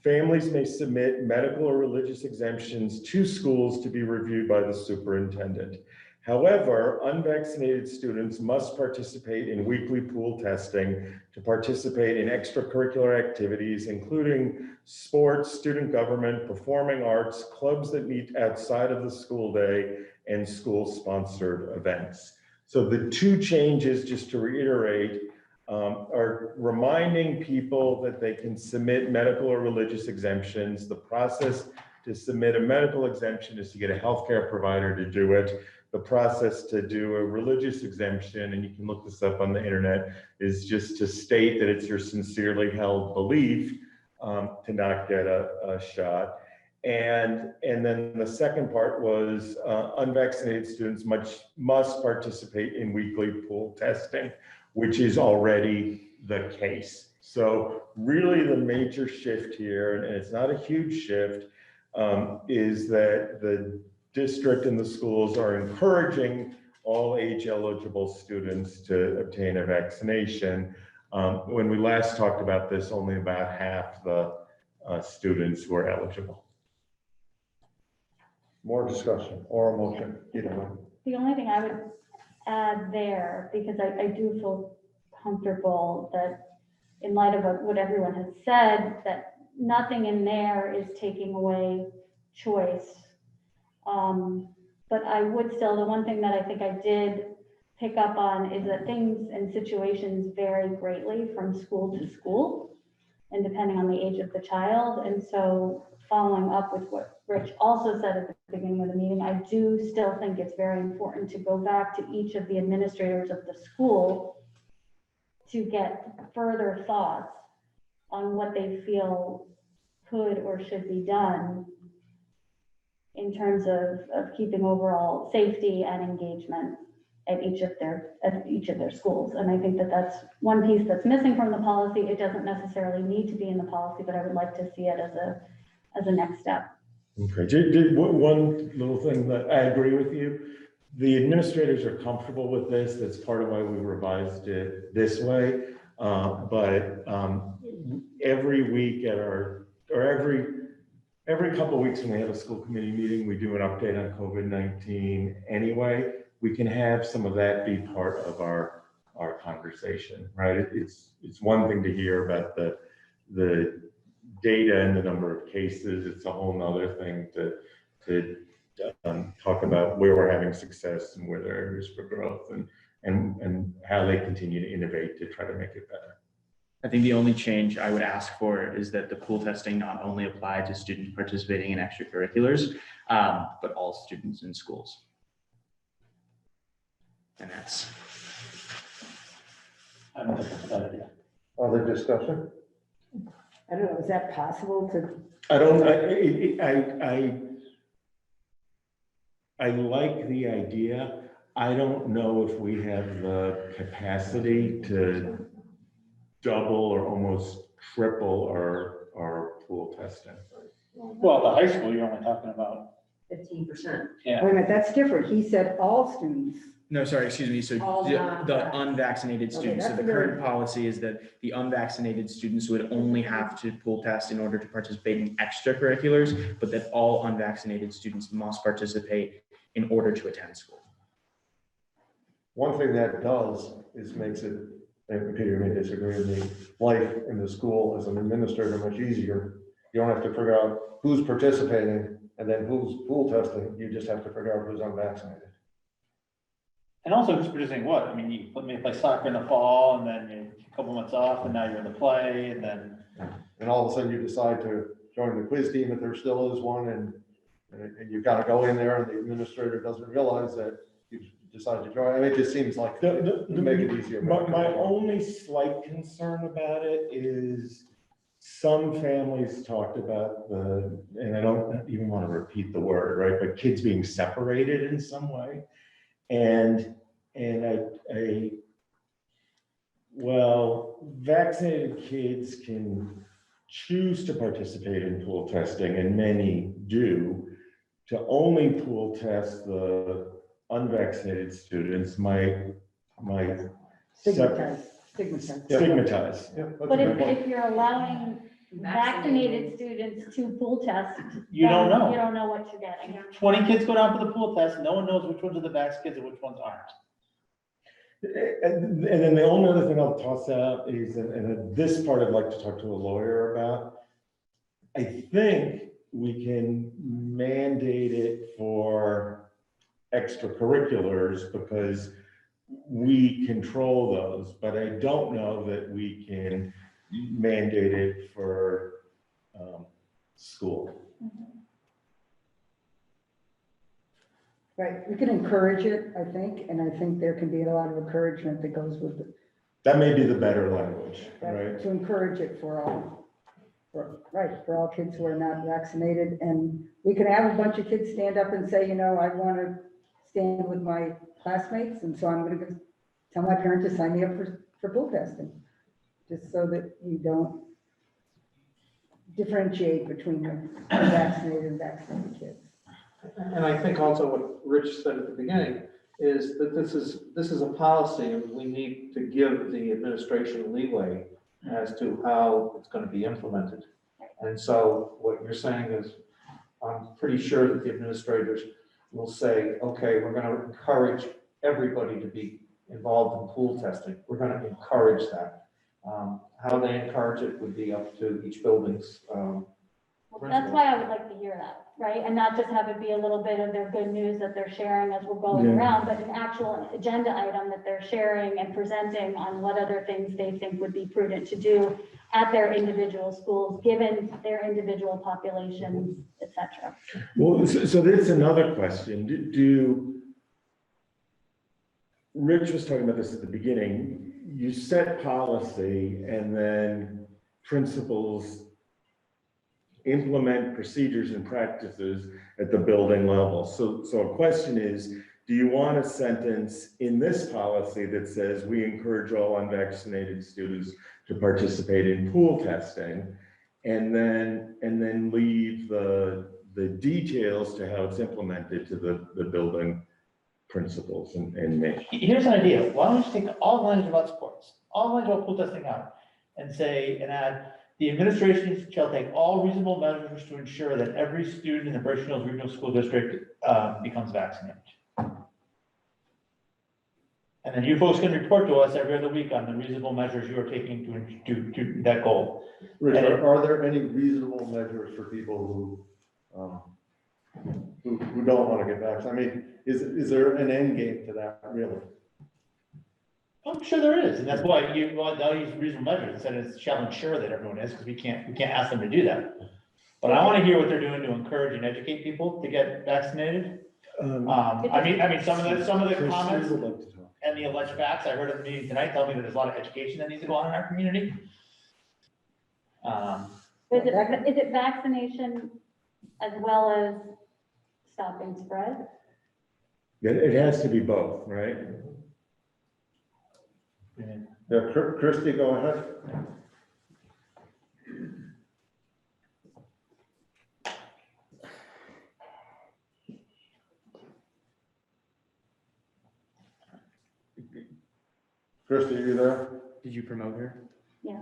Families may submit medical or religious exemptions to schools to be reviewed by the superintendent. However, unvaccinated students must participate in weekly pool testing to participate in extracurricular activities, including sports, student government, performing arts, clubs that meet outside of the school day, and school-sponsored events. So the two changes, just to reiterate, are reminding people that they can submit medical or religious exemptions. The process to submit a medical exemption is to get a healthcare provider to do it. The process to do a religious exemption, and you can look this up on the internet, is just to state that it's your sincerely held belief to not get a shot. And then the second part was unvaccinated students must participate in weekly pool testing, which is already the case. So really the major shift here, and it's not a huge shift, is that the district and the schools are encouraging all age-eligible students to obtain a vaccination. When we last talked about this, only about half the students were eligible. More discussion or a motion, either one. The only thing I would add there, because I do feel comfortable that in light of what everyone has said, that nothing in there is taking away choice. But I would still, the one thing that I think I did pick up on is that things and situations vary greatly from school to school and depending on the age of the child. And so following up with what Rich also said at the beginning of the meeting, I do still think it's very important to go back to each of the administrators of the school to get further thoughts on what they feel could or should be done in terms of keeping overall safety and engagement at each of their schools. And I think that that's one piece that's missing from the policy. It doesn't necessarily need to be in the policy, but I would like to see it as a next step. Okay, one little thing that I agree with you. The administrators are comfortable with this. That's part of why we revised it this way. But every week every couple of weeks when we have a school committee meeting, we do an update on COVID-19 anyway. We can have some of that be part of our conversation, right? It's one thing to hear about the data and the number of cases. It's a whole nother thing to talk about where we're having success and where there are areas for growth and how they continue to innovate to try to make it better. I think the only change I would ask for is that the pool testing not only apply to students participating in extracurriculars, but all students in schools. And that's. I don't think that's a bad idea. Other discussion? I don't know, is that possible to? I don't, I like the idea. I don't know if we have the capacity to double or almost triple our pool testing. Well, the high school, you're only talking about 15%. Yeah. Wait a minute, that's different. He said all students. No, sorry, excuse me. So All the unvaccinated Okay, students. So that's the a current very- policy is that the unvaccinated students would only have to pool test in order to participate in extracurriculars, but that all unvaccinated students must participate in order to attend school. One thing that does is makes it, and Peter may disagree with me, life in the school as an administrator much easier. You don't have to figure out who's participating and then who's pool testing. You just have to figure out who's unvaccinated. And also who's producing what? I mean, you may play soccer in the fall and then you a couple months off and now you're in the play and then. And all of a sudden you decide to join the quiz team if there still is one and you gotta go in there and the administrator doesn't realize that you decide to join. I mean, it just seems like to make it easier. My only slight concern about it is some families talked about and I don't even want to repeat the word, right? But kids being separated in some way. And well, vaccinated kids can choose to participate in pool testing, and many do. To only pool test the unvaccinated students might Stigmatize. stigmatize. But if you're allowing vaccinated students to pool test. You don't then know. You don't know what you're getting. 20 kids go down for the pool test. No one knows which ones are the vax kids and which ones aren't. And then the only other thing I'll toss out is, and this part I'd like to talk to a lawyer about. I think we can mandate it for extracurriculars because we control those, but I don't know that we can mandate it for school. Right, we can encourage it, I think, and I think there can be a lot of encouragement that goes with it. That may be the better language, right? To encourage it for all kids who are not vaccinated. And we can have a bunch of kids stand up and say, you know, I want to stand with my classmates, and so I'm going to tell my parent to sign me up for pool testing, just so that you don't differentiate between the vaccinated and vaccinated kids. And I think also what Rich said at the beginning is that this is a policy and we need to give the administration leeway as to how it's going to be implemented. And so what you're saying is, I'm pretty sure that the administrators will say, okay, we're going to encourage everybody to be involved in pool testing. We're going to encourage that. How they encourage it would be up to each building's That's why I would like to hear that, right? And not just have it be a little bit of their good news that they're sharing as we're going around, but an actual agenda item that they're sharing and presenting on what other things they think would be prudent to do at their individual schools, given their individual populations, et cetera. Well, so there's another question. Rich was talking about this at the beginning. You set policy and then principals implement procedures and practices at the building level. So a question is, do you want a sentence in this policy that says we encourage all unvaccinated students to participate in pool testing, and then leave the details to how it's implemented to the building principals and me? Here's an idea. Why don't you take all the language about sports, all the language about pool testing out, and add, the administration shall take all reasonable measures to ensure that every student in the Berkshire Hills Regional School District becomes vaccinated. And then you folks can report to us every other week on the reasonable measures you are taking to that goal. Rich, are there any reasonable measures for people who don't want to get vaccinated? I mean, is there an end game to that, really? I'm sure there is, and that's why they'll use reasonable measures instead of shall ensure that everyone is, because we can't ask them to do that. But I want to hear what they're doing to encourage and educate people to get vaccinated. I mean, some of the comments and the alleged facts I heard at the meeting tonight tell me that there's a lot of education that needs to go on in our community. Is it vaccination as well as stopping spread? It has to be both, right? Yeah, Christie, go ahead. Christie, are you there? Did you promote her? Yeah.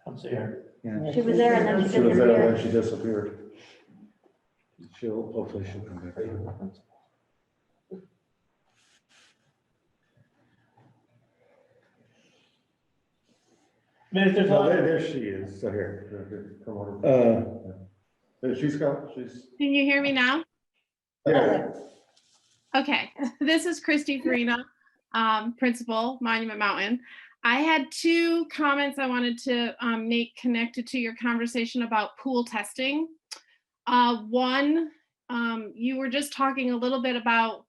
I'm sorry. Yeah. She was there and then she She was there and disappeared. then she disappeared. Hopefully she'll come back. I mean, if there's a No, lot of- there she is, so here. Come on. She's got, Can you hear me now? yeah. Okay, this is Christy Farina, Principal, Monument Mountain. I had two comments I wanted to make connected to your conversation about pool testing. One, you were just talking a little bit about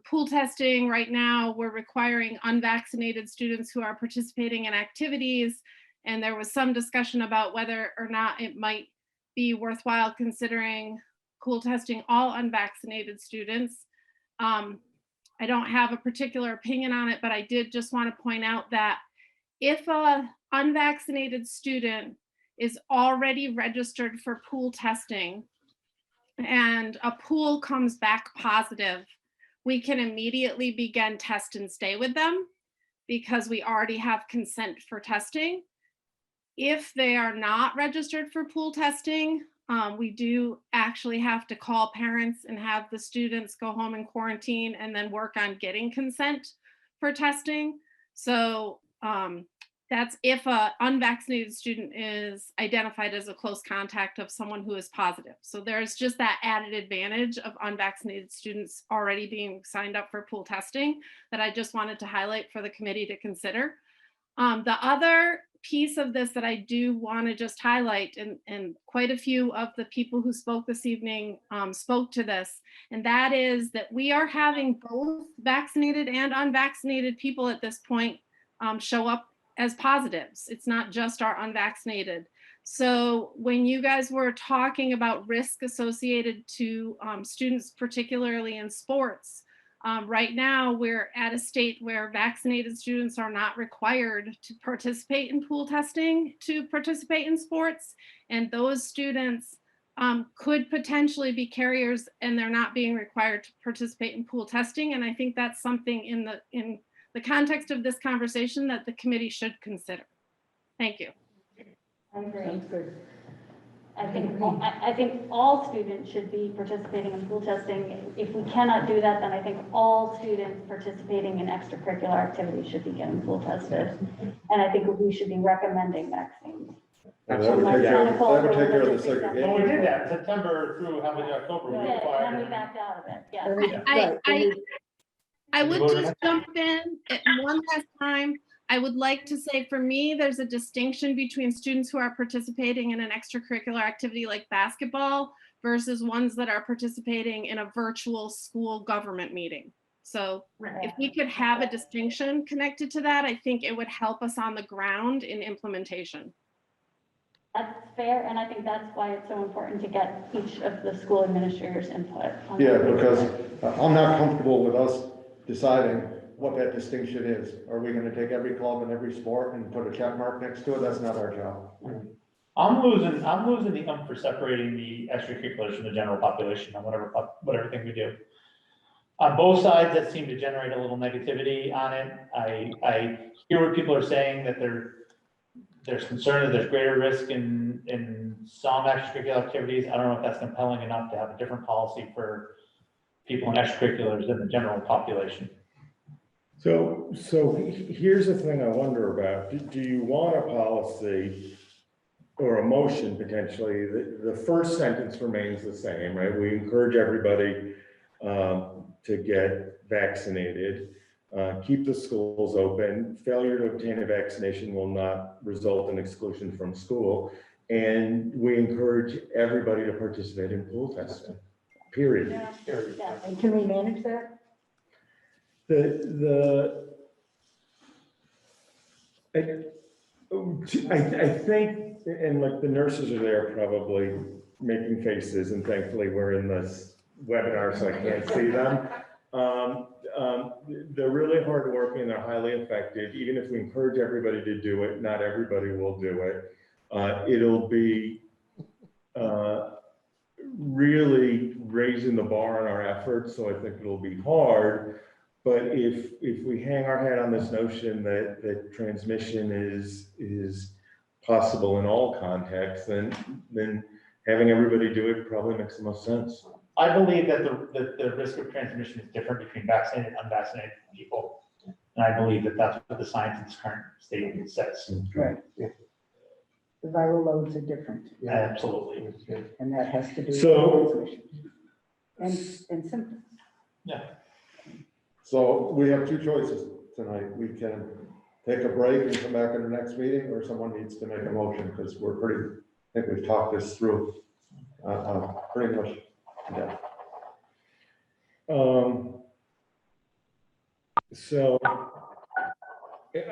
pool testing. Right now, we're requiring unvaccinated students who are participating in activities, and there was some discussion about whether or not it might be worthwhile considering pool testing all unvaccinated students. I don't have a particular opinion on it, but I did just want to point out that if an unvaccinated student is already registered for pool testing and a pool comes back positive, we can immediately begin test and stay with them because we already have consent for testing. If they are not registered for pool testing, we do actually have to call parents and have the students go home and quarantine and then work on getting consent for testing. So that's if an unvaccinated student is identified as a close contact of someone who is positive. So there's just that added advantage of unvaccinated students already being signed up for pool testing that I just wanted to highlight for the committee to consider. The other piece of this that I do want to just highlight, and quite a few of the people who spoke this evening spoke to this, and that is that we are having both vaccinated and unvaccinated people at this point show up as positives. It's not just our unvaccinated. So when you guys were talking about risk associated to students, particularly in sports, right now, we're at a state where vaccinated students are not required to participate in pool testing to participate in sports. And those students could potentially be carriers and they're not being required to participate in pool testing. And I think that's something in the context of this conversation that the committee should consider. Thank you. I agree. I think all students should be participating in pool testing. If we cannot do that, then I think all students participating in extracurricular activities should be getting pool tested. And I think we should be recommending vaccines. That would take care of the segregation. Well, we did that September through how many October. We Yeah, required and we it. backed out of it, yeah. I would just jump in one last time. I would like to say, for me, there's a distinction between students who are participating in an extracurricular activity like basketball versus ones that are participating in a virtual school government meeting. So if we could have a distinction connected to that, I think it would help us on the ground in implementation. That's fair, and I think that's why it's so important to get each of the school administrators' input. Yeah, because I'm not comfortable with us deciding what that distinction is. Are we going to take every club and every sport and put a check mark next to it? That's not our job. I'm losing the for separating the extracurriculars from the general population on whatever thing we do. On both sides, that seem to generate a little negativity on it. I hear what people are saying, that there's concern that there's greater risk in some extracurricular activities. I don't know if that's compelling enough to have a different policy for people in extracurriculars than the general population. So here's the thing I wonder about. Do you want a policy or a motion potentially? The first sentence remains the same, right? We encourage everybody to get vaccinated. keep the schools open. Failure to obtain a vaccination will not result in exclusion from school. And we encourage everybody to participate in pool testing, period. And can we manage that? I think, and like the nurses are there probably making faces, and thankfully we're in this webinar, so I can't see them. They're really hardworking, they're highly effective. Even if we encourage everybody to do it, not everybody will do it. It'll be really raising the bar on our efforts, so I think it'll be hard. But if we hang our hat on this notion that transmission is possible in all contexts, then having everybody do it probably makes the most sense. I believe that the risk of transmission is different between vaccinated and unvaccinated people. And I believe that that's what the science in its current state says. Right. The viral loads are different. Absolutely. And that has to do with So- transmission and symptoms. Yeah. So we have two choices tonight. We can take a break and come back in the next meeting, or someone needs to make a motion, because I think we've talked this through pretty much. Yeah. So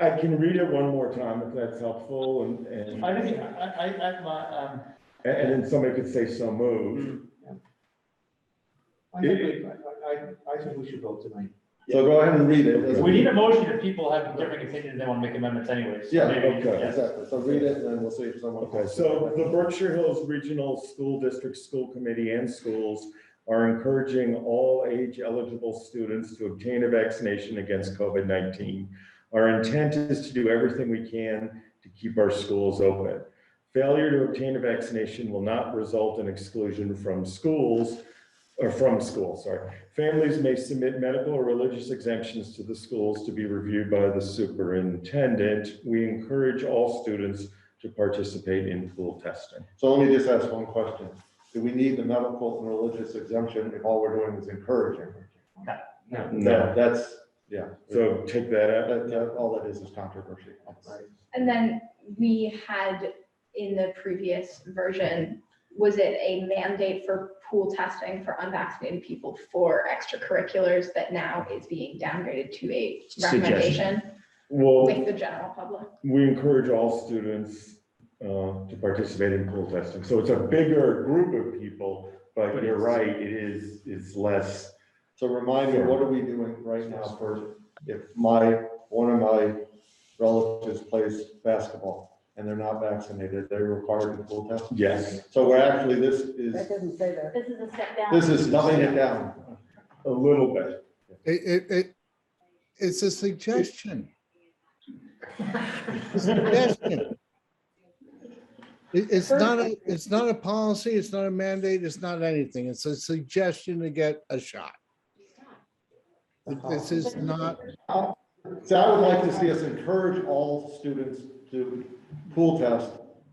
I can read it one more time if that's helpful, and I think, and then somebody could say so moved. I think we should vote tonight. So go ahead and read it. we need a motion if people have different opinions, they want to make amendments anyways. Yeah, Maybe, okay, yes. exactly. So read it, and then we'll see if someone. Okay, so the Berkshire Hills Regional School District School Committee and schools are encouraging all age-eligible students to obtain a vaccination against COVID-19. Our intent is to do everything we can to keep our schools open. Failure to obtain a vaccination will not result in exclusion from school. Families may submit medical or religious exemptions to the schools to be reviewed by the superintendent. We encourage all students to participate in pool testing. So let me just ask one question. Do we need the medical and religious exemption if all we're doing is encouraging? No. That's, yeah. So take that out. All that is controversy. And then we had in the previous version, was it a mandate for pool testing for unvaccinated people for extracurriculars that now is being downgraded to a recommendation Well, with the general public? we encourage all students to participate in pool testing. So it's a bigger group of people, but you're right, it's less. So remind me, what are we doing right now for if one of my relatives plays basketball and they're not vaccinated, they're required to pool test? Yes. So we're actually, That doesn't say that. This is a step down. this is dumbing it down. A little bit. It's a suggestion. Suggestion. It's not a policy, it's not a mandate, it's not anything. It's a suggestion to get a shot. This is not. So I would like to see us encourage all students to pool test,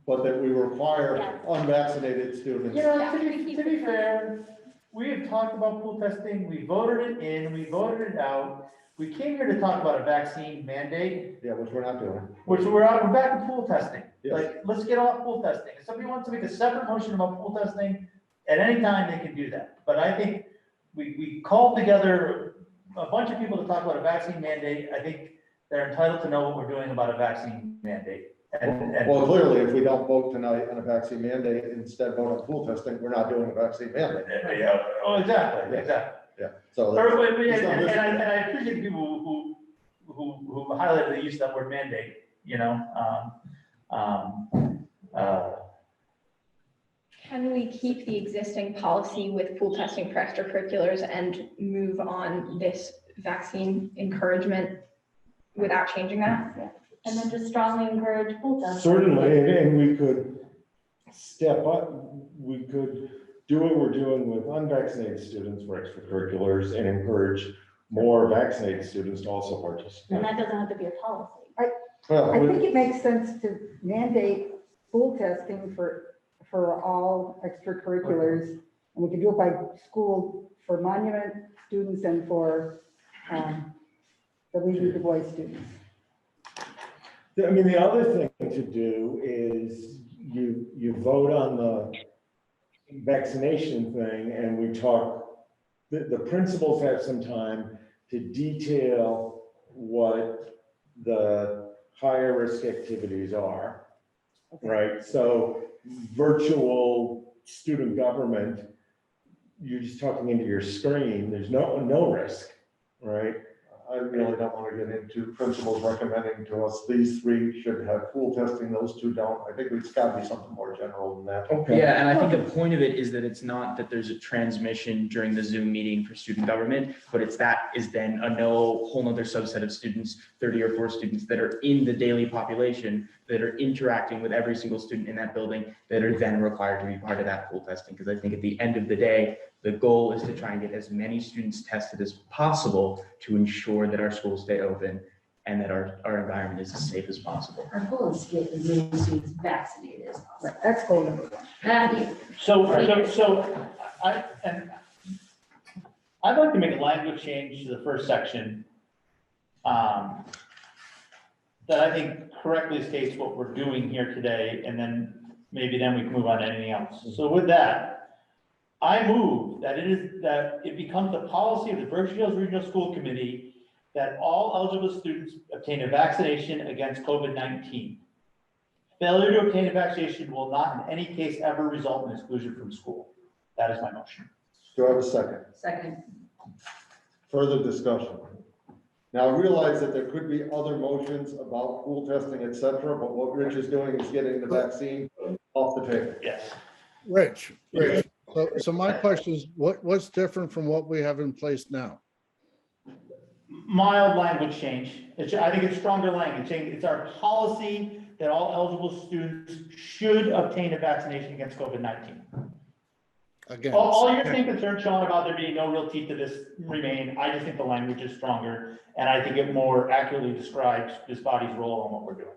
but that we require unvaccinated students. You know, to be fair, we have talked about pool testing, we voted it in, we voted it out. We came here to talk about a vaccine mandate. Yeah, which we're not doing. Which we're back to pool testing. Yes. Like, let's get off pool testing. If somebody wants to make a separate motion about pool testing, at any time they can do that. But I think we called together a bunch of people to talk about a vaccine mandate. I think they're entitled to know what we're doing about a vaccine mandate. Well, clearly, if we don't vote tonight on a vaccine mandate, instead vote on pool testing, we're not doing a vaccine mandate. Yeah, oh, exactly. Yeah, so. And I appreciate people who highlighted the use of that word mandate, you know. Can we keep the existing policy with pool testing for extracurriculars and move on this vaccine encouragement without changing that? Yeah. And then just strongly encourage pool testing. Certainly, and we could step up, we could do what we're doing with unvaccinated students for extracurriculars and encourage more vaccinated students to also participate. And that doesn't have to be a policy. I think it makes sense to mandate pool testing for all extracurriculars. And we can do it by school for monument students and for the that we need to voice students. I mean, the other thing to do is you vote on the vaccination thing and we talk, the principals have some time to detail what the higher risk activities are, right? So virtual student government, you're just talking into your screen, there's no risk, right? I really don't want to get into principals recommending to us, these three should have pool testing, those two don't. I think it's got to be something more general than that. Yeah, and I think the point of it is that it's not that there's a transmission during the Zoom meeting for student government, but it's that is then a whole nother subset of students, 30 or 40 students that are in the daily population that are interacting with every single student in that building that are then required to be part of that pool testing. Because I think at the end of the day, the goal is to try and get as many students tested as possible to ensure that our schools stay open and that our environment is as safe as possible. Our goal is to get as many students vaccinated as possible. Right, that's goal number one. I'd like to make a language change to the first section that I think correctly states what we're doing here today, and then we can move on to anything else. So with that, I move that it becomes the policy of the Berkshire Hills Regional School Committee that all eligible students obtain a vaccination against COVID-19. Failure to obtain a vaccination will not in any case ever result in exclusion from school. That is my motion. Do I have a second? Second. Further discussion. Now, I realize that there could be other motions about pool testing, et cetera, but what Rich is doing is getting the vaccine off the table. Yes. Rich, so my question is, what's different from what we have in place now? Mild language change. I think it's stronger language. It's our policy that all eligible students should obtain a vaccination against COVID-19. Again, All your same concerns, Sean, about there being no real teeth to this remain. I just think the language is stronger, and I think it more accurately describes this body's role and what we're doing.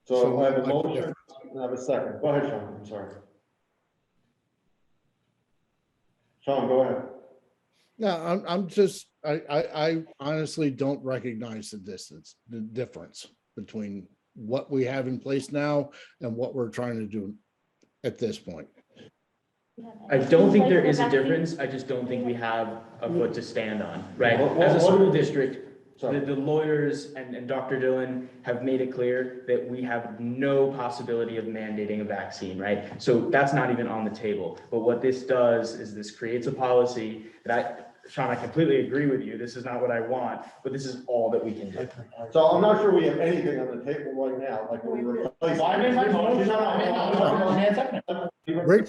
So I have a motion, and I have a second. Go ahead, Sean, I'm sorry. Sean, go ahead. No, I'm just, I honestly don't recognize the difference between what we have in place now and what we're trying to do at this point. I don't think there is a difference. I just don't think we have a foot to stand on, right? As a school district, the lawyers and Dr. Dillon have made it clear that we have no possibility of mandating a vaccine, right? So that's not even on the table. But what this does is this creates a policy that Sean, I completely agree with you. This is not what I want, but this is all that we can do. So I'm not sure we have anything on the table right now, like we're replacing. Well, I made my motion.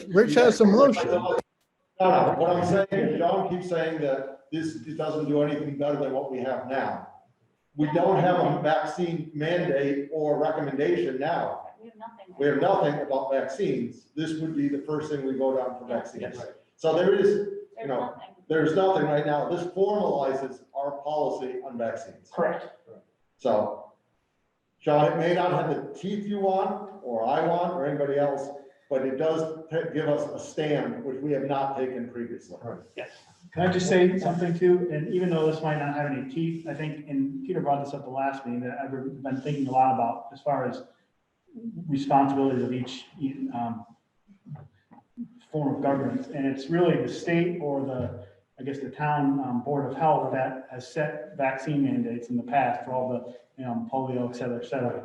Rich has some motion. No, what I'm saying is John keeps saying that this doesn't do anything better than what we have now. We don't have a vaccine mandate or recommendation now. We have nothing about vaccines. This would be the first thing we vote on for vaccines. So there is, there's nothing right now. This formalizes our policy on vaccines. Correct. So, Sean, it may not have the teeth you want, or I want, or anybody else, but it does give us a stand, which we have not taken previously. Yes. Can I just say something too? And even though this might not have any teeth, I think, and Peter brought this up the last meeting, that I've been thinking a lot about as far as responsibilities of each form of government. And it's really the state or the town Board of Health that has set vaccine mandates in the past for all the, polio, et cetera.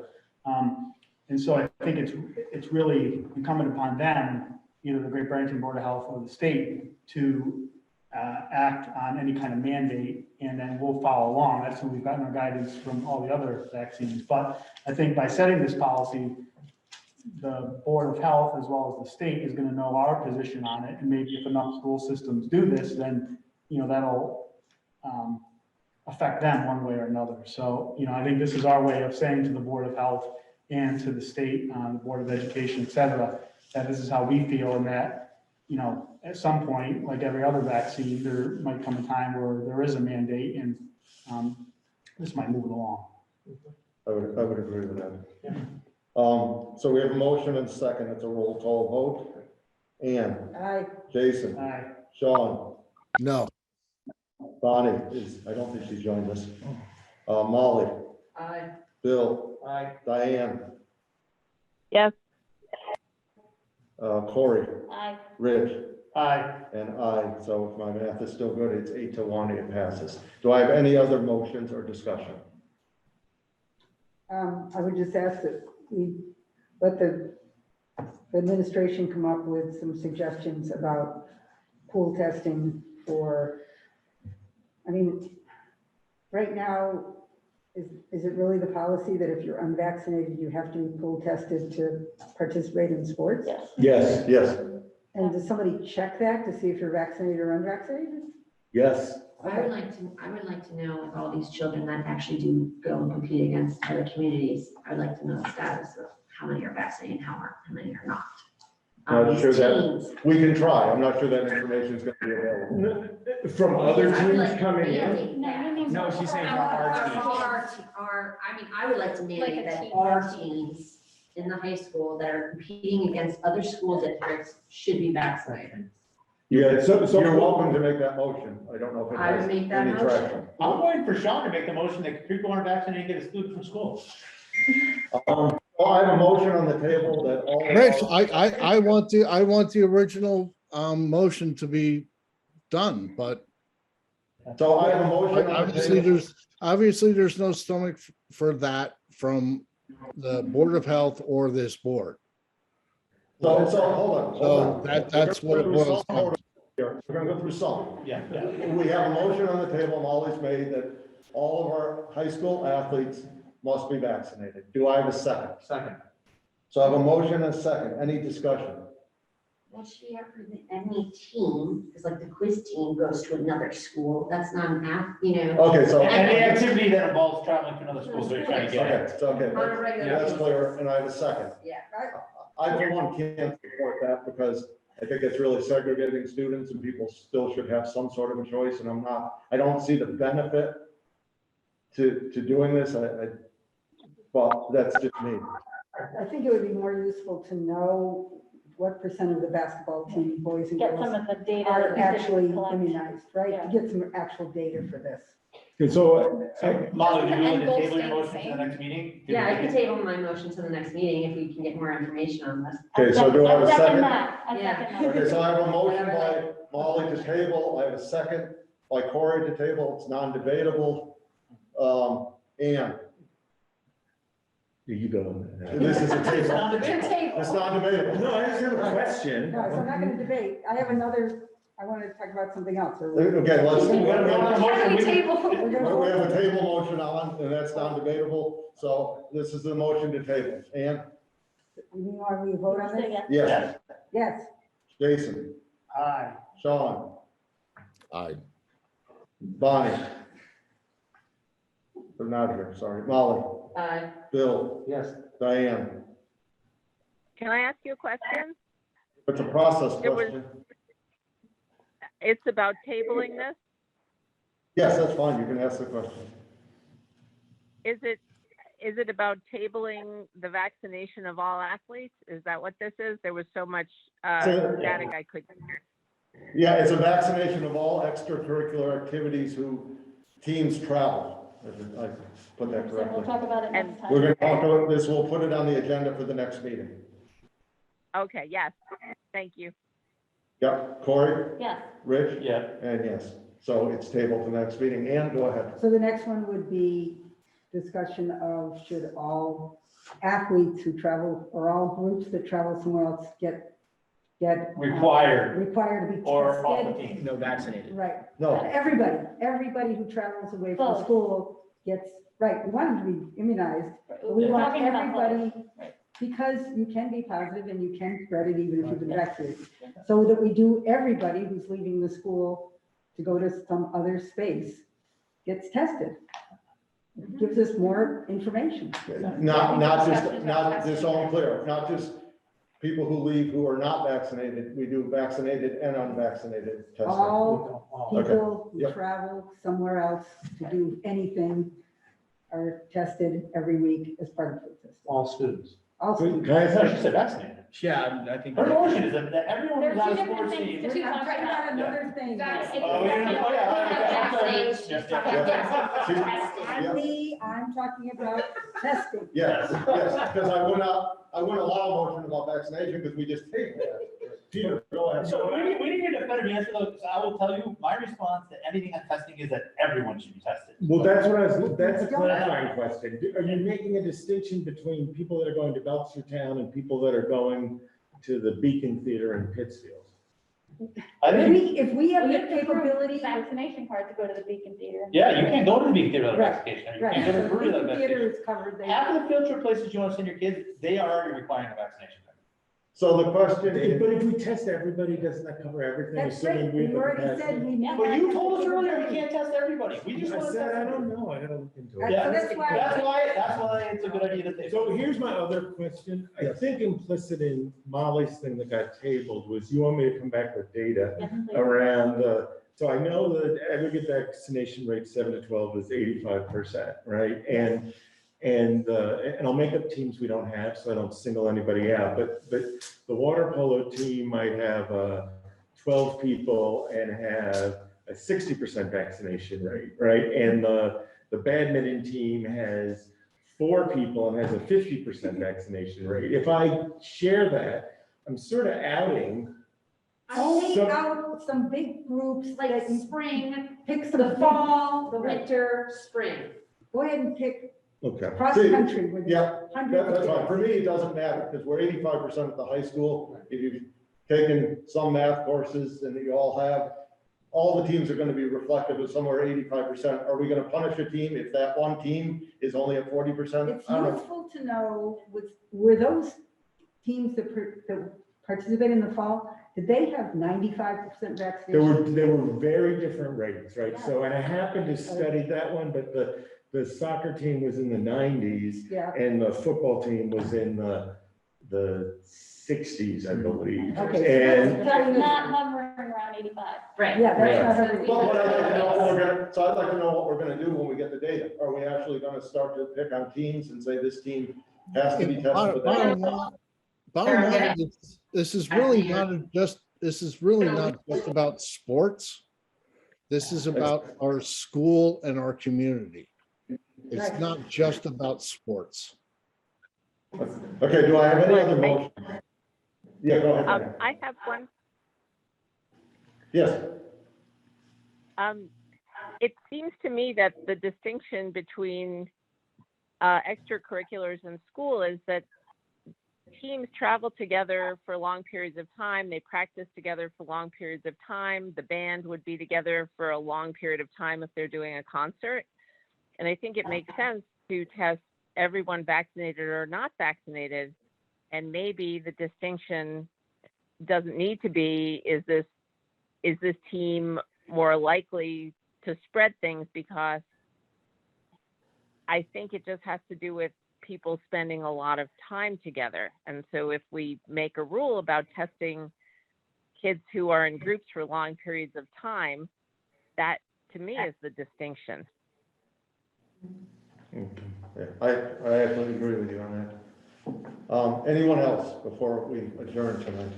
And so I think it's really incumbent upon them, either the Great Barrington Board of Health or the state, to act on any kind of mandate, and then we'll follow along. That's when we've gotten our guidance from all the other vaccines. But I think by setting this policy, the Board of Health as well as the state is going to know our position on it, and maybe if enough school systems do this, then that'll affect them one way or another. So I think this is our way of saying to the Board of Health and to the state, the Board of Education, et cetera, that this is how we feel, and that at some point, like every other vaccine, there might come a time where there is a mandate, and this might move it along. I would agree with that. Yeah. So we have a motion and a second. It's a roll call vote. Ann. Aye. Jason. Aye. Sean. No. Bonnie is, I don't think she's joined us. Molly, Aye. Bill, Aye. Diane, Yes. Corey, Aye. Rich, Aye. and I. So if my math is still good, it's 8-1, it passes. Do I have any other motions or discussion? I would just ask that we let the administration come up with some suggestions about pool testing for, I mean, right now, is it really the policy that if you're unvaccinated, you have to be pool tested to participate in sports? Yes, yes, And does somebody check that to see if you're vaccinated or unvaccinated? yes. I would like to know if all these children that actually do go and compete against other communities, I'd like to know the status of how many are vaccinated, how many are not. Not sure that, Teams. we can try. I'm not sure that information is going to be available. From other I would teams like to coming in? mandate that. No, she's saying for our team. I mean, I would like to mandate that our teams in the high school that are competing against other school districts should be vaccinated. Yeah, so you're welcome to make that motion. I don't know if it I would has make that any motion. traction. I'm waiting for Sean to make the motion that people aren't vaccinated get excluded from school. Well, I have a motion on the table that all. Rich, I want the original motion to be done, but So I have a motion on the obviously table. there's no stomach for that from the Board of Health or this board. So hold on. That's what it boils down to. We're gonna go through some. Yeah. We have a motion on the table, Molly's made, that all of our high school athletes must be vaccinated. Do I have a second? Second. So I have a motion and a second. Any discussion? Well, she ever, any team, because like the quiz team goes to another school, that's not an app, you know. Okay, so. Any activity that involves traveling to another school, they're trying to get. Okay, so, okay, On a regular that's basis. clear, and I have a second. Yeah. I, for one, can't support that because I think it's really segregating students and people still should have some sort of a choice, and I don't see the benefit to doing this. Well, that's just me. I think it would be more useful to know what percent of the basketball team, boys and Get girls, some of the data. are that we actually collect. immunized, right? Yeah. To get some actual data for this. Okay, so Molly, do you willing to End goal table your stay the motion to same? the next meeting? Yeah, I can table my motion to the next meeting if we can get more information on this. Okay, so do I have a second? I Yeah. second that. Okay, so I have a motion by Molly to table, I have a second by Corey to table, it's non-debatable. And you go. This is a It's table. non-debatable. It's non-debatable. No, I just have a question. No, so I'm not gonna debate. I have another, I want to talk about something else. Okay, let's. We're gonna- We have a table motion on, and that's non-debatable, so this is the motion to table. And, You want me to vote on this? yes, Yes. Jason, Aye. Sean, Aye. Bonnie. They're not here, sorry. Molly, Aye. Bill, Yes. Diane. Can I ask you a question? It's a process It was- question. It's about tabling this. Yes, that's fine, you can ask the question. Is it about tabling the vaccination of all athletes? Is that what this is? There was so much static I couldn't hear. Yeah, it's a vaccination of all extracurricular activities who teams travel. I put that So we'll correctly. talk about it next time. We're gonna talk about this, we'll put it on the agenda for the next meeting. Okay, yes, thank you. Yep, Corey, Yes. Rich? Yeah. And yes, so it's tabled to the next meeting. Ann, go ahead. So the next one would be discussion of should all athletes who travel, or all groups that travel somewhere else get Required. required to be Or off the tested. team. No vaccinated. Right. No. Everybody who travels away from Both. school gets, right, we want them to be immunized, but we We're want talking about both. everybody, because you can be positive and you can spread it even if you've been vaccinated. So that we do, everybody who's leaving the school to go to some other space gets tested. It gives us more information. Just so I'm clear, not just people who leave who are not vaccinated. We do vaccinated and unvaccinated testing. All Okay. people who Yep. travel somewhere else to do anything are tested every week as part of the test. All students. Also. Can I No, she say- said vaccinated. Yeah, I think. Her motion is that everyone There's who's on two a different sports things team. to We're keep talking on track about of. another thing. I'm talking about testing. Yes, yes, because I wouldn't allow a motion about vaccination because we just tabled that. Peter, go ahead. So we need a better answer though, so I will tell you, my response to anything on testing is that everyone should be tested. Well, that's a clarifying question. Are you making a distinction between people that are going to Belchertown and people that are going to the Beacon Theater in Pittsfield? If we have the capability. Vaccination card to go to the Beacon Theater. Yeah, you can't go to the Beacon Theater without Right, vaccination. You right. can't go to So the brewery Beacon without Theater vaccination. is covered. Half of the field trip places you want to send your kids, they are already requiring a vaccination. So the question is. But if we test everybody, doesn't that cover everything? That's assuming right. we have We the already capacity? said we need. But you that told us earlier we capability. can't test everybody. We just I want to said, test. I everybody. don't know, I gotta look into it. So that's why it's a good idea that they. So here's my other question. I think implicit in Molly's thing that got tabled was you want me to come back with data around so I know the aggregate vaccination rate 7 to 12 is 85%, right? And I'll make up teams we don't have, so I don't single anybody out, but the water polo team might have 12 people and have a 60% vaccination rate, right? And the badminton team has 4 people and has a 50% vaccination rate. If I share that, I'm sort of outing. Take out some big groups Like that you spring, pick some the big- fall, the winter, spring. Go ahead and pick Okay. cross See, country with Yeah, hundreds of that's fine. kids. For me, it doesn't matter because we're 85% at the high school. If you've taken some math courses and you all have, all the teams are going to be reflective of somewhere 85%. Are we going to punish a team if that one team is only at 40%? It's I don't know. useful to know, were those teams that participate in the fall, did they have 95% vaccination? There were very different rates, right? So, and I happened to study that one, but the soccer team was in the 90s Yeah. and the football team was in the 60s, I believe. Okay, And That's not hovering around 85. Right. Yeah, that's Yeah. not everything. But what I'd like to know what we're gonna, so I'd like to know what we're gonna do when we get the data. Are we actually gonna start to pick on teams and say this team has to be tested with that? Bottom line, this is really not just about sports. This is about our school and our community. It's Right. not just about sports. Okay, do I have any other motion? Yeah, go ahead. I have one. Yes. It seems to me that the distinction between extracurriculars and school is that teams travel together for long periods of time. They practice together for long periods of time. The band would be together for a long period of time if they're doing a concert. And I think it makes sense to test everyone vaccinated or not vaccinated. And maybe the distinction doesn't need to be, is this team more likely to spread things? Because I think it just has to do with people spending a lot of time together. And so if we make a rule about testing kids who are in groups for long periods of time, that to me is the distinction. Yeah, I absolutely agree with you on that. Anyone else before we adjourn tonight?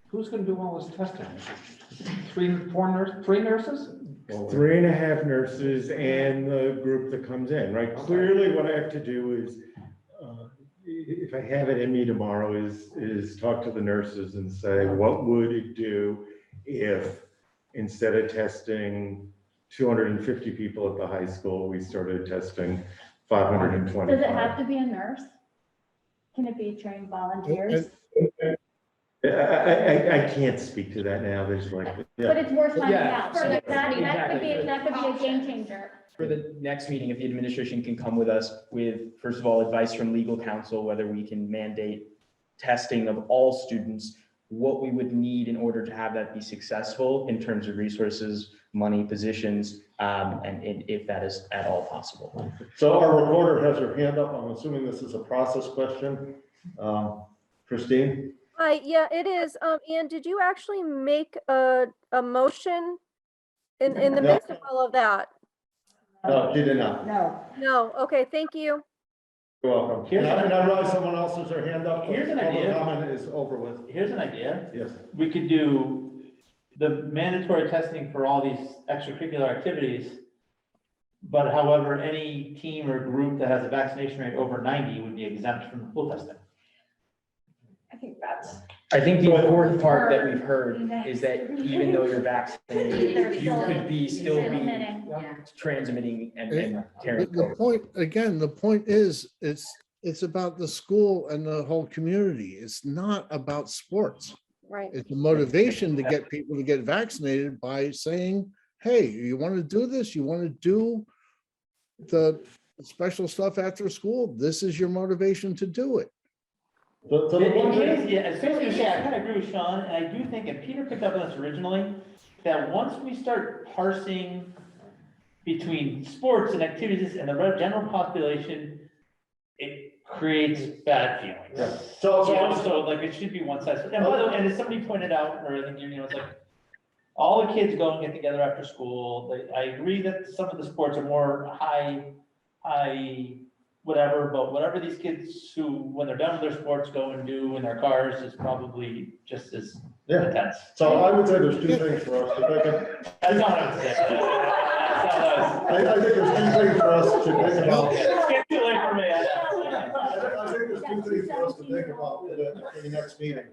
Who's gonna do all this testing? 3 nurses? 3.5 nurses and the group that comes in, right? Clearly, what I have to do is, if I have it in me tomorrow, is talk to the nurses and say, what would it do if instead of testing 250 people at the high school, we started testing 520. Does it have to be a nurse? Can it be trained volunteers? I can't speak to that now. There's like. But it's worth finding Yeah, out. so That could exactly. be a game changer. For the next meeting, if the administration can come with us with, first of all, advice from legal counsel, whether we can mandate testing of all students, what we would need in order to have that be successful in terms of resources, money, positions, and if that is at all possible. So our recorder has her hand up. I'm assuming this is a process question. Christine? Hi, yeah, it is. Ian, did you actually make a motion in the No. midst of all of that? No, she did not. No. No, okay, thank you. You're welcome. Here's And I realize someone else has their hand up. But Here's an public idea. comment is over with. Here's an idea. Yes. We could do the mandatory testing for all these extracurricular activities. But however, any team or group that has a vaccination rate over 90 would be exempt from the pool testing. I think that's. I think the important part that we've heard is that even though you're vaccinated, you could still be transmitting and carrying The COVID. point, again, the point is, it's about the school and the whole community. It's not about sports. Right. It's a motivation to get people to get vaccinated by saying, hey, you want to do this? You want to do the special stuff after school? This is your motivation to do it. Yeah, as soon as you say, I kind of agree with Sean, and I do think, and Peter picked up on this originally, that once we start parsing between sports and activities and the general population, it creates bad feelings. Yeah. So like it should be one size. And by the way, and as somebody pointed out, or I think, it's like, all the kids go and get together after school. I agree that some of the sports are more high, whatever, but whatever these kids who, when they're done with their sports, go and do in their cars is probably just as intense. So I would say there's two things for us to think of. That's not what I'm saying. I think there's two things for us to think about. It's getting too late for me. I think there's two things for us to think about for the next meeting.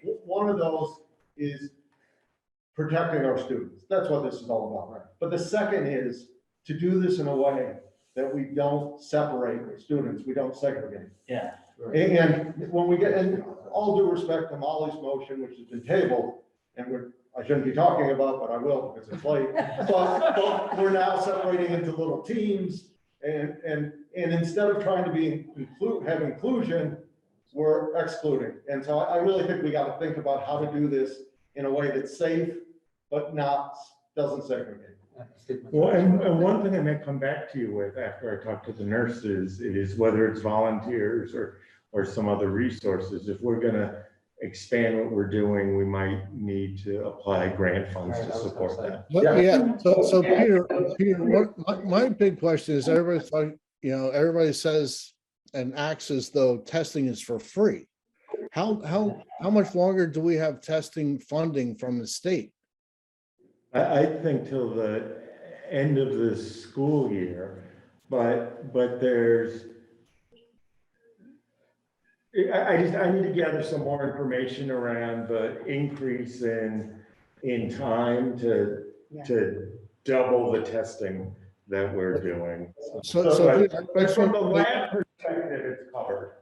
One of those is protecting our students. That's what this is all about, right? But the second is to do this in a way that we don't separate students, we don't segregate. Yeah. And when we get, and all due respect to Molly's motion, which has been tabled, and I shouldn't be talking about, but I will because it's late. But we're now separating into little teams, and instead of trying to have inclusion, we're excluding. And so I really think we got to think about how to do this in a way that's safe, but doesn't segregate. Well, and one thing I may come back to you with after I talk to the nurses is whether it's volunteers or some other resources. If we're gonna expand what we're doing, we might need to apply grant funds to support that. Yeah, so Peter, my big question is, everybody says and acts as though testing is for free. How much longer do we have testing funding from the state? I think till the end of the school year, but there's, I need to gather some more information around the increase in time to double the testing that we're doing. But from the lab perspective, it's covered.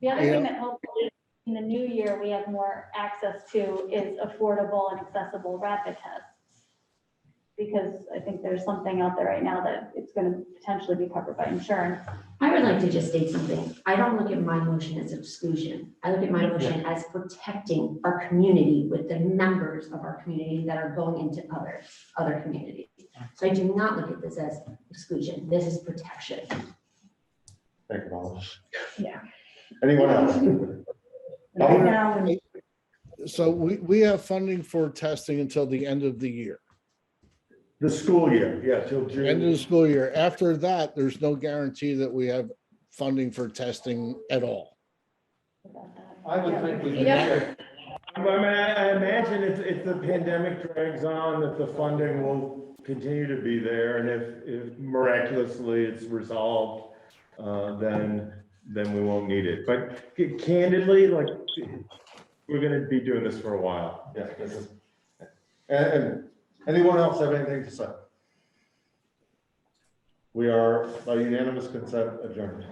The other thing that hopefully in the new year we have more access to is affordable and accessible rapid tests. Because I think there's something out there right now that it's going to potentially be covered by insurance. I would like to just state something. I don't look at my motion as exclusion. I look at my motion as protecting our community with the members of our community that are going into other communities. So I do not look at this as exclusion. This is protection. Thank you, Molly. Yeah. Anyone else? Right now, So we have funding for testing until the end of the year. The school year, yeah, till June. End of the school year. After that, there's no guarantee that we have funding for testing at all. I would think we could. I imagine if the pandemic drags on, that the funding will continue to be there, and if miraculously it's resolved, then we won't need it. But candidly, like, we're gonna be doing this for a while. Yeah, and anyone else have anything to say? We are by unanimous consent adjourned.